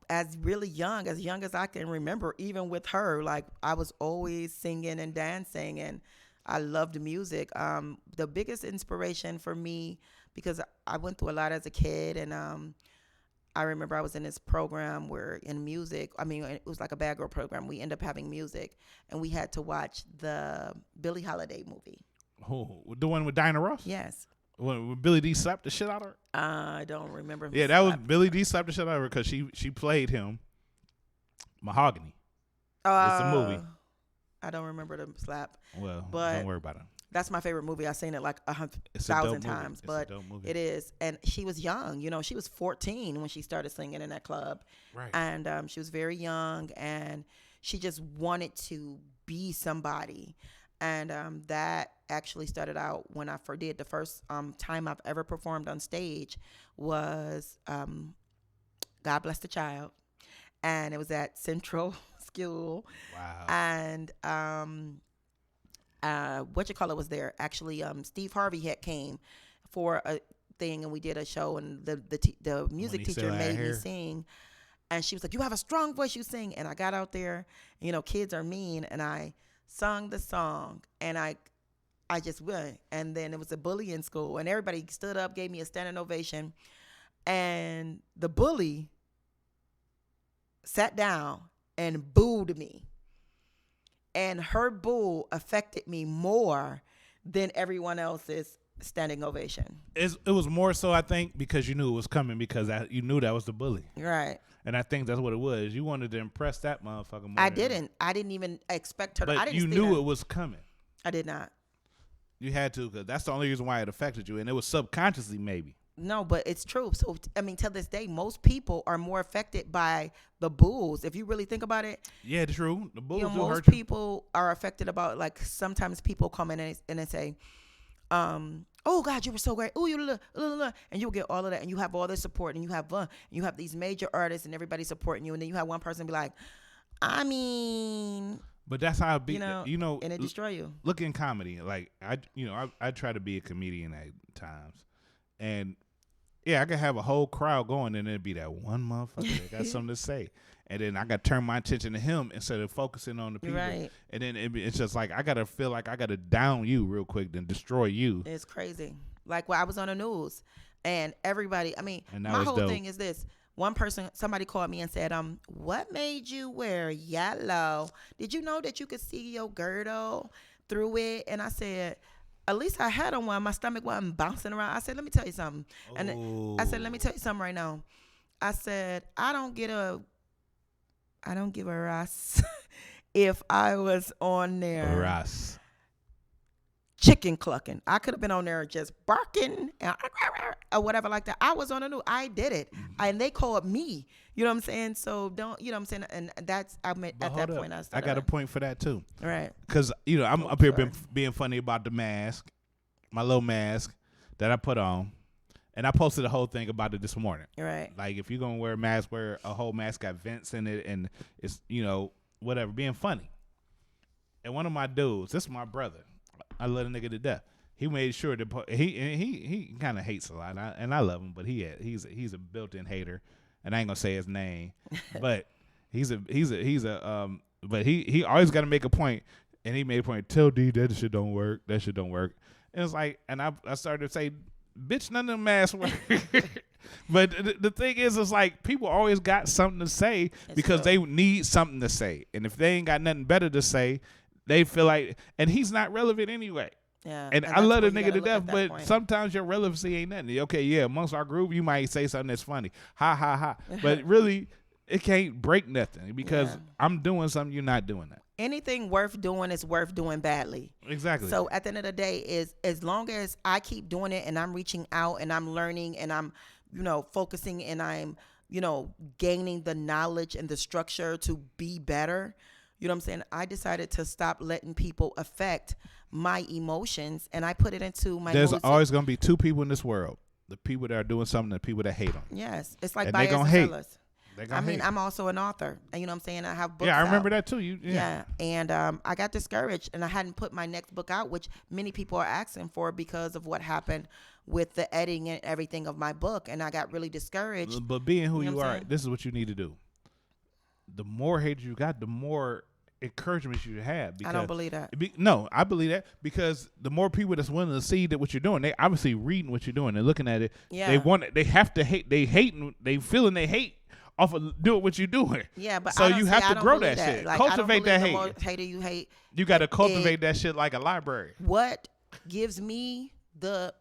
as young as I can remember, even with her, like I was always singing and dancing, and I loved music. The biggest inspiration for me, because I went through a lot as a kid, and I remember I was in this program where in music, I mean, it was like a bad girl program. We ended up having music, and we had to watch the Billie Holiday movie. Oh, the one with Diana Ross? Yes. When Billy D slapped the shit out of her? I don't remember. Yeah, that was Billy D slapped the shit out of her because she played him. Mahogany. It's a movie. I don't remember the slap. Well, but don't worry about it. That's my favorite movie. I've seen it like 1,000 times, but it is. And she was young. You know, she was 14 when she started singing in that club. Right. And she was very young, and she just wanted to be somebody. And that actually started out when I did the first time I've ever performed on stage was God Bless the Child. And it was at Central School. Wow. And was there. Actually, Steve Harvey had came for a thing, and we did a show, and the music teacher made me sing. And she was like, "You have a strong voice, you sing." And I got out there, and, you know, kids are mean, and I sung the song, and I just went. And then it was a bully in school, and everybody stood up, gave me a standing ovation. And the bully sat down and booed me. And her boo affected me more than everyone else's standing ovation. It was more so, I think, because you knew it was coming, because you knew that was the bully. Right. And I think that's what it was. You wanted to impress that motherfucker more. I didn't even expect her. But I didn't you see knew that. it was coming. I did not. You had to, because that's the only reason why it affected you. And it was subconsciously, maybe. No, but it's true. So, I mean, till this day, most people are more affected by the bulls. If you really think about it. Yeah, it's true. The bulls do most hurt you. people are affected about, like, sometimes people come in and they say, oh, God, you were so great. Oh, and you'll get all of that. And you have all this support, and you have fun. And you have these major artists and everybody supporting you. And then you have one person be like, I mean. But that's how it be. You know, and it destroy you. Look in comedy. Like, I try to be a comedian at times. And yeah, I could have a whole crowd going, and it'd be that one motherfucker that got something to say, and then I got to turn my attention to him instead of focusing on the people. Right. And then it's just like I gotta feel like I gotta down you real quick, then destroy you. It's crazy. Like, I was on the news, and everybody. I mean, my whole thing is this. One person, somebody called me and said, what made you wear yellow? Did you know that you could see your girdle through it? And I said, at least I had on one. My stomach wasn't bouncing around. I said, let me tell you something. And I said, let me tell you something right now. I said, I don't give a Ross if I was on there. Ross. Chicken clucking. I could have been on there just barking or whatever like that. I was on the news. I did it. And they called me. You know what I'm saying? So don't, you know what I'm saying? And that's, at that point, I got a point for that too. Right. Because, I'm up here being funny about the mask, my little mask that I put on. And I posted a whole thing about it this morning. Right. Like, if you're going to wear a mask where a whole mask got vents in it and it's, whatever, being funny. And one of my dudes, this is my brother. I love a nigga to death. He made sure that he kind of hates a lot, and I love him, but he's a built-in hater, and I ain't gonna say his name, but but he always got to make a point, and he made a point. Tell D that shit don't work. That shit don't work. And it's like, and I started to say, bitch, none of them masks work. But the thing is, it's like people always got something to say because they need something to say, and if they ain't got nothing better to say, they feel like, and he's not relevant anyway. Yeah, and I love the nigga to death, but sometimes your relevancy ain't nothing. Okay, yeah, amongst our group, you might say something that's funny. Ha, ha, ha. But really, it can't break nothing because I'm doing something, you're not doing that. Anything worth doing is worth doing badly. Exactly. So at the end of the day, is as long as I keep doing it and I'm reaching out and I'm learning and I'm, focusing and I'm, gaining the knowledge and the structure to be better. You know what I'm saying? I decided to stop letting people affect my emotions, and I put it into my There's music. Always going to be two people in this world. The people that are doing something and the people that hate them. Yes. It's like and buyers and hate. sellers. I mean, I'm also an author, and you know what I'm saying? I have books Yeah, I remember out. that too. Yeah. And I got discouraged, and I hadn't put my next book out, which many people are asking for because of what happened with the editing and everything of my book, and I got really discouraged. But being who you are, this is what you need to do. The more hate you got, the more encouragement you have. I don't believe that. No, I believe that because the more people that's willing to see that what you're doing, they obviously reading what you're doing and looking at it. Yeah. They want it. They have to hate. They hating. They feeling they hate off of doing what you're doing. Yeah, but so you have to grow that shit. Like, cultivate that hate. The more hater you hate. You got to cultivate that shit like a library. What gives me the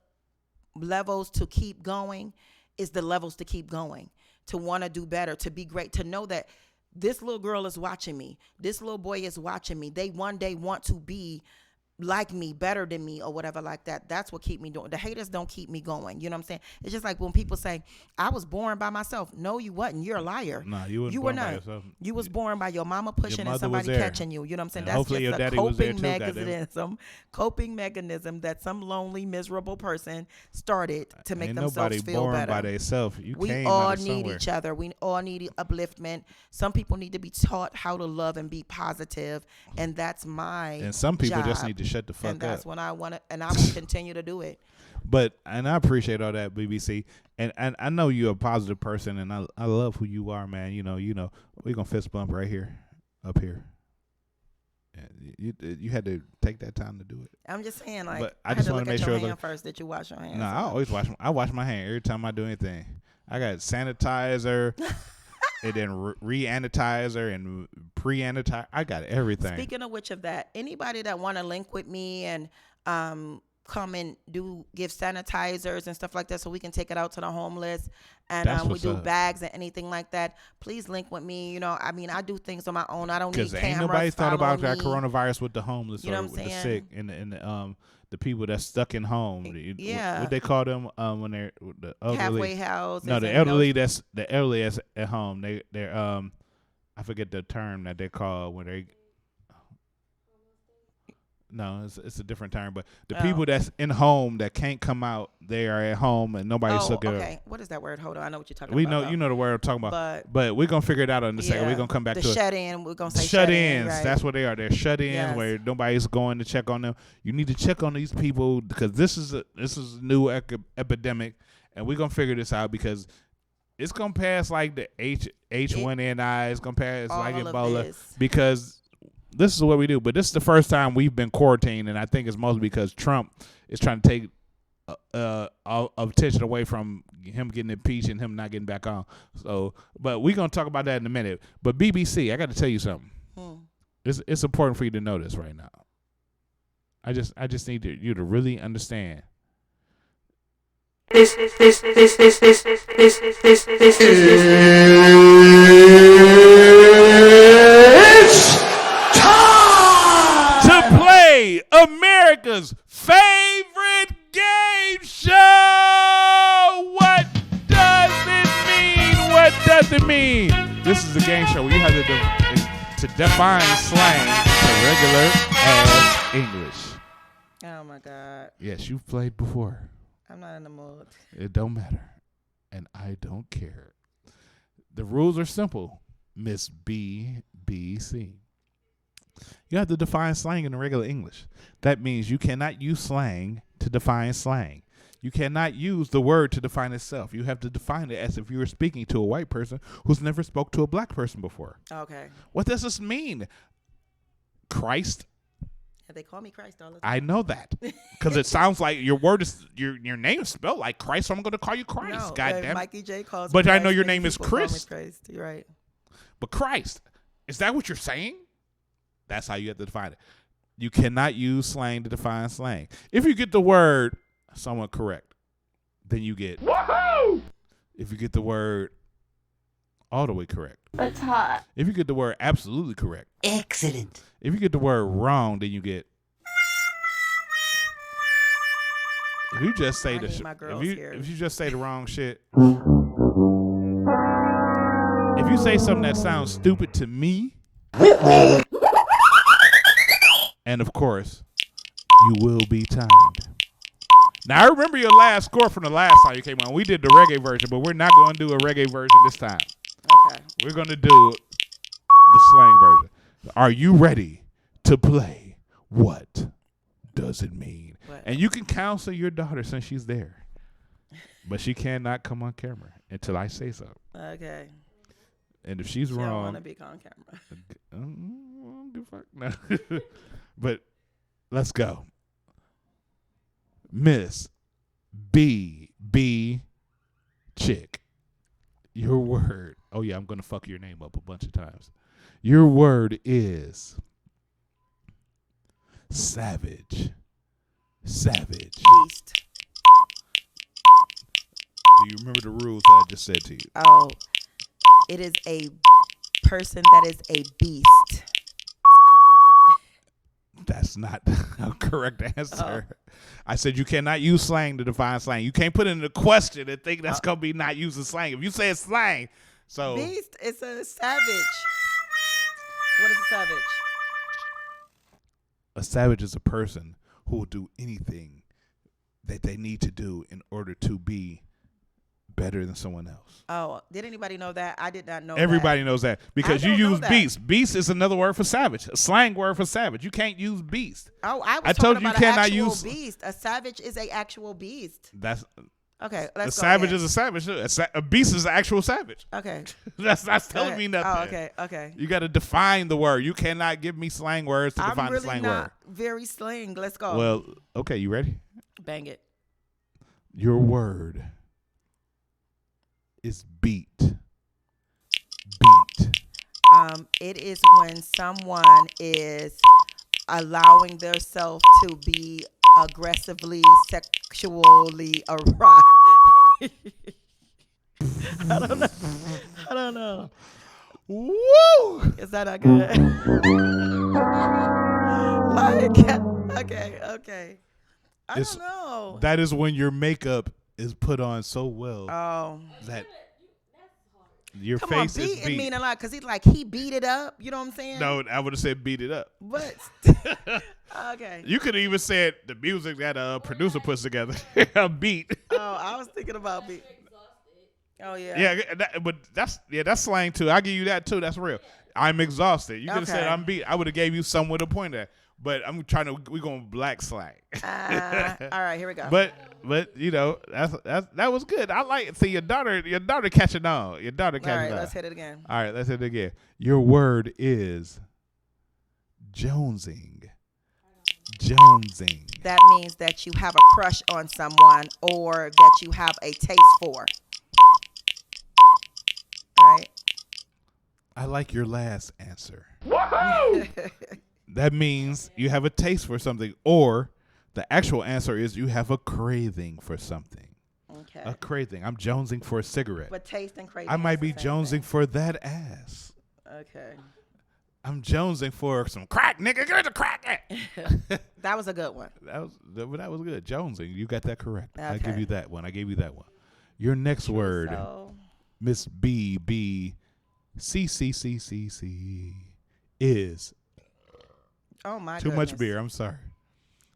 levels to keep going is the levels to keep going, to want to do better, to be great, to know that this little girl is watching me. This little boy is watching me. They one day want to be like me, better than me, or whatever like that. That's what keep me doing. The haters don't keep me going. You know what I'm saying? It's just like when people say, I was born by myself. No, you wasn't. You're a liar. Nah, you wasn't born by yourself. You was born by your mama pushing and somebody catching you. You know what I'm saying? And that's hopefully just your a daddy was there coping coping mechanism that some lonely, miserable person started to make Ain't themselves nobody feel born better. by themselves. We all need each other. We all need upliftment. Some people need to be taught how to love and be positive, and that's my And some people job. just need to shut the fuck And that's up. when I want to, and I will continue to do it. And I appreciate all that, BBC. And I know you're a positive person, and I love who you are, man. You know, we're gonna fist bump right here, up here. You had to take that time to do it. I'm just saying, like, but I just want to make sure. First, did you wash your hands? No, I always wash. I wash my hand every time I do anything. I got sanitizer, and then re-anitizer and pre-anitizer. I got everything. Speaking of which, of that, anybody that want to link with me and come and give sanitizers and stuff like that, so we can take it out to the homeless. And we do bags and anything like that. Please link with me. I mean, I do things on my own. I don't need cameras. Because ain't nobody thought about that coronavirus with the homeless or with the sick and the people that's stuck in home. What they call them when they're the elderly. Halfway house. No, the elderly that's at home. They're I forget the term that they call when they. No, it's a different term, but the people that's in home that can't come out, they are at home and nobody's looking. Okay, what is that word? Hold on, I know what you're talking about. You know the word I'm talking about. But we're gonna figure it out in a second. We're gonna come back to the shut-in. We're gonna say shut-ins. Right? That's what they are. They're shut-ins where nobody's going to check on them. You need to check on these people because this is a new epidemic, and we're gonna figure this out because it's gonna pass like the H1N1. It's gonna pass like Ebola because. This is what we do, but this is the first time we've been quarantined, and I think it's mostly because Trump is trying to take attention away from him getting impeached and him not getting back on. So, but we're gonna talk about that in a minute. But BBC, I got to tell you something. It's important for you to know this right now. I just need you to really understand. This America's favorite game show. What does it mean? What does it mean? This is a game show where you have to define slang to regular as English. Oh my God. Yes, you've played before. I'm not in the mood. It don't matter, and I don't care. The rules are simple, Miss BBC. You have to define slang in the regular English. That means you cannot use slang to define slang. You cannot use the word to define itself. You have to define it as if you were speaking to a white person who's never spoke to a black person before. Okay. What does this mean? Christ? Yeah, they call me Christ all the time. I know that because it sounds like your word is your name is spelled like Christ, so I'm going to call you Christ. No, goddamn. Mikey J calls but me I Christ. know your name is Chris. Christ. You're right. But Christ, is that what you're saying? That's how you have to define it. You cannot use slang to define slang. If you get the word somewhat correct, then you get woohoo. If you get the word all the way correct, that's hot. If you get the word absolutely correct, Excellent. If you get the word wrong, then you get. If you just say if you just say the wrong shit, if you say something that sounds stupid to me. And of course, you will be timed. Now, I remember your last score from the last time you came on. We did the reggae version, but we're not going to do a reggae version this time. Okay. We're going to do the slang version. Are you ready to play What Does It Mean? What? And you can counsel your daughter since she's there. But she cannot come on camera until I say so. Okay. And if she's wrong. I don't want to be on camera. I don't give a fuck. No. But let's go. Miss B Chick. Your word. Oh yeah, I'm gonna fuck your name up a bunch of times. Your word is savage. Savage. Beast. Do you remember the rules that I just said to you? Oh, it is a person that is a beast. That's not a correct answer. I said you cannot use slang to define slang. You can't put it in the question and think that's going to be not using slang. If you say it's slang, so. Beast is a savage. What is a savage? A savage is a person who will do anything that they need to do in order to be better than someone else. Oh, did anybody know that? I did not know Everybody knows that because you use beast. Beast is another word for savage, a slang word for savage. You can't use beast. Oh, I was told talking you about cannot an actual use beast. A savage is an actual beast. That's okay. A savage is a savage. A beast is an actual savage. Okay. That's telling me nothing. Oh, okay. Okay. You got to define the word. You cannot give me slang words to define the slang word. Very slang. Let's go. Well, okay. You ready? Bang it. Your word is beat. Beat. It is when someone is allowing themselves to be aggressively, sexually aroused. I don't know. Woo! Is that not good? Okay. I don't know. That is when your makeup is put on so well that your Come face on, is beat beat. mean a lot because he beat it up. You know what I'm saying? No, I would have said beat it up. But okay. You could have even said the music that a producer puts together. A beat. Oh, I was thinking about beat. Oh yeah. Yeah, but that's slang too. I give you that too. That's real. I'm exhausted. You could have said I'm beat. I would have gave you some with a pointer. But we're going black slang. All right, here we go. But you know that was good. I like. See your daughter catching on. Your daughter catching on. All right, let's hit it again. All right, let's hit it again. Your word is jonesing. Jonesing. That means that you have a crush on someone or that you have a taste for. Right? I like your last answer. Woohoo! That means you have a taste for something, or the actual answer is you have a craving for something. Okay. A craving. I'm jonesing for a cigarette. But taste and craving. I might be jonesing for that ass. Okay. I'm jonesing for some crack, nigga. Give me the crack. That was a good one. That was good. Jonesing. You got that correct. Okay. I give you that one. Your next word, Miss B C is. Oh my Too goodness. much beer. I'm sorry.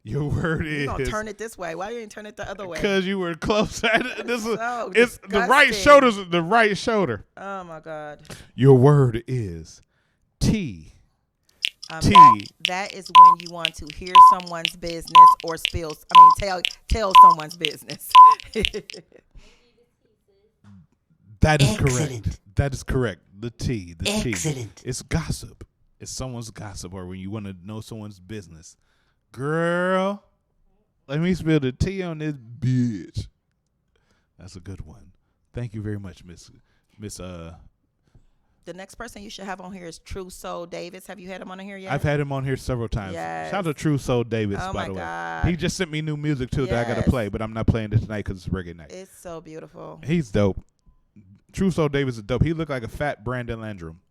Your word is. You gonna turn it this way? Why you ain't turn it the other way? Because you were close. It's disgusting. the right shoulder's the right shoulder. Oh my God. Your word is tea. That is when you want to hear someone's business or tell someone's business. That is correct. That is correct. The tea. Excellent. It's gossip. It's someone's gossip, or when you want to know someone's business. Girl, let me spill the tea on this bitch. That's a good one. Thank you very much, Miss. The next person you should have on here is True Soul Davis. Have you had him on here yet? I've had him on here several times. Yes. Shout out to True Soul Davis, by the way. God. He just sent me new music, too, that I got to play, but I'm not playing it tonight because it's reggae night. It's so beautiful. He's dope. True Soul Davis is dope. He looked like a fat Brandon Landrum.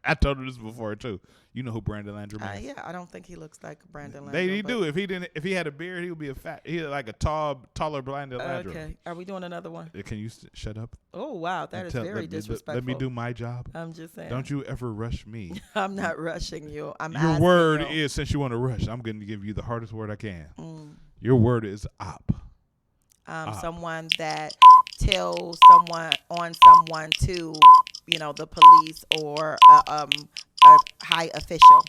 I told him this before, too. You know who Brandon Landrum is? Yeah, I don't think he looks like Brandon Landrum. He do. If he had a beard, he would be a fat. He like a taller Brandon Landrum. Okay. Are we doing another one? Can you shut up? Oh wow, that is very disrespectful. Let me do my job. I'm just saying. Don't you ever rush me. I'm not rushing you. Your word is, since you want to rush, I'm going to give you the hardest word I can. Your word is op. Someone that tells someone to, the police or a high official.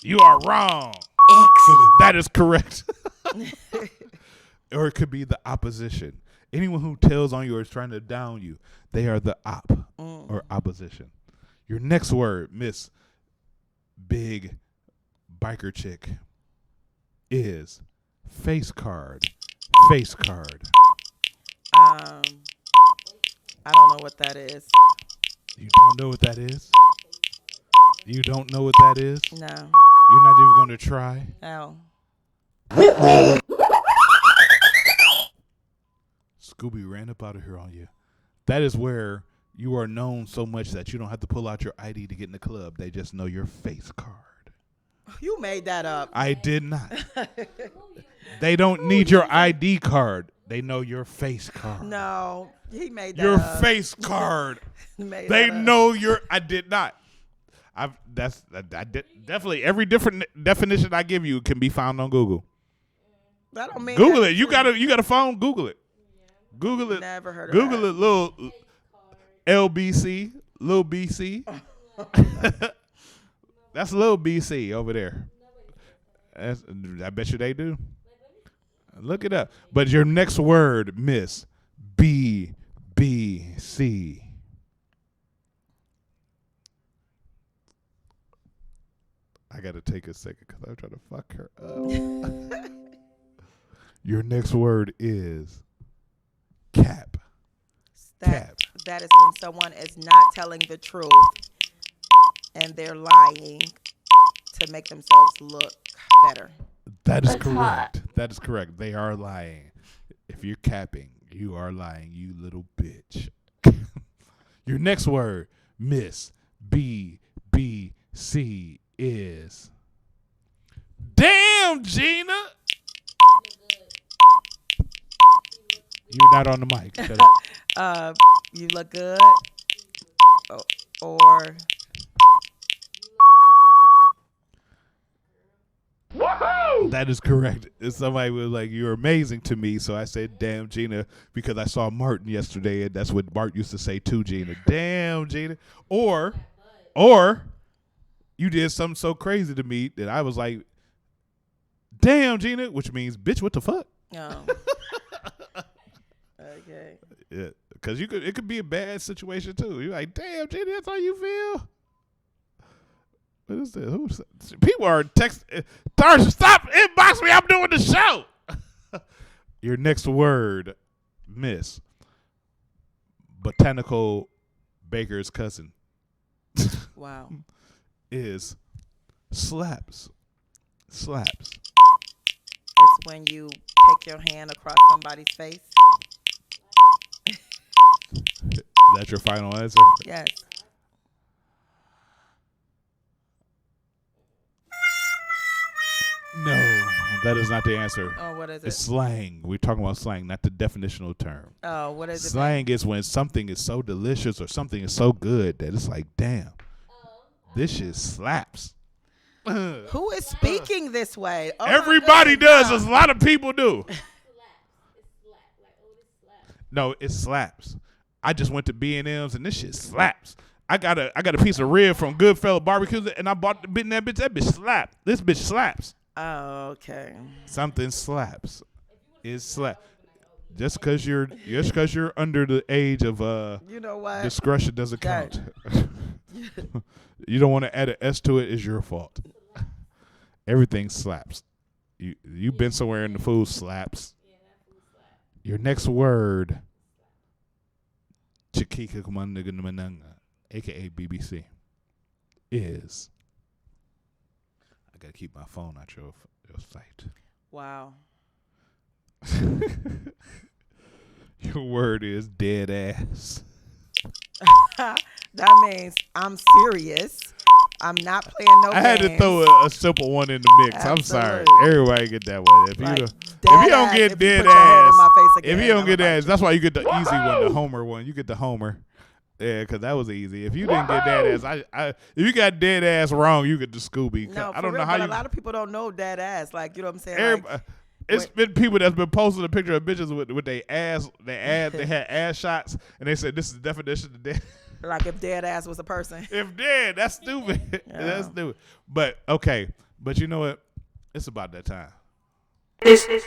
You are wrong. Excellent. That is correct. Or it could be the opposition. Anyone who tells on you or is trying to down you, they are the op or opposition. Your next word, Miss Big Biker Chick, is face card. Face card. I don't know what that is. You don't know what that is? You don't know what that is? No. You're not even going to try? No. Scooby ran up out of here on you. That is where you are known so much that you don't have to pull out your ID to get in the club. They just know your face card. You made that up. I did not. They don't need your ID card. They know your face card. No, he made that your up. Face card. They know your. I did not. Definitely every different definition I give you can be found on Google. That don't mean Google it. You got a phone. Google it. Google it. Never heard of Google that. it. Little LBC. Little BC. That's little BC over there. I bet you they do. Look it up. But your next word, Miss BBC. I got to take a second because I'm trying to fuck her up. Your next word is cap. That is when someone is not telling the truth and they're lying to make themselves look better. That is correct. That is correct. They are lying. If you're capping, you are lying, you little bitch. Your next word, Miss BBC, is damn, Gina. You're not on the mic. Shut up. You look good. Or Woohoo! That is correct. Somebody was like, "You're amazing to me," so I said, "Damn, Gina," because I saw Martin yesterday, and that's what Bart used to say to Gina. Damn, Gina. Or you did something so crazy to me that I was like, "Damn, Gina," which means, "Bitch, what the fuck?" Oh. Okay. Yeah, because it could be a bad situation too. You're like, "Damn, Gina, that's how you feel." What is this? People are texting. Tarsha, stop inbox me. I'm doing the show. Your next word, Miss Botanical Baker's cousin. Wow. Is slaps. Slaps. It's when you take your hand across somebody's face. That's your final answer? Yes. No, that is not the answer. Oh, what is it? It's slang. We're talking about slang, not the definitional term. Oh, what is it? Slang is when something is so delicious or something is so good that it's like, damn, this shit slaps. Who is speaking this way? Oh, everybody does. As a lot of people do. No, it slaps. I just went to B&M's and this shit slaps. I got a piece of rib from Goodfellas Barbecue and I bought the bit in that bitch. That bitch slapped. This bitch slaps. Oh, okay. Something slaps. It slaps. Just because you're under the age of you know what? Discretion doesn't count. You don't want to add an S to it. It's your fault. Everything slaps. You've been somewhere and the food slaps. Your next word, Chikika Kumandaga Mananga, aka BBC, is. I gotta keep my phone out your sight. Wow. Your word is dead ass. That means I'm serious. I'm not playing no games. I had to throw a simple one in the mix. Absolutely. I'm sorry. Everybody get that one. If you don't get dead ass, if you don't get ass, that's why you get the easy one, the Homer one. You get the Homer. Yeah, because that was easy. If you didn't get dead ass, if you got dead ass wrong, you get the Scooby. No, I don't know real, how but you. a lot of people don't know dead ass. Like, you know what I'm saying? It's been people that's been posting a picture of bitches with their ass, they had ass shots, and they said this is the definition of dead. Like if dead ass was a person. If dead, that's stupid. Yeah. That's stupid. But okay, but you know what? It's about that time. This is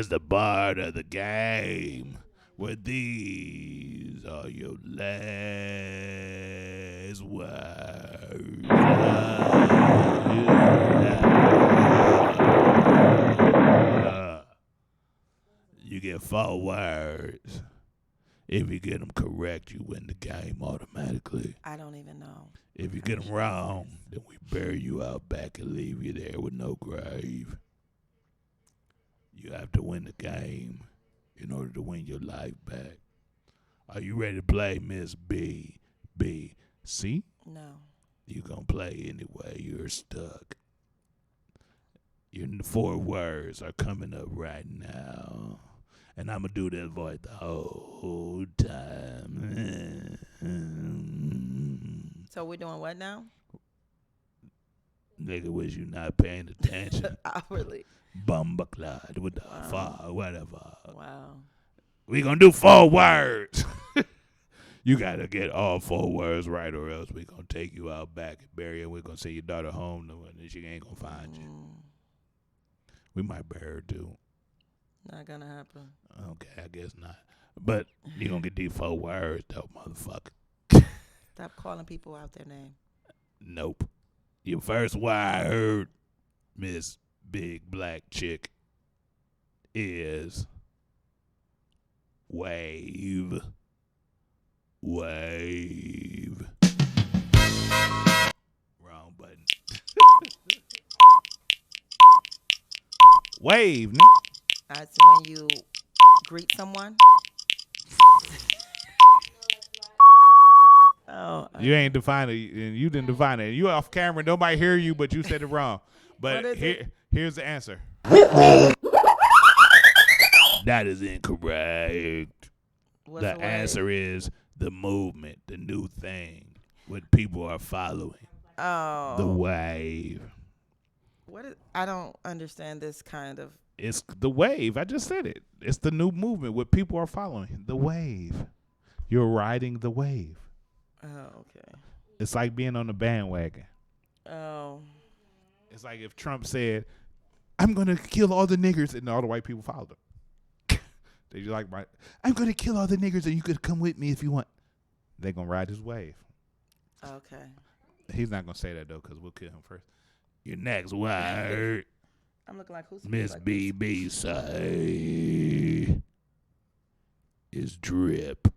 the part of the game where these are your last words. You get 4 words. If you get them correct, you win the game automatically. I don't even know. If you get them wrong, then we bury you out back and leave you there with no grave. You have to win the game in order to win your life back. Are you ready to play, Miss BBC? No. You gonna play anyway. You're stuck. Your 4 words are coming up right now. And I'm going to do this voice the whole time. So we're doing what now? Nigga, was you not paying attention? Really? Bumbaclad with the whatever. Wow. We going to do 4 words. You got to get all 4 words right or else we going to take you out back and bury her. We're going to send your daughter home and she ain't going to find you. We might bury her too. Not gonna happen. Okay, I guess not. But you gonna get these 4 words though, motherfucker. Stop calling people out their name. Nope. Your first word, Miss Big Black Chick, is wave. Wave. Wrong button. Wave. That's when you greet someone. Oh, you ain't defined it, and you didn't define it. You off camera, nobody hear you, but you said it wrong. But here's the answer. That is incorrect. The answer is the movement, the new thing, what people are following. Oh, the wave. I don't understand this kind of. It's the wave. I just said it. It's the new movement, what people are following. The wave. You're riding the wave. Oh, okay. It's like being on the bandwagon. Oh. It's like if Trump said, "I'm gonna kill all the niggers," and all the white people followed him. They just like, "I'm gonna kill all the niggers, and you could come with me if you want." They're gonna ride his wave. Okay. He's not gonna say that though, because we'll kill him first. Your next word. I'm looking like who's Miss like BB say is drip.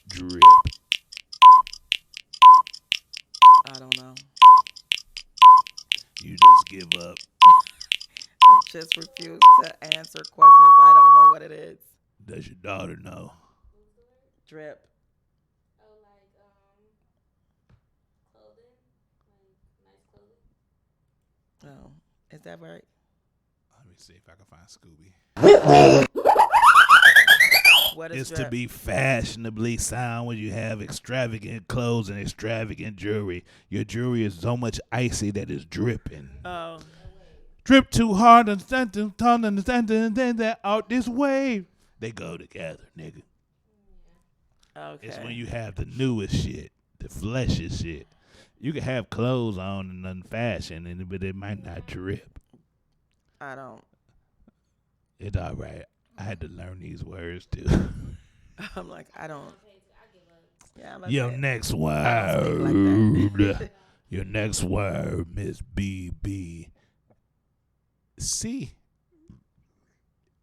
Drip. I don't know. You just give up. I just refuse to answer questions. I don't know what it is. Does your daughter know? Drip. Oh, is that right? Let me see if I can find Scooby. What is it's drip? To be fashionably sound when you have extravagant clothes and extravagant jewelry. Your jewelry is so much icy that it's dripping. Oh. Drip too hard and stand that out this way. They go together, nigga. Okay. It's when you have the newest shit, the fleshiest shit. You can have clothes on and unfashioned, but it might not drip. I don't. It's all right. I had to learn these words too. I'm like, I don't. Yeah, I'm Your next word. Like your next word, Miss BB. C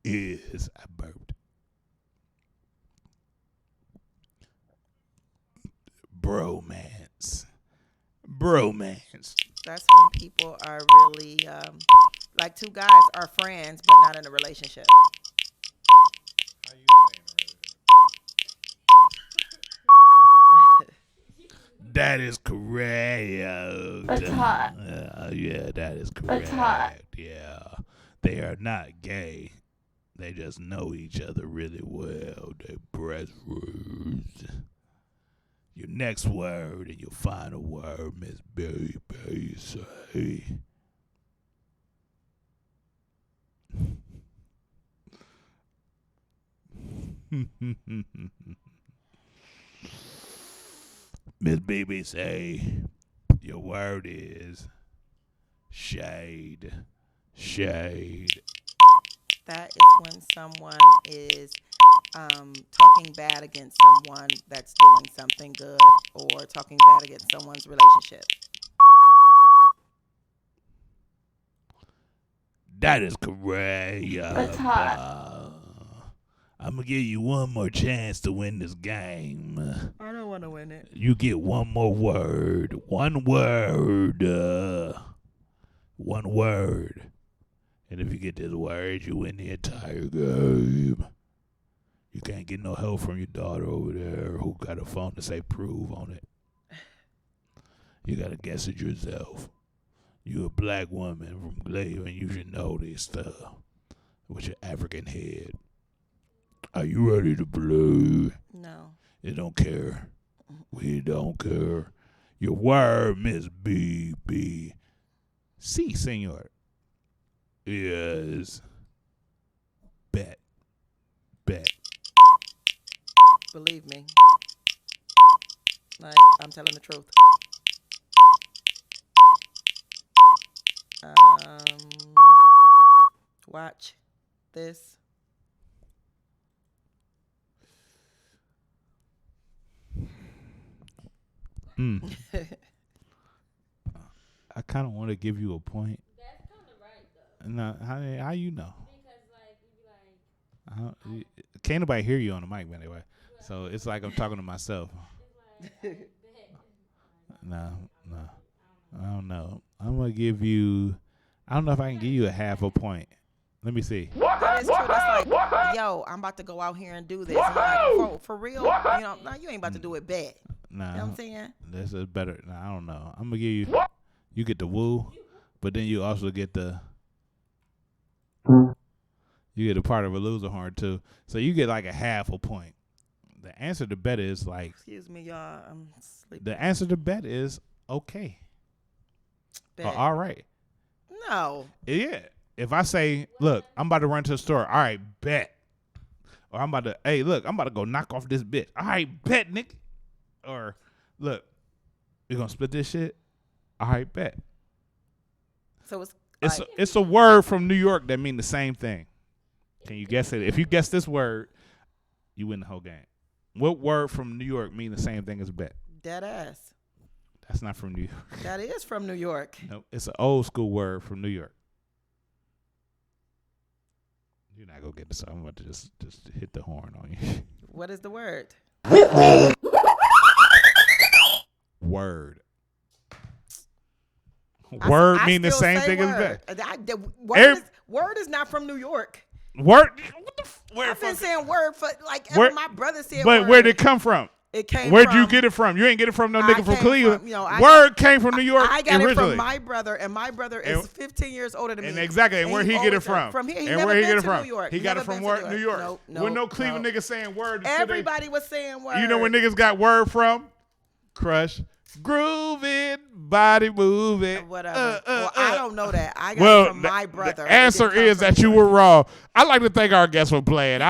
is I burped. Bromance. Bromance. That's when people are really like two guys are friends but not in a relationship. That is correct. That's hot. Yeah, that is correct. That's hot. Yeah. They are not gay. They just know each other really well. They're brothers. Your next word and your final word, Miss Baby, say. Miss BB say your word is shade. Shade. That is when someone is talking bad against someone that's doing something good or talking bad against someone's relationship. That is correct. That's hot. I'm going to give you one more chance to win this game. I don't want to win it. You get one more word. One word. One word. And if you get this word, you win the entire game. You can't get no help from your daughter over there who got a phone to say prove on it. You got to guess it yourself. You a black woman from Glave and you should know this stuff with your African head. Are you ready to play? No. You don't care. We don't care. Your word, Miss BB. Si, senor. Is bet. Bet. Believe me. Like, I'm telling the truth. Watch this. I kind of want to give you a point. That's kind of right, though. No, how you know? Because, like, you be like, Can't nobody hear you on the mic anyway. So it's like I'm talking to myself. No. I don't know. I'm going to give you, I don't know if I can give you a half a point. Let me see. That is true. That's like, yo, I'm about to go out here and do this. I'm like, for real? You know, no, you ain't about to do it bad. Nah, you know what I'm saying? This is better. Nah, I don't know. I'm going to give you get the woo, but then you also get the part of a loser horn too. So you get like a half a point. The answer to bet is like. Excuse me, y'all. I'm sleeping. The answer to bet is okay. All right. No. Yeah. If I say, look, I'm about to run to the store. All right, bet. Or I'm about to, hey, look, I'm about to go knock off this bitch. All right, bet, Nick. Or, look, you're going to split this shit? All right, bet. So it's a word from New York that mean the same thing. Can you guess it? If you guess this word, you win the whole game. What word from New York mean the same thing as bet? Dead ass. That's not from New York. That is from New York. No, it's an old school word from New York. You're not going to get this. I'm about to just hit the horn on you. What is the word? Word. Word mean the same thing as bet. Word is not from New York. Word? I've been saying word for like ever. My brother said but word. Where did it come from? It came Where'd from, you get it from? You ain't get it from no nigga from Cleveland. From, word came from New York I got originally. it from my brother, and my brother is 15 years older than me. And exactly, and where he get it from? From here. And where he get it from? New York. He got it from where? New York. No, When no Cleveland niggas saying word. Everybody was saying word. You know where niggas got word from? Crush. Grooving, body moving. Whatever. I don't know that. I got it from my brother. The answer is that you were wrong. I'd like to thank our guests for playing.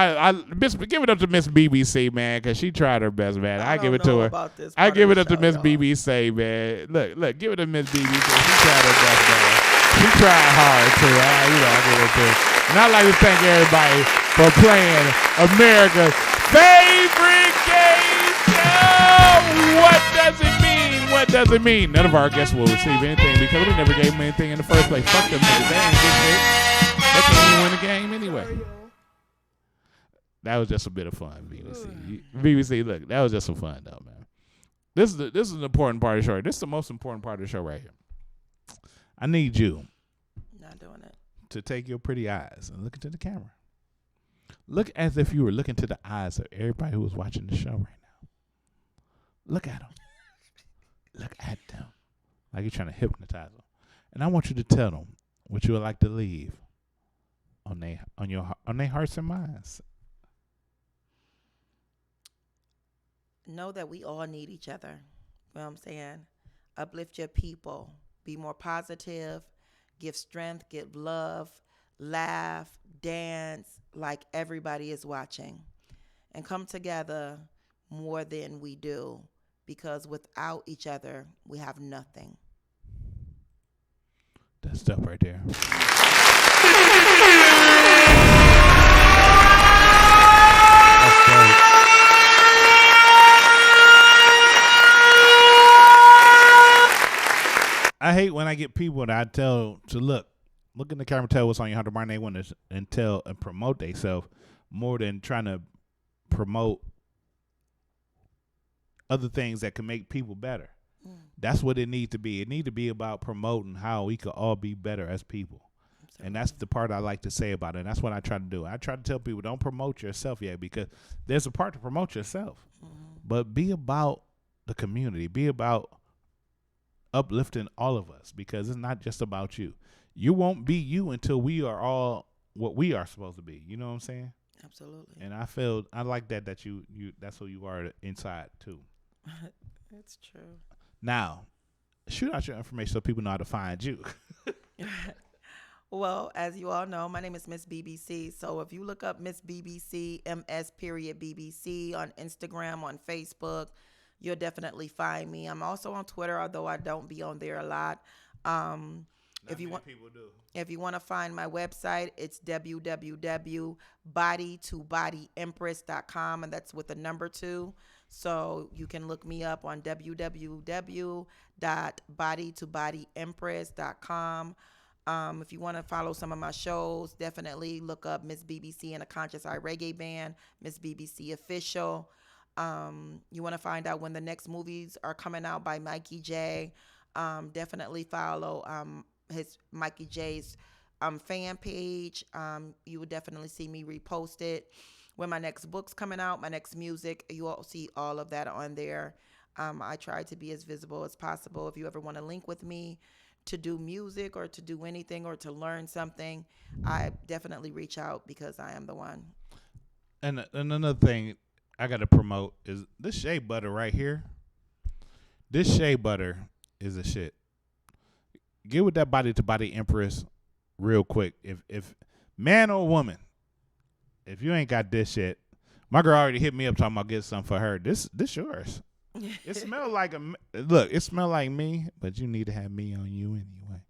Give it up to Miss BBC, man, because she tried her best, man. I give it to her. I give it up to Miss BBC, man. Look, give it to Miss BBC. She tried her best, man. She tried hard, too. I give it to her. And I'd like to thank everybody for playing America's favorite game show. What does it mean? What does it mean? None of our guests will receive anything because we never gave them anything in the first place. Fuck them niggas. They ain't get shit. They can't even win the game anyway. That was just a bit of fun, BBC. BBC, look, that was just some fun though, man. This is an important part of the show. This is the most important part of the show right here. I need you. Not doing it. To take your pretty eyes and look into the camera. Look as if you were looking to the eyes of everybody who was watching the show right now. Look at them. Look at them. Like you're trying to hypnotize them. And I want you to tell them what you would like to leave on their hearts and minds. Know that we all need each other. You know what I'm saying? Uplift your people. Be more positive. Give strength. Give love. Laugh. Dance like everybody is watching. And come together more than we do. Because without each other, we have nothing. That's stuff right there. I hate when I get people that I tell to look in the camera, tell what's on your heart, mind they want to and tell and promote themselves more than trying to promote other things that can make people better. That's what it needs to be. It needs to be about promoting how we could all be better as people. Absolutely. And that's the part I like to say about it. And that's what I try to do. I try to tell people, don't promote yourself yet, because there's a part to promote yourself. But be about the community. Be about uplifting all of us, because it's not just about you. You won't be you until we are all what we are supposed to be. You know what I'm saying? Absolutely. And I like that you that's who you are inside too. It's true. Now, shoot out your information so people know how to find you. Well, as you all know, my name is Miss BBC. So if you look up Miss BBC, MS.BBC on Instagram, on Facebook, you'll definitely find me. I'm also on Twitter, although I don't be on there a lot. If you want to find my website, it's www.bodytobodyempress.com, and that's with a number 2. So you can look me up on www.bodytobodyempress.com. If you want to follow some of my shows, definitely look up Miss BBC and a Conscious Eye Reggae Band, Miss BBC Official. You want to find out when the next movies are coming out by Mikey J. Definitely follow his Mikey J's fan page. You will definitely see me repost it. When my next book's coming out, my next music, you will see all of that on there. I try to be as visible as possible. If you ever want to link with me to do music or to do anything or to learn something, I definitely reach out because I am the one. And another thing I got to promote is this shea butter right here. This shea butter is a shit. Get with that body to body Empress real quick. If man or woman, if you ain't got this shit, my girl already hit me up talking about getting something for her. This yours. It smells like it smells like me, but you need to have me on you anyway.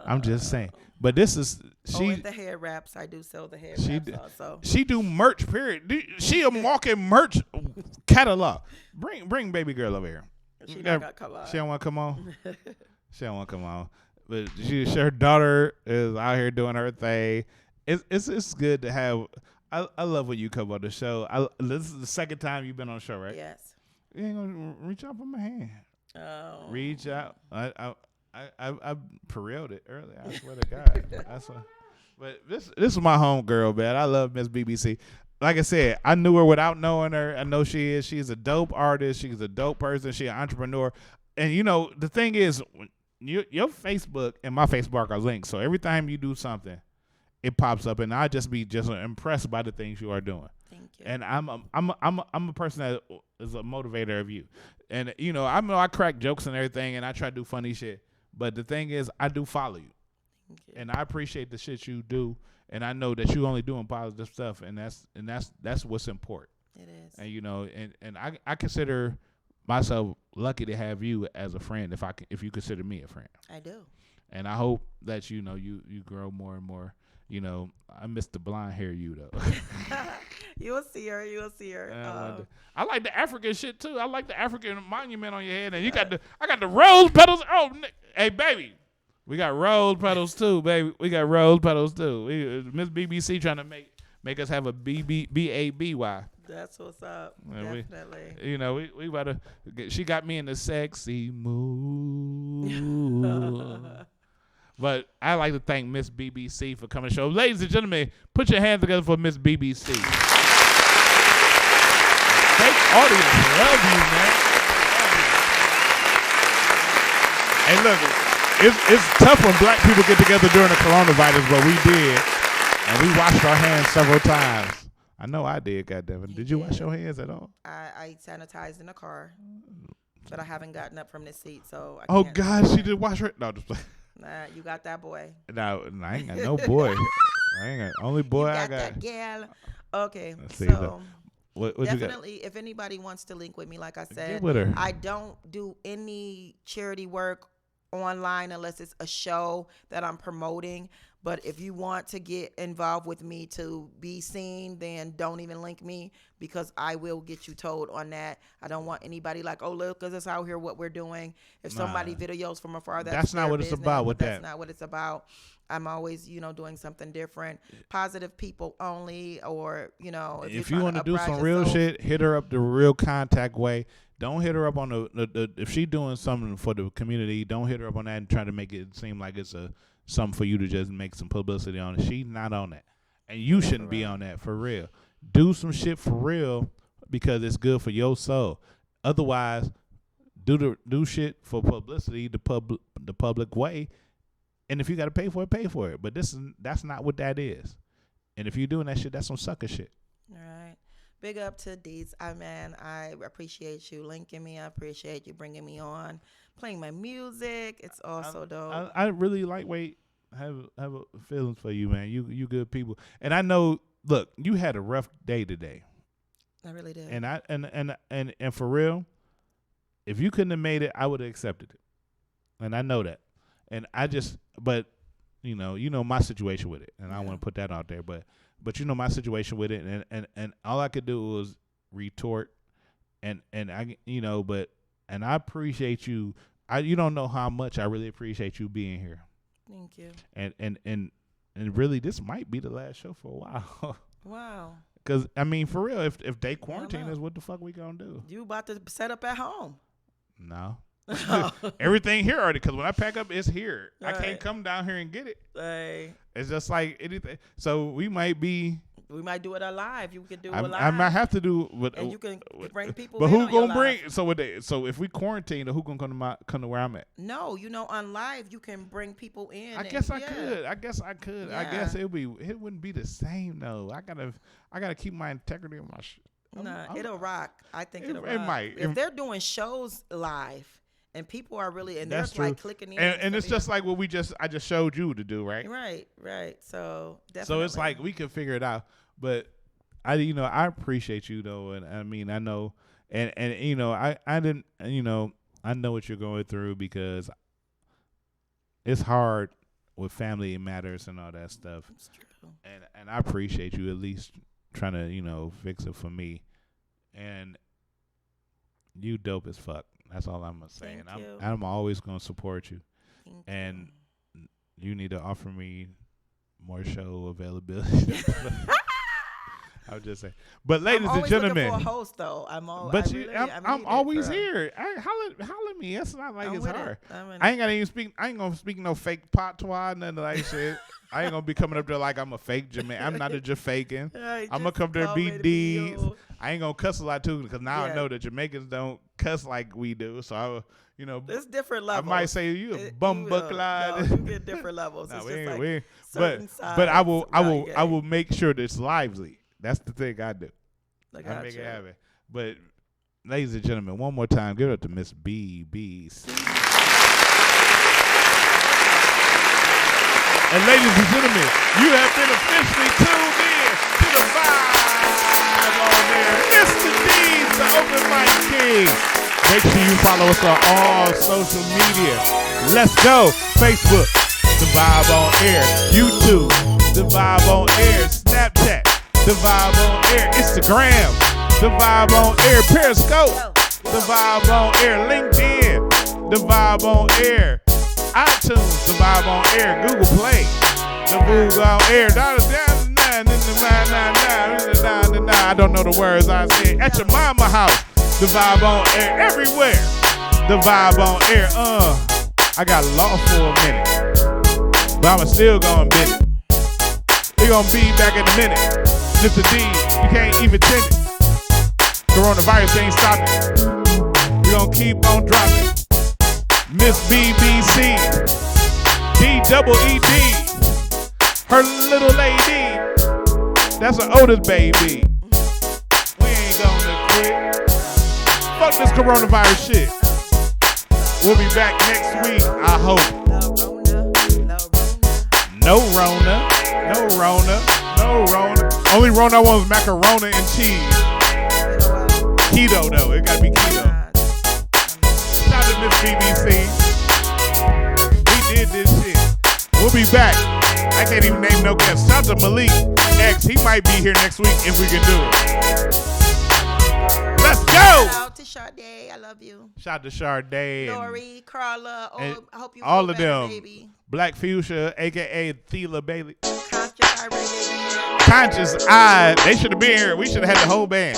I'm just saying. But this is and the hair wraps. I do sell the hair wraps also. She do merch. Period. She a walking merch catalog. Bring baby girl over here. She not gonna come on. She don't want to come on. She don't want to come on. But her daughter is out here doing her thing. It's good to have. I love when you come on the show. This is the second time you've been on the show, right? Yes. You ain't gonna reach out for my hand. Oh. Reach out. I parelled it earlier. I swear to God. I swear. But this is my home girl, man. I love Miss BBC. Like I said, I knew her without knowing her. I know she's a dope artist. She's a dope person. She's an entrepreneur. And you know, the thing is, your Facebook and my Facebook are linked. So every time you do something, it pops up, and I just be impressed by the things you are doing. Thank you. And I'm a person that is a motivator of you. And you know I crack jokes and everything, and I try to do funny shit. But the thing is, I do follow you. Thank you. And I appreciate the shit you do, and I know that you only doing positive stuff, and that's what's important. It is. And you know, and I consider myself lucky to have you as a friend. If you consider me a friend, I do. And I hope that you grow more and more. You know, I miss the blonde hair you though. You will see her. I like the African shit too. I like the African monument on your head, and I got the rose petals. Oh, hey baby, we got rose petals too, baby. We got rose petals too. Miss BBC trying to make us have a BABY. That's what's up. Definitely. We about to. She got me in the sexy mood. But I like to thank Miss BBC for coming to the show. Ladies and gentlemen, put your hands together for Miss BBC. Fake audience love you, man. Hey, look, it's tough when black people get together during the coronavirus, but we did. And we washed our hands several times. I know I did, goddammit. Did you wash your hands at all? I sanitized in the car, but I haven't gotten up from this seat, so I Oh, can't. God, she did wash her. No, just play. Nah, you got that boy. No, I ain't got no boy. I ain't got only boy you got I got. That gal. Okay, Let's see, so what definitely, if anybody wants to link with me, like I said, Get with her. I don't do any charity work online unless it's a show that I'm promoting. But if you want to get involved with me to be seen, then don't even link me because I will get you told on that. I don't want anybody like, oh, look, because it's out here what we're doing. If somebody videos from afar, that's not what it's about with that. That's not what it's about. I'm always, doing something different. Positive people only, or, if you want to do some real shit, hit her up the real contact way. Don't hit her up on the if she doing something for the community, don't hit her up on that and try to make it seem like it's something for you to just make some publicity on it. She's not on that. And you shouldn't be on that for real. Do some shit for real because it's good for your soul. Otherwise, do shit for publicity the public way. And if you got to pay for it, pay for it. But that's not what that is. And if you're doing that shit, that's some sucker shit. All right. Big up to Deeds. I appreciate you linking me. I appreciate you bringing me on, playing my music. It's also dope. I really lightweight have feelings for you, man. You good people. And I know, look, you had a rough day today. I really did. And for real, if you couldn't have made it, I would have accepted it. And I know that. And but you know my situation with it, and I want to put that out there. But you know my situation with it, and all I could do was retort, and I I appreciate you. You don't know how much I really appreciate you being here. Thank you. And really, this might be the last show for a while. Wow. Because, I mean, for real, if they quarantine us, what the fuck we gonna do? You about to set up at home? No. Everything here already, because when I pack up, it's here. Right. I can't come down here and get it. Right. It's just like anything. So we might do it alive. You can do it I alive. might have to do, and you can bring people. But in who on your gonna bring? live. So if we quarantine, who gonna come to where I'm at? No, on live you can bring people in. I guess I could. I guess it wouldn't be the same though. I gotta keep my integrity on my shit. It'll rock. I think it'll rock. It might. If they're doing shows live and people are really and that's they're true. like clicking in, and it's just like what I just showed you to do, right? Right. So definitely. So it's like we can figure it out, but I appreciate you though, and I mean I know, and I didn't, I know what you're going through because it's hard with family matters and all that stuff. It's true. And I appreciate you at least trying to fix it for me, and you dope as fuck. That's all I'm gonna say. Thank you. I'm always gonna support you. Thank and you need to offer me more show availability. I would just say, but ladies and gentlemen, I'm always looking for a host though. I'm always here. Holler at me. It's not like it's hard. I ain't gonna speak no fake patois, nothing like shit. I ain't gonna be coming up there like I'm a fake Jamaican. I'm not a Jamaican. I'm gonna come there and be D's. I ain't gonna cuss a lot too because now I know that Jamaicans don't cuss like we do. So it's different levels. I might say you a bumbucklad. No, you get different levels. No, it's but I will make sure that it's lively. That's the thing I do. I make it happen. But ladies and gentlemen, one more time, give it up to Miss BBC. And ladies and gentlemen, you have been officially tuned in to the Vibe on there. Mr. D's, the Open Mic King. Make sure you follow us on all social media. Let's go. Facebook, The Vibe on Air. YouTube, The Vibe on Air. Snapchat, The Vibe on Air. Instagram, The Vibe on Air. Periscope, The Vibe on Air. LinkedIn, The Vibe on Air. iTunes, The Vibe on Air. Google Play, The Vibe on Air. I don't know the words I said. At your mama house, The Vibe on Air. Everywhere, The Vibe on Air. I got lost for a minute, but I'm still gonna bid it. We gonna be back in a minute. Mr. D, you can't even tend it. Coronavirus ain't stopping. We gonna keep on dropping. Miss BBC, D-double-E-D, her little lady. That's her oldest baby. We ain't gonna quit. Fuck this coronavirus shit. We'll be back next week, I hope. No Rona. Only Rona I want is macaroni and cheese. Keto though, it gotta be keto. Shout out to Miss BBC. We did this shit. We'll be back. I can't even name no guests. Shout out to Malik X. He might be here next week if we can do it. Let's go. Shout out to Sade. I love you. Shout out to Sade. Lori, Carla. I hope you all feel of better, them. baby. Black Fuchsia, a.k.a. Thela Bailey. Conscious Eye. Conscious Eye. They should have been here. We should have had the whole band.